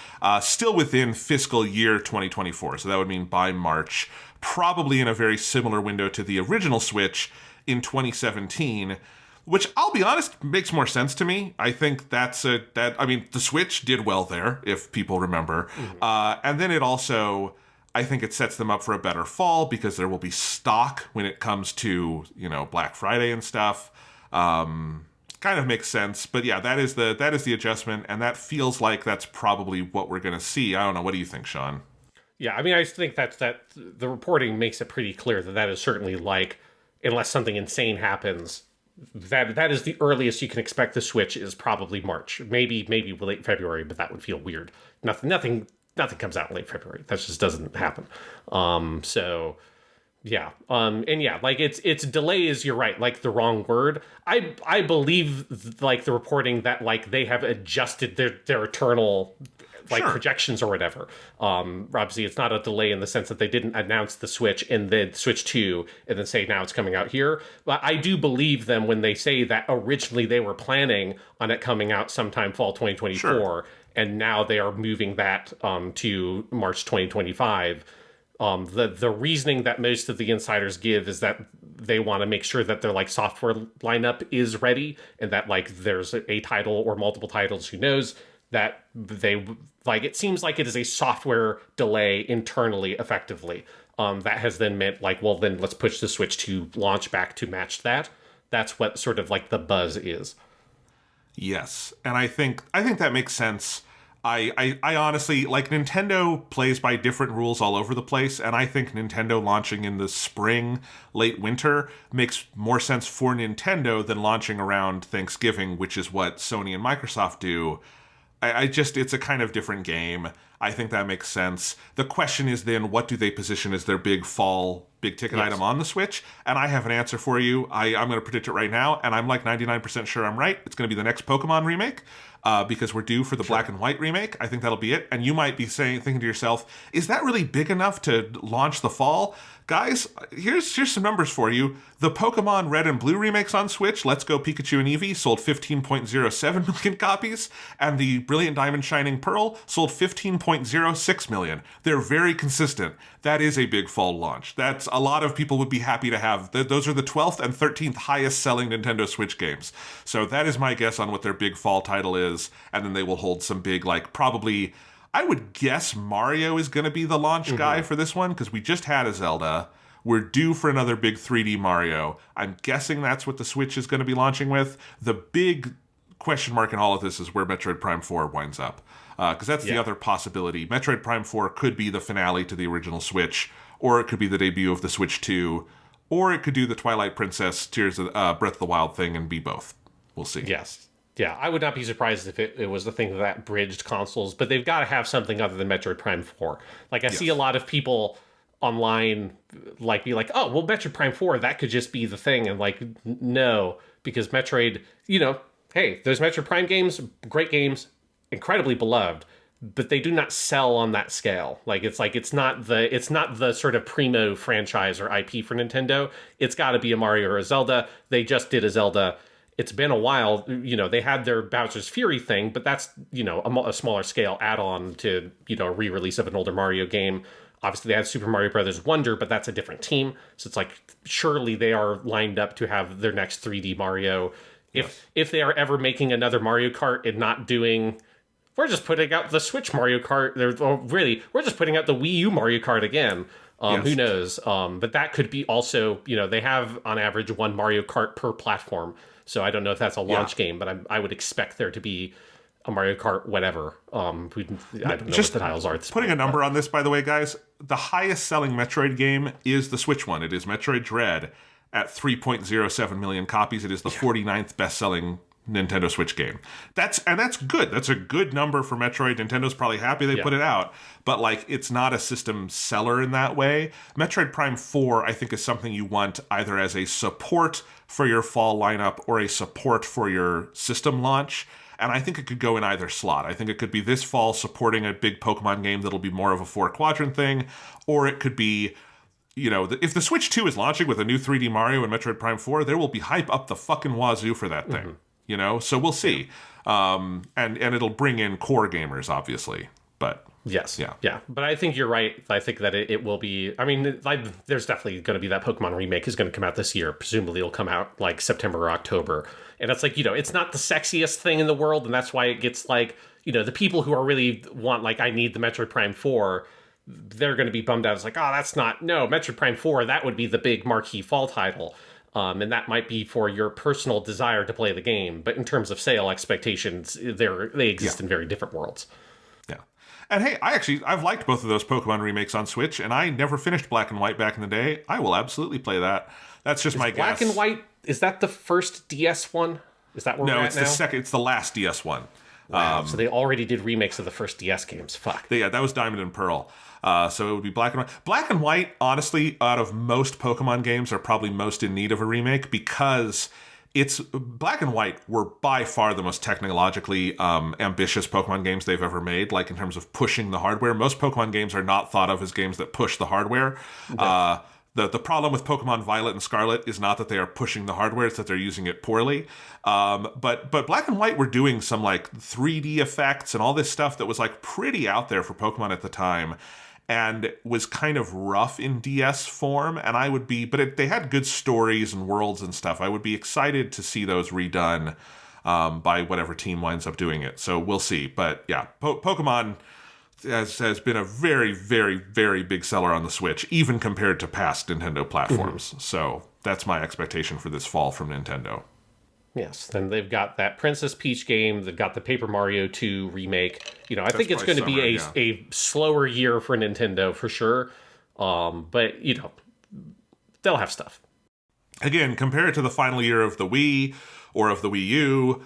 still within fiscal year 2024. So that would mean by March, probably in a very similar window to the original Switch in 2017. which I'll be honest makes more sense to me. I think I mean, the Switch did well there, if people remember, and then it also, I think it sets them up for a better fall because there will be stock when it comes to, you know, Black Friday and stuff. Kind of makes sense, but yeah, that is the adjustment, and that feels like that's probably what we're going to see. I don't know. What do you think, Sean? Yeah, I mean, I think that the reporting makes it pretty clear that is certainly like, unless something insane happens, that is the earliest you can expect the Switch is probably March, maybe late February, but that would feel weird. Nothing comes out in late February. That just doesn't happen. So yeah, and yeah, like it's delay is, you're right, like the wrong word. I believe like the reporting that like they have adjusted their eternal like projections or whatever. Obviously, it's not a delay in the sense that they didn't announce the Switch and then Switch 2 and then say now it's coming out here. But I do believe them when they say that originally they were planning on it coming out sometime fall 2024, and now they are moving that to March 2025. The reasoning that most of the insiders give is that they want to make sure that their like software lineup is ready and that like there's a title or multiple titles, who knows, that they like. It seems like it is a software delay internally, effectively. That has then meant like, well, then let's push the Switch to launch back to match that. That's what sort of like the buzz is. Yes, and I think that makes sense. I honestly, like, Nintendo plays by different rules all over the place, and I think Nintendo launching in the spring, late winter, makes more sense for Nintendo than launching around Thanksgiving, which is what Sony and Microsoft do. I just, it's a kind of different game. I think that makes sense. The question is then, what do they position as their big fall, big ticket item on the Switch? And I have an answer for you. I'm going to predict it right now, and I'm like 99% sure I'm right. It's going to be the next Pokemon remake, because we're due for the Black and White remake. I think that'll be it. And you might be thinking to yourself, is that really big enough to launch the fall? Guys, here's some numbers for you. The Pokemon Red and Blue remakes on Switch, Let's Go Pikachu and Eevee, sold 15.07 million copies, and the Brilliant Diamond Shining Pearl sold 15.06 million. They're very consistent. That is a big fall launch. That's a lot of people would be happy to have. Those are the 12th and 13th highest selling Nintendo Switch games. So that is my guess on what their big fall title is, and then they will hold some big, like, probably, I would guess Mario is going to be the launch guy for this one, because we just had a Zelda. We're due for another big 3D Mario. I'm guessing that's what the Switch is going to be launching with. The big question mark in all of this is where Metroid Prime 4 winds up, because that's the other possibility. Metroid Prime 4 could be the finale to the original Switch, or it could be the debut of the Switch 2, or it could do the Twilight Princess, Tears of Breath of the Wild thing and be both. We'll see. Yes. Yeah, I would not be surprised if it was the thing that bridged consoles, but they've got to have something other than Metroid Prime 4. Like, I see a lot of people online like be like, oh, well, Metroid Prime 4, that could just be the thing. And like, no, because Metroid, you know, hey, those Metroid Prime games, great games, incredibly beloved, but they do not sell on that scale. Like, it's not the sort of primo franchise or IP for Nintendo. It's got to be a Mario or a Zelda. They just did a Zelda. It's been a while, you know, they had their Bowser's Fury thing, but that's, you know, a smaller scale add-on to, you know, a re-release of an older Mario game. Obviously, they had Super Mario Brothers Wonder, but that's a different team. So it's like, surely they are lined up to have their next 3D Mario. If they are ever making another Mario Kart and not doing, we're just putting out the Switch Mario Kart, we're just putting out the Wii U Mario Kart again. Who knows? But that could be also, you know, they have on average one Mario Kart per platform. So I don't know if that's a launch game, but I would expect there to be a Mario Kart whatever. I don't know just what the titles are. Putting a number on this, by the way, guys, the highest selling Metroid game is the Switch one. It is Metroid Dread at 3.07 million copies. It is the 49th best-selling Nintendo Switch game. That's good. That's a good number for Metroid. Nintendo's probably happy they put it out, but like, it's not a system seller in that way. Metroid Prime 4, I think, is something you want either as a support for your fall lineup or a support for your system launch. And I think it could go in either slot. I think it could be this fall supporting a big Pokemon game that'll be more of a 4-quadrant thing, or it could be, you know, if the Switch 2 is launching with a new 3D Mario and Metroid Prime 4, there will be hype up the fucking wazoo for that thing. You know, so we'll see. And it'll bring in core gamers, obviously. But yes, yeah. But I think you're right. I think that it will be. I mean, there's definitely going to be that Pokemon remake is going to come out this year. Presumably, it'll come out like September or October. And it's like, it's not the sexiest thing in the world, and that's why it gets like, the people who are really want like, I need the Metroid Prime 4. They're going to be bummed out. It's like, oh, that's not Metroid Prime 4. That would be the big marquee fall title. And that might be for your personal desire to play the game. But in terms of sale expectations, they exist in very different worlds. Yeah. And hey, I've liked both of those Pokemon remakes on Switch, and I never finished Black and White back in the day. I will absolutely play that. That's just my guess. Black and White, is that the first DS one? Is that where we're at now? No, it's the second. It's the last DS one. Wow. So they already did remakes of the first DS games. Fuck. Yeah, that was Diamond and Pearl. So it would be Black and White. Black and White, honestly, out of most Pokemon games, are probably most in need of a remake because Black and White were by far the most technologically ambitious Pokemon games they've ever made, like in terms of pushing the hardware. Most Pokemon games are not thought of as games that push the hardware. Okay. The problem with Pokemon Violet and Scarlet is not that they are pushing the hardware, it's that they're using it poorly. But Black and White were doing some like 3D effects and all this stuff that was like pretty out there for Pokemon at the time and was kind of rough in DS form. And they had good stories and worlds and stuff. I would be excited to see those redone by whatever team winds up doing it. So we'll see. But yeah, Pokemon has been a very, very, very big seller on the Switch, even compared to past Nintendo platforms. Mm-hmm. So that's my expectation for this fall from Nintendo. Yes, then they've got that Princess Peach game. They've got the Paper Mario 2 remake. I think it's going to be a slower year for Nintendo for sure. But, they'll have stuff. Again, compare it to the final year of the Wii or of the Wii U,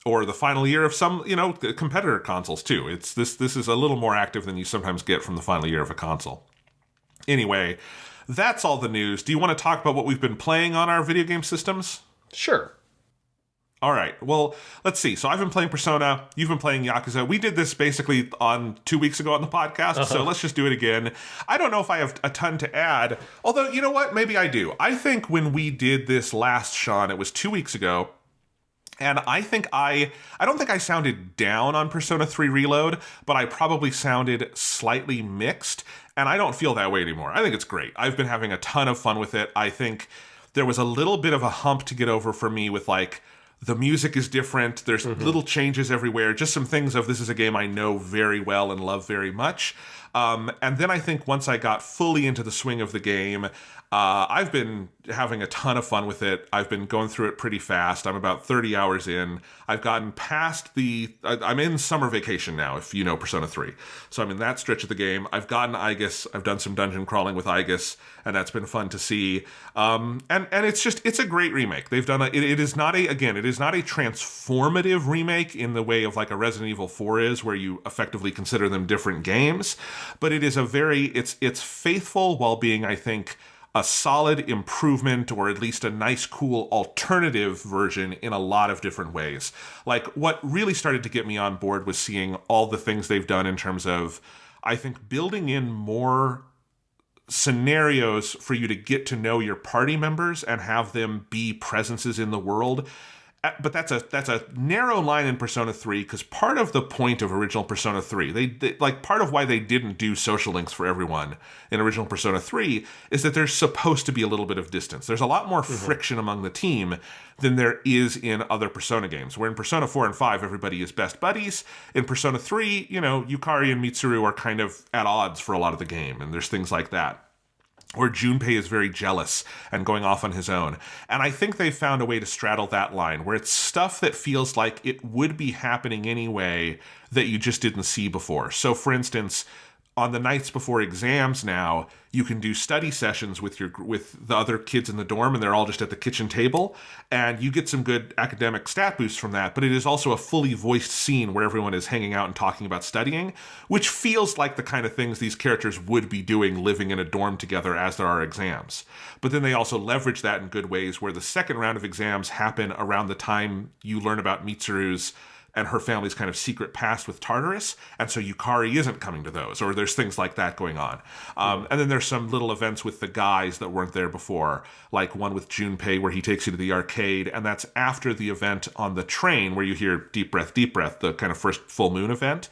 or the final year of some, competitor consoles too. This is a little more active than you sometimes get from the final year of a console. Anyway, that's all the news. Do you want to talk about what we've been playing on our video game systems? Sure. All right. Well, let's see. So I've been playing Persona. You've been playing Yakuza. We did this basically on 2 weeks ago on the podcast, so let's just do it again. I don't know if I have a ton to add, although, you know what? Maybe I do. I think when we did this last, Sean, it was 2 weeks ago, and I think I don't think I sounded down on Persona 3 Reload, but I probably sounded slightly mixed, and I don't feel that way anymore. I think it's great. I've been having a ton of fun with it. I think there was a little bit of a hump to get over for me with, like, the music is different. There's little changes everywhere. Just some things of this is a game I know very well and love very much. And then I think once I got fully into the swing of the game, I've been having a ton of fun with it. I've been going through it pretty fast. I'm about 30 hours in. I've gotten past I'm in summer vacation now, if you know Persona 3. So I'm in that stretch of the game. I've gotten Aegis. I've done some dungeon crawling with Aegis, and that's been fun to see. And it's a great remake. They've done it is not a transformative remake in the way of like a Resident Evil 4 is, where you effectively consider them different games, but it is it's faithful while being, I think, a solid improvement, or at least a nice, cool alternative version in a lot of different ways. Like, what really started to get me on board was seeing all the things they've done in terms of, I think, building in more scenarios for you to get to know your party members and have them be presences in the world. But that's a narrow line in Persona 3, because part of the point of original Persona 3, they like part of why they didn't do social links for everyone in original Persona 3 is that there's supposed to be a little bit of distance. There's a lot more friction among the team than there is in other Persona games, where in Persona 4 and 5, everybody is best buddies. In Persona 3, Yukari and Mitsuru are kind of at odds for a lot of the game, and there's things like that, where Junpei is very jealous and going off on his own. And I think they found a way to straddle that line, where it's stuff that feels like it would be happening anyway that you just didn't see before. So, for instance, on the nights before exams now, you can do study sessions with the other kids in the dorm, and they're all just at the kitchen table, and you get some good academic stat boosts from that. But it is also a fully voiced scene where everyone is hanging out and talking about studying, which feels like the kind of things these characters would be doing living in a dorm together as there are exams. But then they also leverage that in good ways, where the second round of exams happen around the time you learn about Mitsuru's and her family's kind of secret past with Tartarus, and so Yukari isn't coming to those, or there's things like that going on. And then there's some little events with the guys that weren't there before, like one with Junpei where he takes you to the arcade, and that's after the event on the train where you hear Deep Breath, the kind of first full moon event.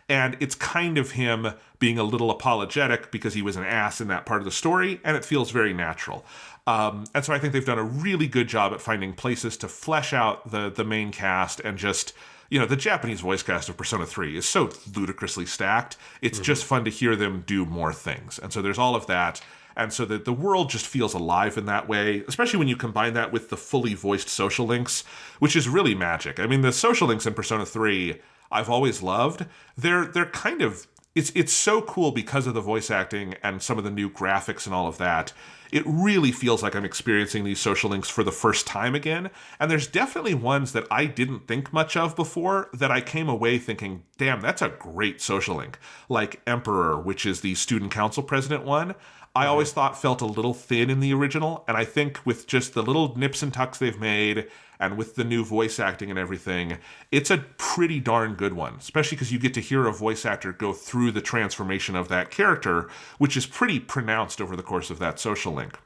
And it's kind of him being a little apologetic because he was an ass in that part of the story, and it feels very natural. And so I think they've done a really good job at finding places to flesh out the main cast and just, the Japanese voice cast of Persona 3 is so ludicrously stacked. It's just fun to hear them do more things. And so there's all of that. And so the world just feels alive in that way, especially when you combine that with the fully voiced social links, which is really magic. I mean, the social links in Persona 3, I've always loved. They're kind of, it's so cool because of the voice acting and some of the new graphics and all of that. It really feels like I'm experiencing these social links for the first time again. And there's definitely ones that I didn't think much of before that I came away thinking, damn, that's a great social link. Like Emperor, which is the student council president one. I always thought felt a little thin in the original, and I think with just the little nips and tucks they've made, and with the new voice acting and everything, it's a pretty darn good one, especially because you get to hear a voice actor go through the transformation of that character, which is pretty pronounced over the course of that social link.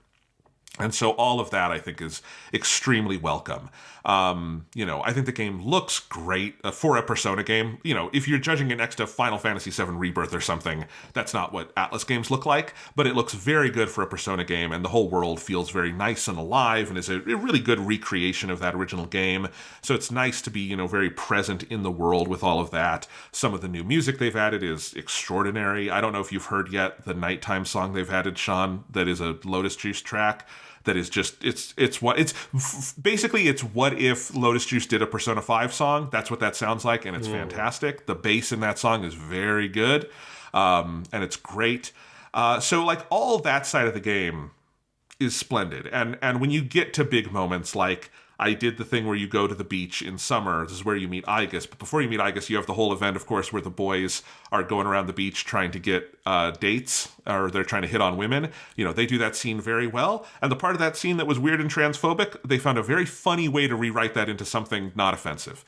And so all of that, I think, is extremely welcome. I think the game looks great for a Persona game. If you're judging it next to Final Fantasy VII Rebirth or something, that's not what Atlas games look like. But it looks very good for a Persona game, and the whole world feels very nice and alive and is a really good recreation of that original game. So it's nice to be, very present in the world with all of that. Some of the new music they've added is extraordinary. I don't know if you've heard yet the nighttime song they've added, Sean, that is a Lotus Juice track. That is just, it's what if Lotus Juice did a Persona 5 song. That's what that sounds like, and it's fantastic. The bass in that song is very good, and it's great. So like all that side of the game is splendid. And when you get to big moments like I did the thing where you go to the beach in summer. This is where you meet Igus. But before you meet Igus, you have the whole event, of course, where the boys are going around the beach trying to get dates, or they're trying to hit on women. They do that scene very well. And the part of that scene that was weird and transphobic, they found a very funny way to rewrite that into something not offensive.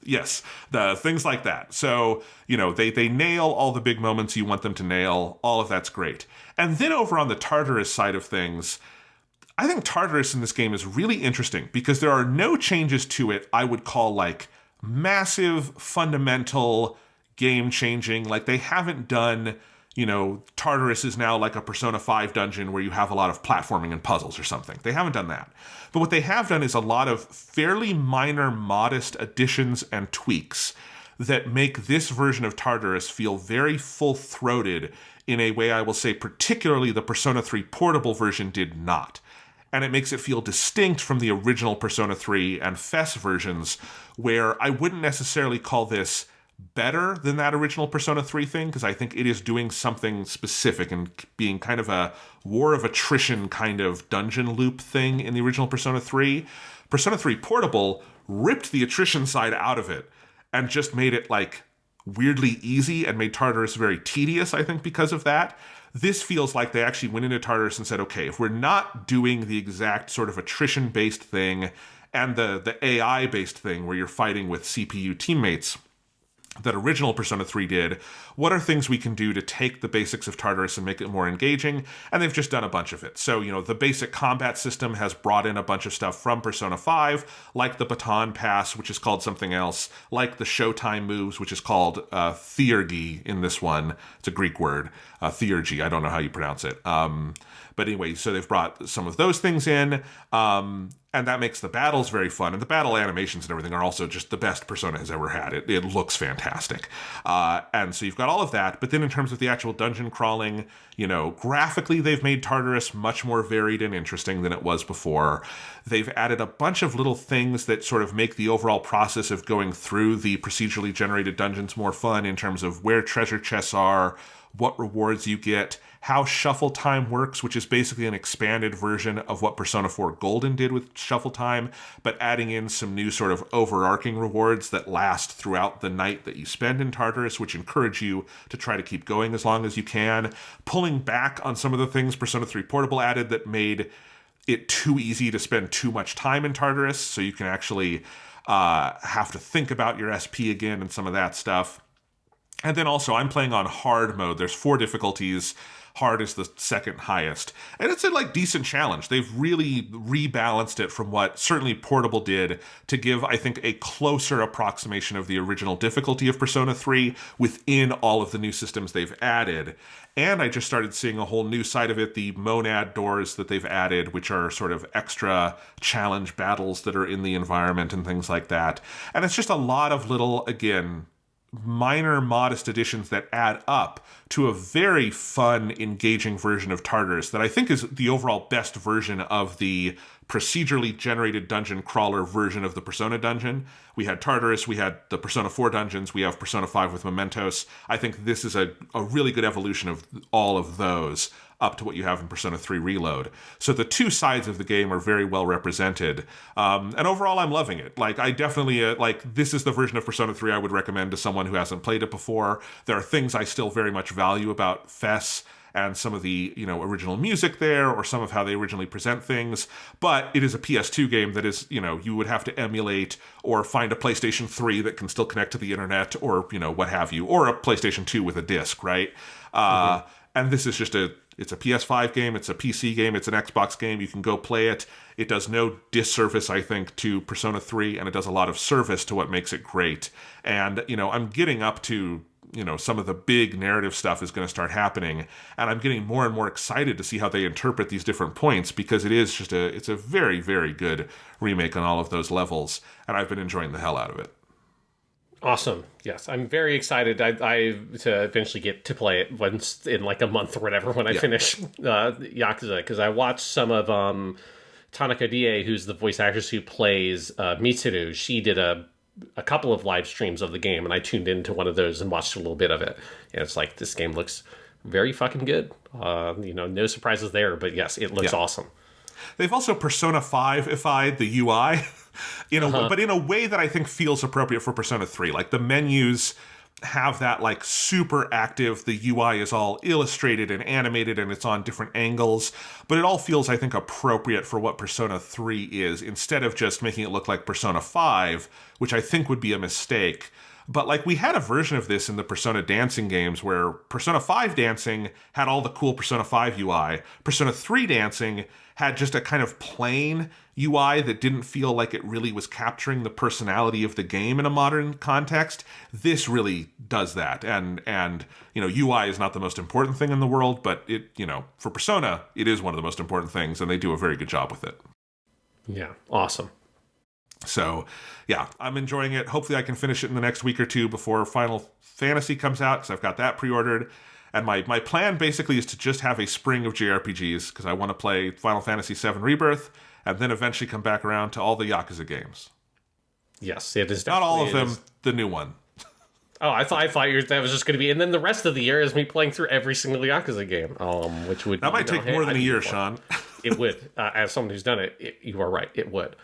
Yes, the things like that. So, they nail all the big moments you want them to nail. All of that's great. And then over on the Tartarus side of things, I think Tartarus in this game is really interesting because there are no changes to it I would call like massive, fundamental, game-changing. Like they haven't done, Tartarus is now like a Persona 5 dungeon where you have a lot of platforming and puzzles or something. They haven't done that. But what they have done is a lot of fairly minor, modest additions and tweaks that make this version of Tartarus feel very full-throated in a way I will say particularly the Persona 3 portable version did not. And it makes it feel distinct from the original Persona 3 and FES versions, where I wouldn't necessarily call this better than that original Persona 3 thing, because I think it is doing something specific and being kind of a war of attrition kind of dungeon loop thing in the original Persona 3. Persona 3 Portable ripped the attrition side out of it and just made it like weirdly easy and made Tartarus very tedious, I think, because of that. This feels like they actually went into Tartarus and said, okay, if we're not doing the exact sort of attrition-based thing and the AI-based thing where you're fighting with CPU teammates that original Persona 3 did, what are things we can do to take the basics of Tartarus and make it more engaging? And they've just done a bunch of it. So, the basic combat system has brought in a bunch of stuff from Persona 5, like the baton pass, which is called something else, like the showtime moves, which is called theurgy in this one. It's a Greek word, theurgy. I don't know how you pronounce it. But anyway, so they've brought some of those things in, and that makes the battles very fun. And the battle animations and everything are also just the best Persona has ever had. It looks fantastic. And so you've got all of that. But then in terms of the actual dungeon crawling, graphically, they've made Tartarus much more varied and interesting than it was before. They've added a bunch of little things that sort of make the overall process of going through the procedurally generated dungeons more fun in terms of where treasure chests are, what rewards you get, how shuffle time works, which is basically an expanded version of what Persona 4 Golden did with shuffle time, but adding in some new sort of overarching rewards that last throughout the night that you spend in Tartarus, which encourage you to try to keep going as long as you can, pulling back on some of the things Persona 3 Portable added that made it too easy to spend too much time in Tartarus, so you can actually have to think about your SP again and some of that stuff. And then also, I'm playing on hard mode. There's 4 difficulties. hard is the second highest. And it's a like decent challenge. They've really rebalanced it from what certainly Portable did to give, I think, a closer approximation of the original difficulty of Persona 3 within all of the new systems they've added. And I just started seeing a whole new side of it, the monad doors that they've added, which are sort of extra challenge battles that are in the environment and things like that. And it's just a lot of little, again, minor, modest additions that add up to a very fun, engaging version of Tartarus that I think is the overall best version of the procedurally generated dungeon crawler version of the Persona dungeon. We had Tartarus, we had the Persona 4 dungeons, we have Persona 5 with Mementos. I think this is a really good evolution of all of those up to what you have in Persona 3 Reload. So the two sides of the game are very well represented. And overall, I'm loving it. Like, I definitely, this is the version of Persona 3 I would recommend to someone who hasn't played it before. There are things I still very much value about Fess and some of the, original music there, or some of how they originally present things. But it is a PS2 game that is, you would have to emulate or find a PlayStation 3 that can still connect to the internet, or, what have you, or a PlayStation 2 with a disc, right? And this is just it's a PS5 game, it's a PC game, it's an Xbox game. You can go play it. It does no disservice, I think, to Persona 3, and it does a lot of service to what makes it great. And, I'm getting up to, some of the big narrative stuff is going to start happening, and I'm getting more and more excited to see how they interpret these different points, because it is just it's a very, very good remake on all of those levels, and I've been enjoying the hell out of it. Awesome. Yes, I'm very excited I to eventually get to play it once in like a month or whatever when I finish Yakuza, because I watched some of Tanaka Die, who's the voice actress who plays Mitsuru. She did a couple of live streams of the game, and I tuned into one of those and watched a little bit of it. And it's like, this game looks very fucking good. No surprises there, but yes, it looks awesome. They've also Persona 5-ified the UI, but in a way that I think feels appropriate for Persona 3. Like, the menus have that, like, super active, the UI is all illustrated and animated and it's on different angles, but it all feels, I think, appropriate for what Persona 3 is, instead of just making it look like Persona 5, which I think would be a mistake. But, like, we had a version of this in the Persona dancing games where Persona 5 dancing had all the cool Persona 5 UI. Persona 3 dancing had just a kind of plain UI that didn't feel like it really was capturing the personality of the game in a modern context. This really does that. And UI is not the most important thing in the world, but it, for Persona, it is one of the most important things, and they do a very good job with it. Yeah, awesome. So, yeah, I'm enjoying it. Hopefully I can finish it in the next week or two before Final Fantasy comes out, because I've got that pre-ordered. And my plan basically is to just have a spring of JRPGs, because I want to play Final Fantasy VII Rebirth, and then eventually come back around to all the Yakuza games. Yes, it is. Not all of them, the new one. Oh, I thought that was just going to be, and then the rest of the year is me playing through every single Yakuza game, which would that might take more than a year, Sean. It would, as someone who's done it, you are right, it would.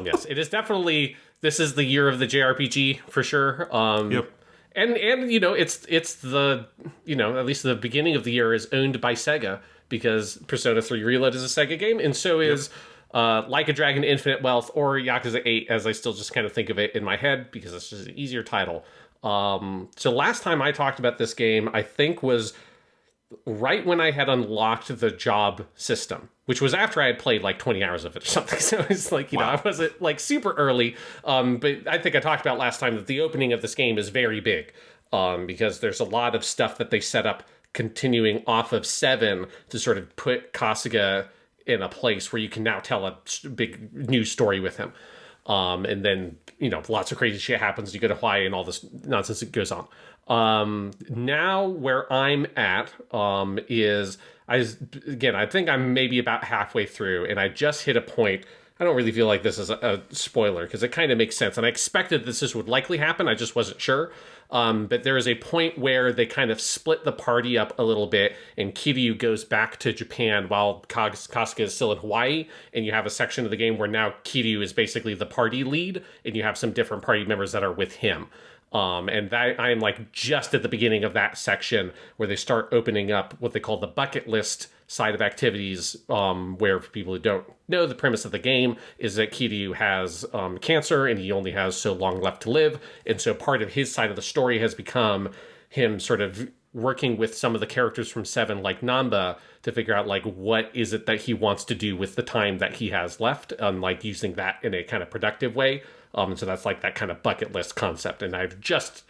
Yes, it is definitely. This is the year of the JRPG for sure. Yep. And it's the at least the beginning of the year is owned by Sega, because Persona 3 Reload is a Sega game, and so is Like a Dragon Infinite Wealth, or Yakuza 8, as I still just kind of think of it in my head because it's just an easier title. So last time I talked about this game, I think was right when I had unlocked the job system, which was after I had played like 20 hours of it or something. So it's like, Wow. I wasn't like super early. But I think I talked about last time that the opening of this game is very big, because there's a lot of stuff that they set up continuing off of 7 to sort of put Kasuga in a place where you can now tell a big new story with him. And then, lots of crazy shit happens. You go to Hawaii and all this nonsense that goes on. Now where I'm at, is I think I'm maybe about halfway through, and I just hit a point. I don't really feel like this is a spoiler, because it kind of makes sense. And I expected this would likely happen. I just wasn't sure. But there is a point where they kind of split the party up a little bit, and Kiryu goes back to Japan while Kasuga is still in Hawaii. And you have a section of the game where now Kiryu is basically the party lead, and you have some different party members that are with him. And that I am like just at the beginning of that section where they start opening up what they call the bucket list side of activities, where, for people who don't know, the premise of the game is that Kiryu has cancer and he only has so long left to live. And so part of his side of the story has become him sort of working with some of the characters from 7, like Namba, to figure out like what is it that he wants to do with the time that he has left, and like using that in a kind of productive way. And so that's like that kind of bucket list concept, and I've just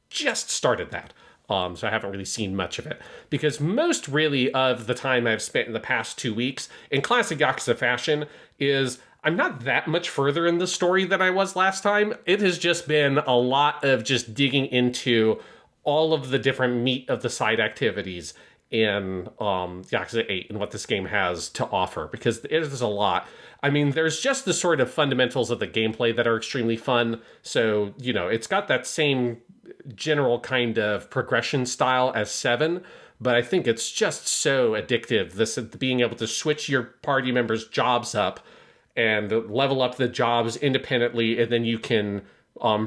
started that. So I haven't really seen much of it, because most really of the time I've spent in the past 2 weeks in classic Yakuza fashion is I'm not that much further in the story than I was last time. It has just been a lot of just digging into all of the different meat of the side activities in Yakuza 8 and what this game has to offer, because it is a lot. I mean, there's just the sort of fundamentals of the gameplay that are extremely fun. So, you know, it's got that same general kind of progression style as 7, but I think it's just so addictive, this being able to switch your party members' jobs up and level up the jobs independently, and then you can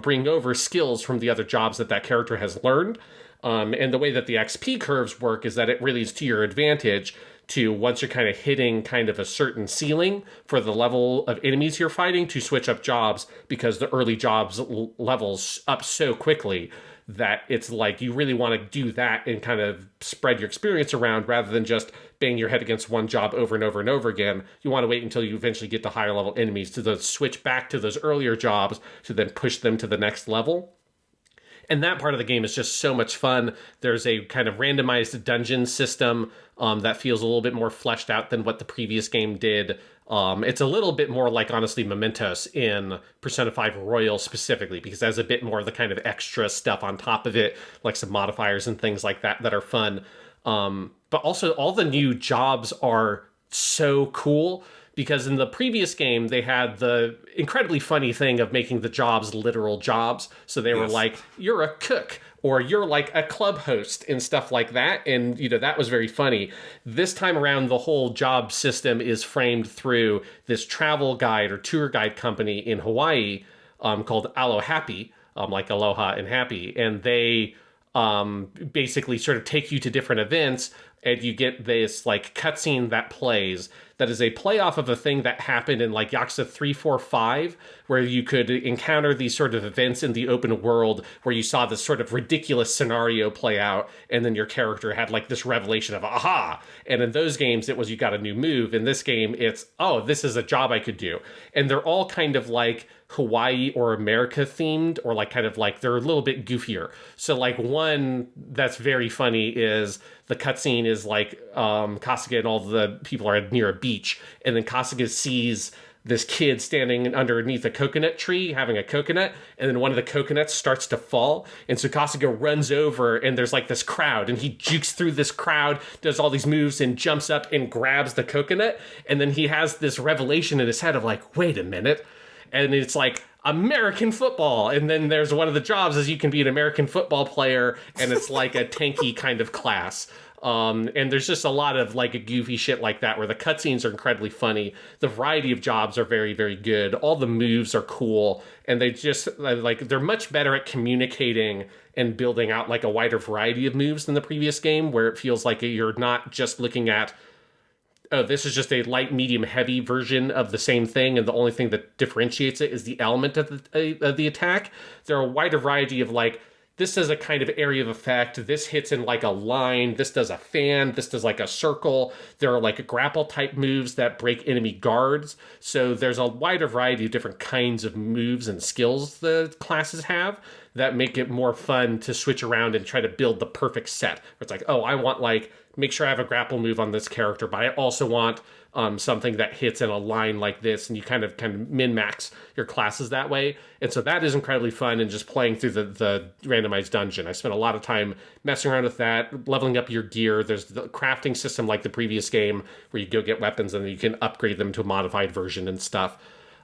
bring over skills from the other jobs that character has learned. And the way that the XP curves work is that it really is to your advantage to, once you're kind of hitting kind of a certain ceiling for the level of enemies you're fighting, to switch up jobs, because the early jobs levels up so quickly that it's like you really want to do that and kind of spread your experience around rather than just bang your head against one job over and over and over again. You want to wait until you eventually get to higher level enemies to switch back to those earlier jobs to then push them to the next level. And that part of the game is just so much fun. There's a kind of randomized dungeon system that feels a little bit more fleshed out than what the previous game did. It's a little bit more like, honestly, Mementos in Persona 5 Royal specifically, because there's a bit more of the kind of extra stuff on top of it, like some modifiers and things like that that are fun. But also, all the new jobs are so cool, because in the previous game, they had the incredibly funny thing of making the jobs literal jobs. So they were like, you're a cook, or you're like a club host and stuff like that. And, you know, that was very funny. This time around, the whole job system is framed through this travel guide or tour guide company in Hawaii called Alo Happy, like Aloha and Happy. And they basically sort of take you to different events, and you get this like cutscene that plays that is a play off of a thing that happened in like Yakuza 3, 4, 5, where you could encounter these sort of events in the open world where you saw this sort of ridiculous scenario play out, and then your character had like this revelation of aha. And in those games, it was you got a new move. In this game, it's, oh, this is a job I could do. And they're all kind of like Hawaii or America themed, or like kind of like they're a little bit goofier. So like one that's very funny is the cutscene is like Kasuga and all the people are near a beach, and then Kasuga sees this kid standing underneath a coconut tree having a coconut, and then one of the coconuts starts to fall, and so Kasuga runs over, and there's like this crowd, and he jukes through this crowd, does all these moves, and jumps up and grabs the coconut, and then he has this revelation in his head of like, wait a minute. And it's like American football. And then there's one of the jobs is you can be an American football player, and it's like a tanky kind of class. And there's just a lot of like a goofy shit like that, where the cutscenes are incredibly funny. The variety of jobs are very, very good. All the moves are cool. And they just like, they're much better at communicating and building out like a wider variety of moves than the previous game, where it feels like you're not just looking at, oh, this is just a light, medium, heavy version of the same thing, and the only thing that differentiates it is the element of the attack. There are a wider variety of like, this does a kind of area of effect, this hits in like a line, this does a fan, this does like a circle. There are like grapple type moves that break enemy guards. So there's a wider variety of different kinds of moves and skills the classes have that make it more fun to switch around and try to build the perfect set. Where it's like, oh, I want like, make sure I have a grapple move on this character, but I also want something that hits in a line like this, and you kind of min-max your classes that way. And so that is incredibly fun, and just playing through the randomized dungeon. I spent a lot of time messing around with that, leveling up your gear. There's the crafting system like the previous game, where you go get weapons and you can upgrade them to a modified version and stuff.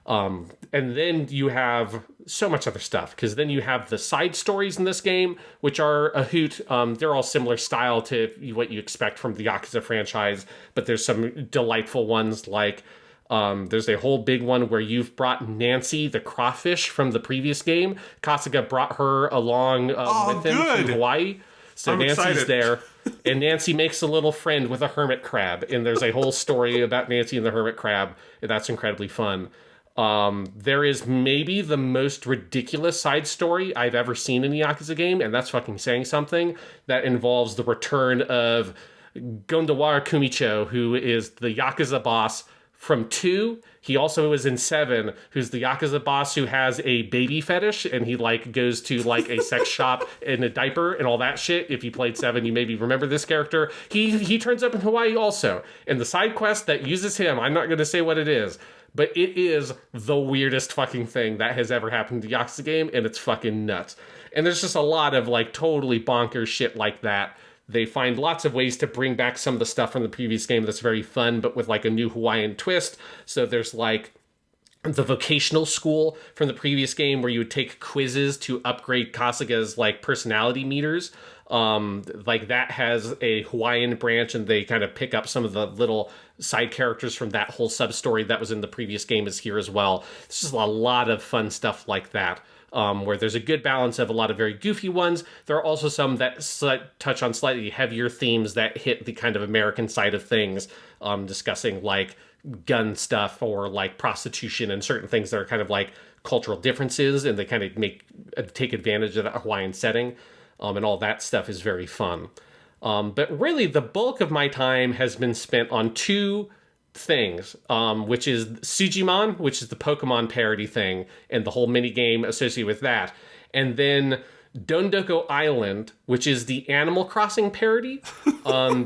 And then you have so much other stuff, because then you have the side stories in this game, which are a hoot. They're all similar style to what you expect from the Yakuza franchise, but there's some delightful ones like there's a whole big one where you've brought Nancy, the crawfish from the previous game. Kasuga brought her along with him from Hawaii. So I'm Nancy's excited. There, and Nancy makes a little friend with a hermit crab, and there's a whole story about Nancy and the hermit crab, and that's incredibly fun. There is maybe the most ridiculous side story I've ever seen in a Yakuza game, and that's fucking saying something, that involves the return of Gondawara Kumicho, who is the Yakuza boss from 2. He also is in 7, who's the Yakuza boss who has a baby fetish, and he like goes to like a sex shop in a diaper and all that shit. If you played 7, you maybe remember this character. He turns up in Hawaii also. And the side quest that uses him, I'm not going to say what it is, but it is the weirdest fucking thing that has ever happened to the Yakuza game, and it's fucking nuts. And there's just a lot of like totally bonkers shit like that. They find lots of ways to bring back some of the stuff from the previous game that's very fun, but with like a new Hawaiian twist. So there's like the vocational school from the previous game where you would take quizzes to upgrade Kasuga's like personality meters. Like that has a Hawaiian branch, and they kind of pick up some of the little side characters from that whole sub story that was in the previous game is here as well. This is a lot of fun stuff like that. Where there's a good balance of a lot of very goofy ones. There are also some that touch on slightly heavier themes that hit the kind of American side of things, discussing like gun stuff or like prostitution and certain things that are kind of like cultural differences, and they kind of take advantage of that Hawaiian setting, and all that stuff is very fun. But really, the bulk of my time has been spent on 2 things, which is Sujimon, which is the Pokemon parody thing, and the whole mini game associated with that, and then Dondoko Island, which is the Animal Crossing parody,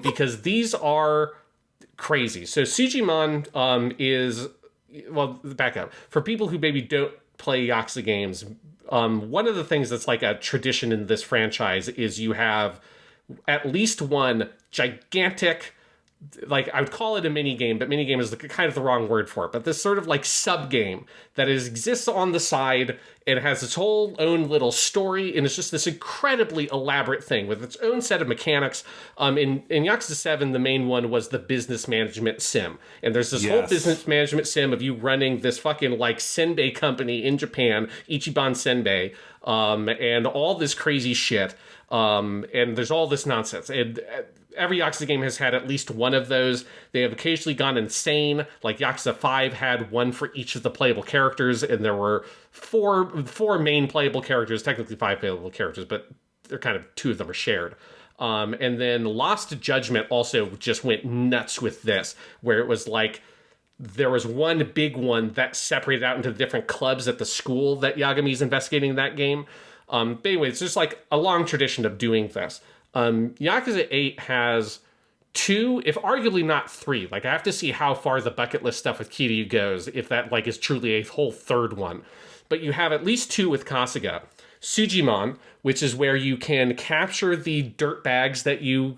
because these are crazy. So Sujimon is, well, back up. For people who maybe don't play Yakuza games, one of the things that's like a tradition in this franchise is you have at least one gigantic, like I would call it a mini game, but mini game is kind of the wrong word for it. But this sort of like sub game that exists on the side. It has its whole own little story, and it's just this incredibly elaborate thing with its own set of mechanics. In Yakuza 7, the main one was the business management sim, and there's this whole business management sim of you running this fucking like senbei company in Japan, Ichiban Senbei, and all this crazy shit. And there's all this nonsense. And every Yakuza game has had at least one of those. They have occasionally gone insane. Like Yakuza 5 had one for each of the playable characters, and there were four main playable characters, technically 5 playable characters, but they're kind of 2 of them are shared. And then Lost Judgment also just went nuts with this, where it was like there was one big one that separated out into different clubs at the school that Yagami's investigating in that game. But anyway, it's just like a long tradition of doing this. Yakuza 8 has 2, if arguably not 3. Like, I have to see how far the bucket list stuff with Kiryu goes, if that like is truly a whole 3rd one. But you have at least 2 with Kasuga. Sujimon, which is where you can capture the dirt bags that you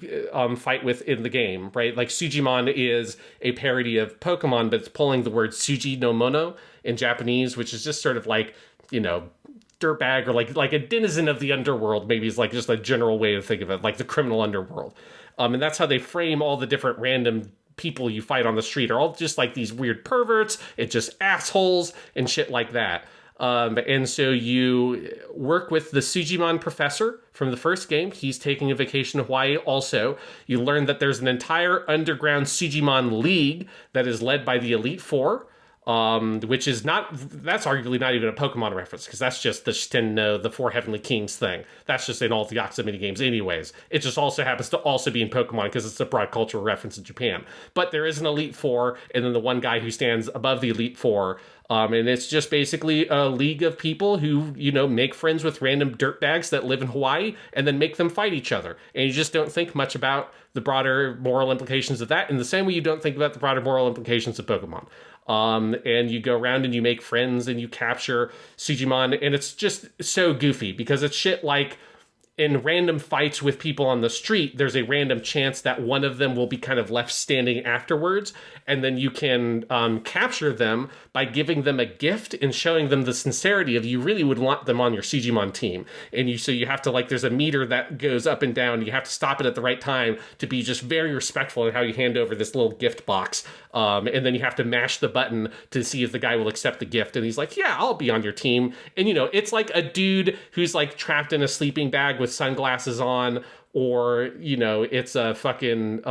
fight with in the game, right? Like Sujimon is a parody of Pokemon, but it's pulling the word Suji no Mono in Japanese, which is just sort of like, you know, dirtbag, or like a denizen of the underworld, maybe is like just a general way to think of it, like the criminal underworld. And that's how they frame all the different random people you fight on the street are all just like these weird perverts, it's just assholes and shit like that. And so you work with the Sujimon professor from the first game. He's taking a vacation to Hawaii also. You learn that there's an entire underground Sujimon League that is led by the Elite Four, which is that's arguably not even a Pokemon reference, because that's just the Shiten no, the 4 Heavenly Kings thing. That's just in all the Yakuza minigames anyways. It just also happens to also be in Pokemon because it's a broad cultural reference in Japan. But there is an Elite Four, and then the one guy who stands above the Elite Four. And it's just basically a league of people who, you know, make friends with random dirtbags that live in Hawaii and then make them fight each other. And you just don't think much about the broader moral implications of that in the same way you don't think about the broader moral implications of Pokemon. And you go around and you make friends and you capture Sujimon, and it's just so goofy because it's shit like in random fights with people on the street, there's a random chance that one of them will be kind of left standing afterwards, and then you can capture them by giving them a gift and showing them the sincerity of you really would want them on your Sujimon team. And so you have to, like, there's a meter that goes up and down. You have to stop it at the right time to be just very respectful in how you hand over this little gift box. And then you have to mash the button to see if the guy will accept the gift. And he's like, yeah, I'll be on your team. And, you know, it's like a dude who's like trapped in a sleeping bag with sunglasses on, or, you know, it's a fucking,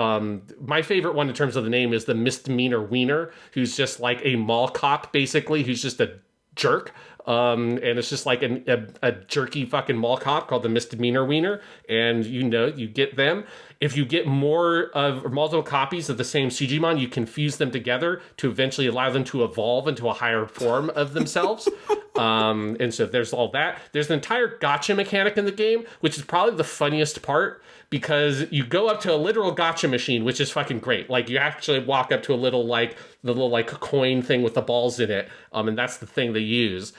my favorite one in terms of the name is the Misdemeanor Wiener, who's just like a mall cop, basically, who's just a jerk. And it's just like a jerky fucking mall cop called the Misdemeanor Wiener. And, you know, you get them. If you get more of or multiple copies of the same Sujimon, you can fuse them together to eventually allow them to evolve into a higher form of themselves. And so there's all that. There's an entire gacha mechanic in the game, which is probably the funniest part, because you go up to a literal gacha machine, which is fucking great. Like, you actually walk up to the little coin thing with the balls in it. And that's the thing they use.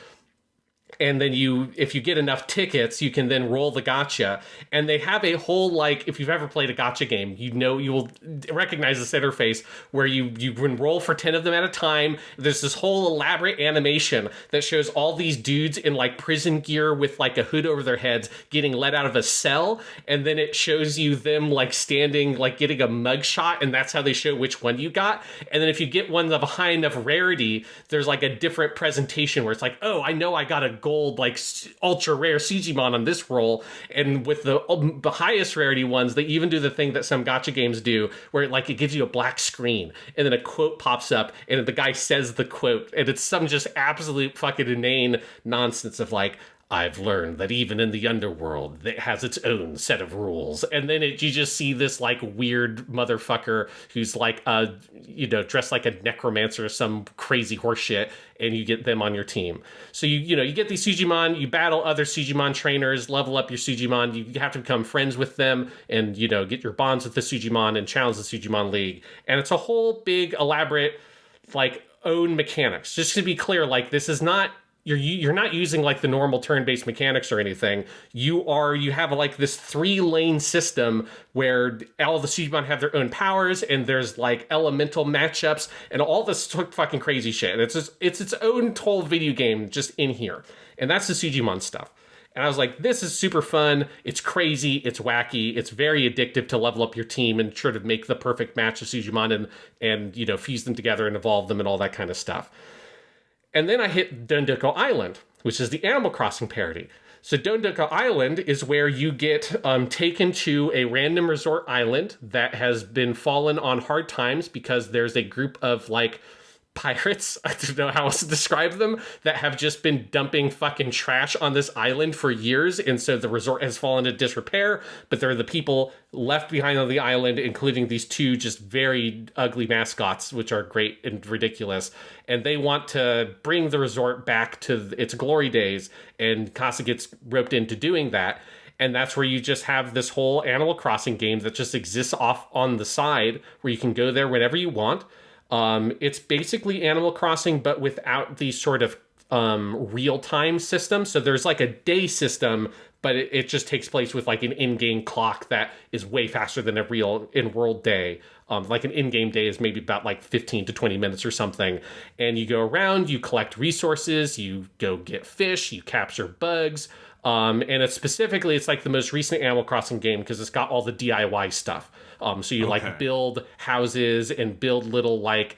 And then if you get enough tickets, you can then roll the gacha. And they have a whole, like, if you've ever played a gacha game, you know, you will recognize this interface where you can roll for 10 of them at a time. There's this whole elaborate animation that shows all these dudes in, like, prison gear with, like, a hood over their heads getting let out of a cell. And then it shows you them, like, standing, like, getting a mugshot, and that's how they show which one you got. And then if you get one of a high enough rarity, there's, like, a different presentation where it's like, oh, I know I got a gold, like, ultra rare Sujimon on this roll. And with the highest rarity ones, they even do the thing that some gacha games do, where it gives you a black screen and then a quote pops up and the guy says the quote, and it's some just absolute fucking inane nonsense of like, I've learned that even in the underworld, it has its own set of rules. And then you just see this, like, weird motherfucker who's, like, dressed like a necromancer or some crazy horse shit, and you get them on your team. So, you get these Sujimon, you battle other Sujimon trainers, level up your Sujimon, you have to become friends with them, and, get your bonds with the Sujimon and challenge the Sujimon League. And it's a whole big, elaborate, like, own mechanics. Just to be clear, like, this is not... You're not using, like, the normal turn-based mechanics or anything. You have, like, this 3-lane system where all the Sujimon have their own powers, and there's, like, elemental matchups and all this fucking crazy shit. And it's its own whole video game just in here. And that's the Sujimon stuff. And I was like, this is super fun. It's crazy. It's wacky. It's very addictive to level up your team and try to make the perfect match of Sujimon and fuse them together and evolve them and all that kind of stuff. And then I hit Dondoko Island, which is the Animal Crossing parody. So Dondoko Island is where you get taken to a random resort island that has been fallen on hard times because there's a group of, like, pirates, I don't know how else to describe them, that have just been dumping fucking trash on this island for years, and so the resort has fallen into disrepair, but there are the people left behind on the island, including these two just very ugly mascots, which are great and ridiculous, and they want to bring the resort back to its glory days, and Casa gets roped into doing that. And that's where you just have this whole Animal Crossing game that just exists off on the side, where you can go there whenever you want. It's basically Animal Crossing, but without the sort of real-time system. So there's, like, a day system, but it just takes place with, like, an in-game clock that is way faster than a real in-world day. Like, an in-game day is maybe about, like, 15 to 20 minutes or something. And you go around, you collect resources, you go get fish, you capture bugs. And it's like the most recent Animal Crossing game because it's got all the DIY stuff. So you like build houses and build little, like,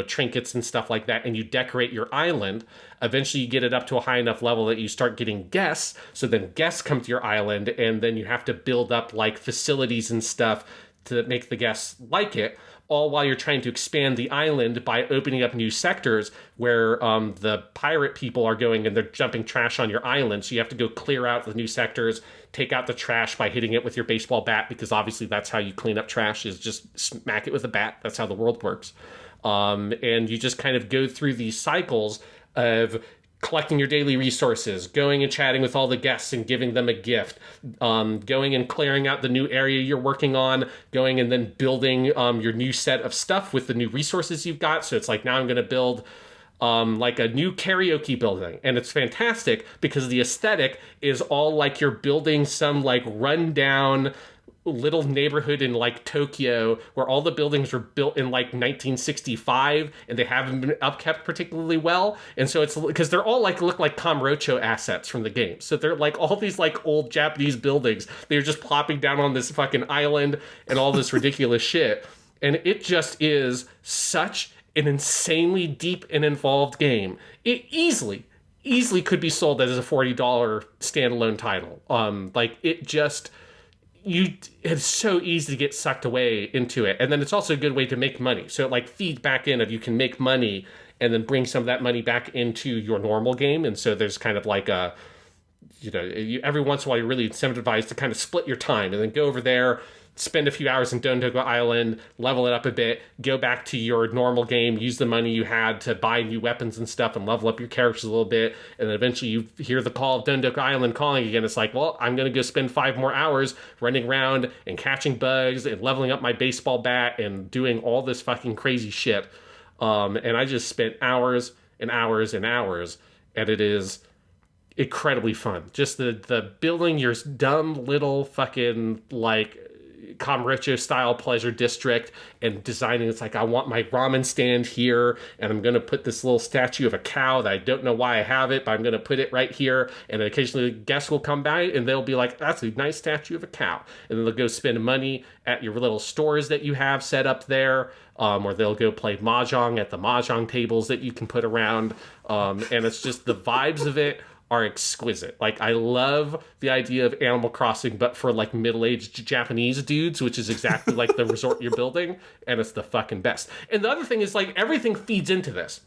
trinkets and stuff like that, and you decorate your island. Eventually you get it up to a high enough level that you start getting guests. So then guests come to your island, and then you have to build up, like, facilities and stuff to make the guests like it, all while you're trying to expand the island by opening up new sectors where the pirate people are going and they're dumping trash on your island. So you have to go clear out the new sectors, take out the trash by hitting it with your baseball bat, because obviously that's how you clean up trash, is just smack it with a bat. That's how the world works. And you just kind of go through these cycles of collecting your daily resources, going and chatting with all the guests and giving them a gift, going and clearing out the new area you're working on, going and then building your new set of stuff with the new resources you've got. So it's like, now I'm going to build like a new karaoke building. And it's fantastic because the aesthetic is all like you're building some, like, rundown little neighborhood in, like, Tokyo, where all the buildings were built in, like, 1965 and they haven't been upkept particularly well. And so it's because they're all, like, look like Kamurocho assets from the game. So they're, like, all these, like, old Japanese buildings. They're just plopping down on this fucking island and all this ridiculous shit. And it just is such an insanely deep and involved game. It easily could be sold as a $40 standalone title. Like, it just... it's so easy to get sucked away into it. And then it's also a good way to make money. So it like feeds back in of you can make money and then bring some of that money back into your normal game. And so there's kind of like a, every once in a while you're really incentivized to kind of split your time and then go over there, spend a few hours in Dondoko Island, level it up a bit, go back to your normal game, use the money you had to buy new weapons and stuff and level up your characters a little bit, and then eventually you hear the call of Dondoko Island calling again. It's like, well, I'm going to go spend 5 more hours running around and catching bugs and leveling up my baseball bat and doing all this fucking crazy shit. And I just spent hours and hours and hours, and it is incredibly fun. Just the building your dumb little fucking like Kamurocho style pleasure district and designing. It's like, I want my ramen stand here and I'm going to put this little statue of a cow that I don't know why I have it, but I'm going to put it right here. And occasionally guests will come by and they'll be like, that's a nice statue of a cow. And then they'll go spend money at your little stores that you have set up there. Or they'll go play mahjong at the mahjong tables that you can put around. And it's just the vibes of it are exquisite. Like, I love the idea of Animal Crossing, but for like middle-aged Japanese dudes, which is exactly like the resort you're building, and it's the fucking best. And the other thing is, like, everything feeds into this.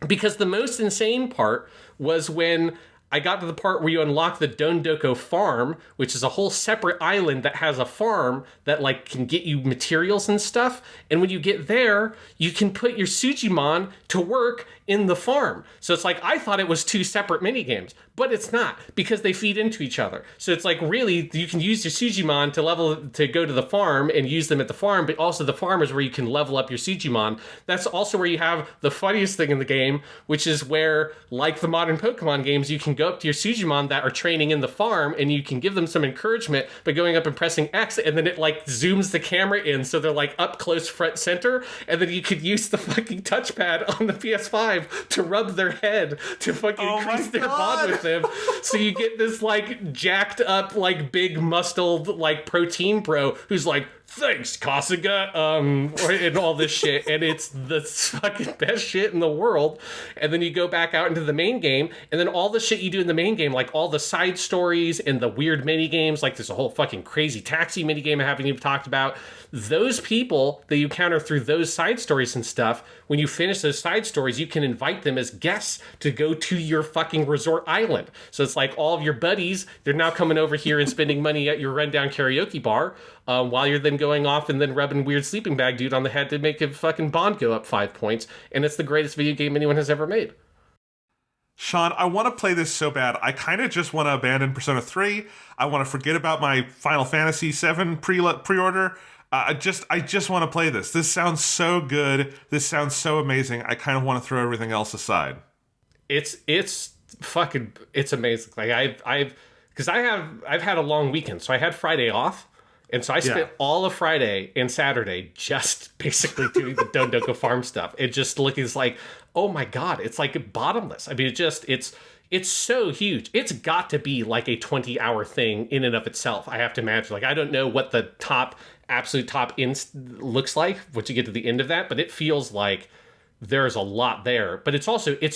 Because the most insane part was when I got to the part where you unlock the Dondoko farm, which is a whole separate island that has a farm that like can get you materials and stuff. And when you get there, you can put your Sujimon to work in the farm. So it's like, I thought it was 2 separate minigames, but it's not, because they feed into each other. So it's like, really, you can use your Sujimon to go to the farm and use them at the farm, but also the farm is where you can level up your Sujimon. That's also where you have the funniest thing in the game, which is where, like the modern Pokemon games, you can go up to your Sujimon that are training in the farm and you can give them some encouragement by going up and pressing X, and then it like zooms the camera in so they're like up close front center, and then you could use the fucking touchpad on the PS5 to rub their head to fucking increase their bond with them. So you get this like jacked up, like big muscled, like protein bro who's like, thanks, Kasuga, and all this shit, and it's the fucking best shit in the world. And then you go back out into the main game, and then all the shit you do in the main game, like all the side stories and the weird mini games, like there's a whole fucking crazy taxi mini game I haven't even talked about. Those people that you encounter through those side stories and stuff, when you finish those side stories, you can invite them as guests to go to your fucking resort island. So it's like all of your buddies, they're now coming over here and spending money at your rundown karaoke bar, while you're then going off and then rubbing weird sleeping bag dude on the head to make a fucking bond go up 5 points. And it's the greatest video game anyone has ever made. Sean, I want to play this so bad. I kind of just want to abandon Persona 3. I want to forget about my Final Fantasy 7 pre-order. I just want to play this. This sounds so good. This sounds so amazing. I kind of want to throw everything else aside. It's amazing. Like I've had a long weekend, so I had Friday off. And so I spent all of Friday and Saturday just basically doing the Dondoko farm stuff. It just looks like, oh my God, it's like bottomless. I mean, it's so huge. It's got to be like a 20-hour thing in and of itself, I have to imagine. Like, I don't know what the absolute top looks like once you get to the end of that, but it feels like there's a lot there. But it's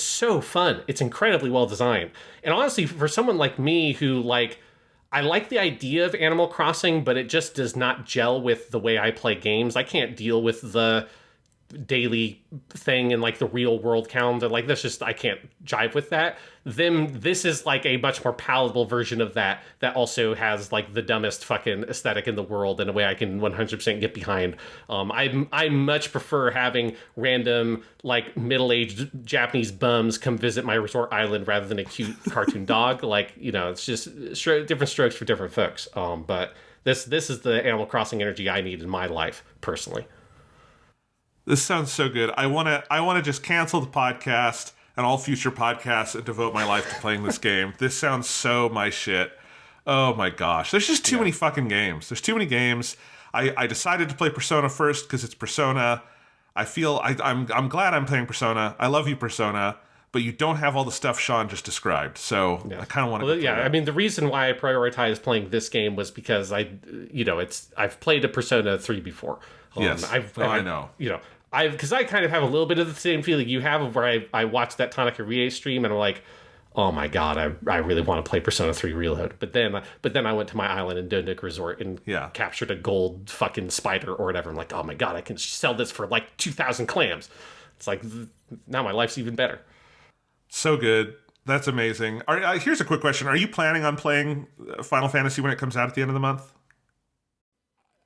so fun. It's incredibly well designed. And honestly, for someone like me who I like the idea of Animal Crossing, but it just does not gel with the way I play games. I can't deal with the daily thing and like the real world calendar. Like, that's just, I can't jive with that. This is like a much more palatable version of that also has like the dumbest fucking aesthetic in the world in a way I can 100% get behind. I much prefer having random like middle-aged Japanese bums come visit my resort island rather than a cute cartoon dog. Like, it's just different strokes for different folks. But this is the Animal Crossing energy I need in my life personally. This sounds so good. I want to just cancel the podcast and all future podcasts and devote my life to playing this game. This sounds so my shit. Oh my gosh. There's just too many fucking games. There's too many games. I decided to play Persona first because it's Persona. I'm glad I'm playing Persona. I love you, Persona. But you don't have all the stuff Sean just described. So I kind of want to. I mean, the reason why I prioritized playing this game was because I've played a Persona 3 before. Yes, I know. Because I kind of have a little bit of the same feeling you have, of where I watched that Tanaka Rie stream and I'm like, oh my god, I really want to play Persona 3 Reload. But then I went to my island in Donduk Resort and captured a gold fucking spider or whatever. I'm like, oh my god, I can sell this for like 2,000 clams. It's like, now my life's even better. So good. That's amazing. Here's a quick question. Are you planning on playing Final Fantasy when it comes out at the end of the month?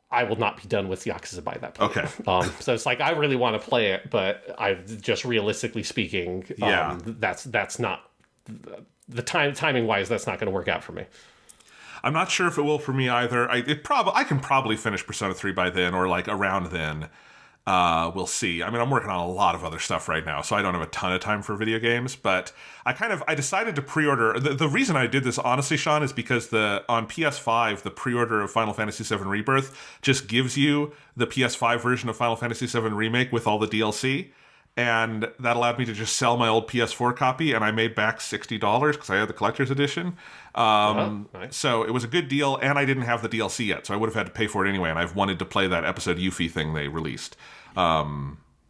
I will not be done with Yakuza by that point. Okay. So it's like, I really want to play it, but I just realistically speaking, that's not the timing wise. That's not going to work out for me. I'm not sure if it will for me either. I can probably finish Persona 3 by then, or like around then. We'll see. I mean, I'm working on a lot of other stuff right now, so I don't have a ton of time for video games, but I decided to pre-order. The reason I did this, honestly, Sean, is because on PS5, the pre-order of Final Fantasy VII Rebirth just gives you the PS5 version of Final Fantasy VII Remake with all the DLC, and that allowed me to just sell my old PS4 copy, and I made back $60 because I had the collector's edition. Nice. So it was a good deal, and I didn't have the DLC yet, so I would have had to pay for it anyway, and I've wanted to play that episode Yuffie thing they released.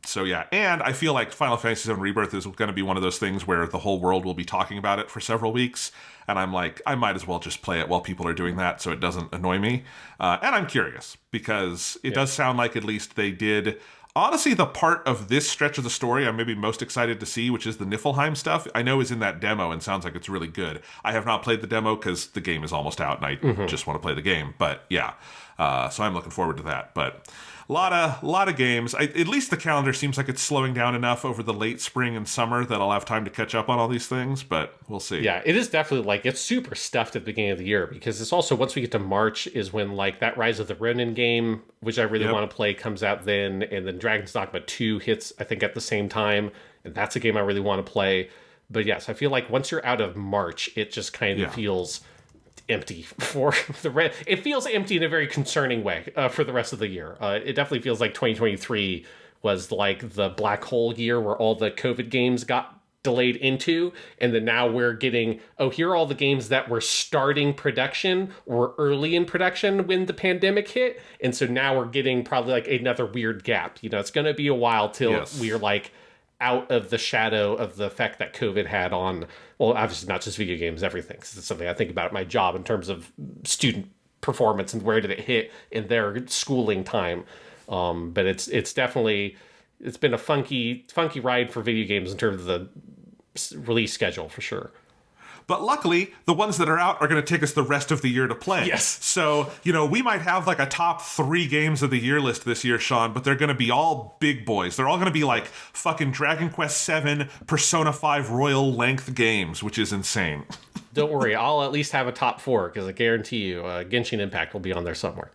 So yeah, and I feel like Final Fantasy VII Rebirth is going to be one of those things where the whole world will be talking about it for several weeks, and I'm like, I might as well just play it while people are doing that so it doesn't annoy me. And I'm curious, because it does sound like at least they did... Honestly, the part of this stretch of the story I'm maybe most excited to see, which is the Niflheim stuff, I know is in that demo and sounds like it's really good. I have not played the demo because the game is almost out and I just want to play the game. But yeah, so I'm looking forward to that. But a lot of games. At least the calendar seems like it's slowing down enough over the late spring and summer that I'll have time to catch up on all these things, but we'll see. Yeah, it is definitely like, it's super stuffed at the beginning of the year, because it's also, once we get to March is when like that Rise of the Ronin game, which I really want to play, comes out then, and then Dragon's Dogma 2 hits, I think, at the same time, and that's a game I really want to play. But yes, I feel like once you're out of March, it just kind of feels empty for it feels empty in a very concerning way for the rest of the year. It definitely feels like 2023 was like the black hole year where all the COVID games got delayed into, and then now we're getting, here are all the games that were starting production or early in production when the pandemic hit, and so now we're getting probably like another weird gap. It's going to be a while till we're like out of the shadow of the effect that COVID had on, well, obviously not just video games, everything. Because it's something I think about at my job in terms of student performance and where did it hit in their schooling time. But it's definitely, it's been a funky ride for video games in terms of the release schedule, for sure. But luckily, the ones that are out are going to take us the rest of the year to play. Yes. So, we might have like a top 3 games of the year list this year, Sean, but they're going to be all big boys. They're all going to be like fucking Dragon Quest VII, Persona 5 Royal length games, which is insane. Don't worry, I'll at least have a top 4, because I guarantee you Genshin Impact will be on there somewhere.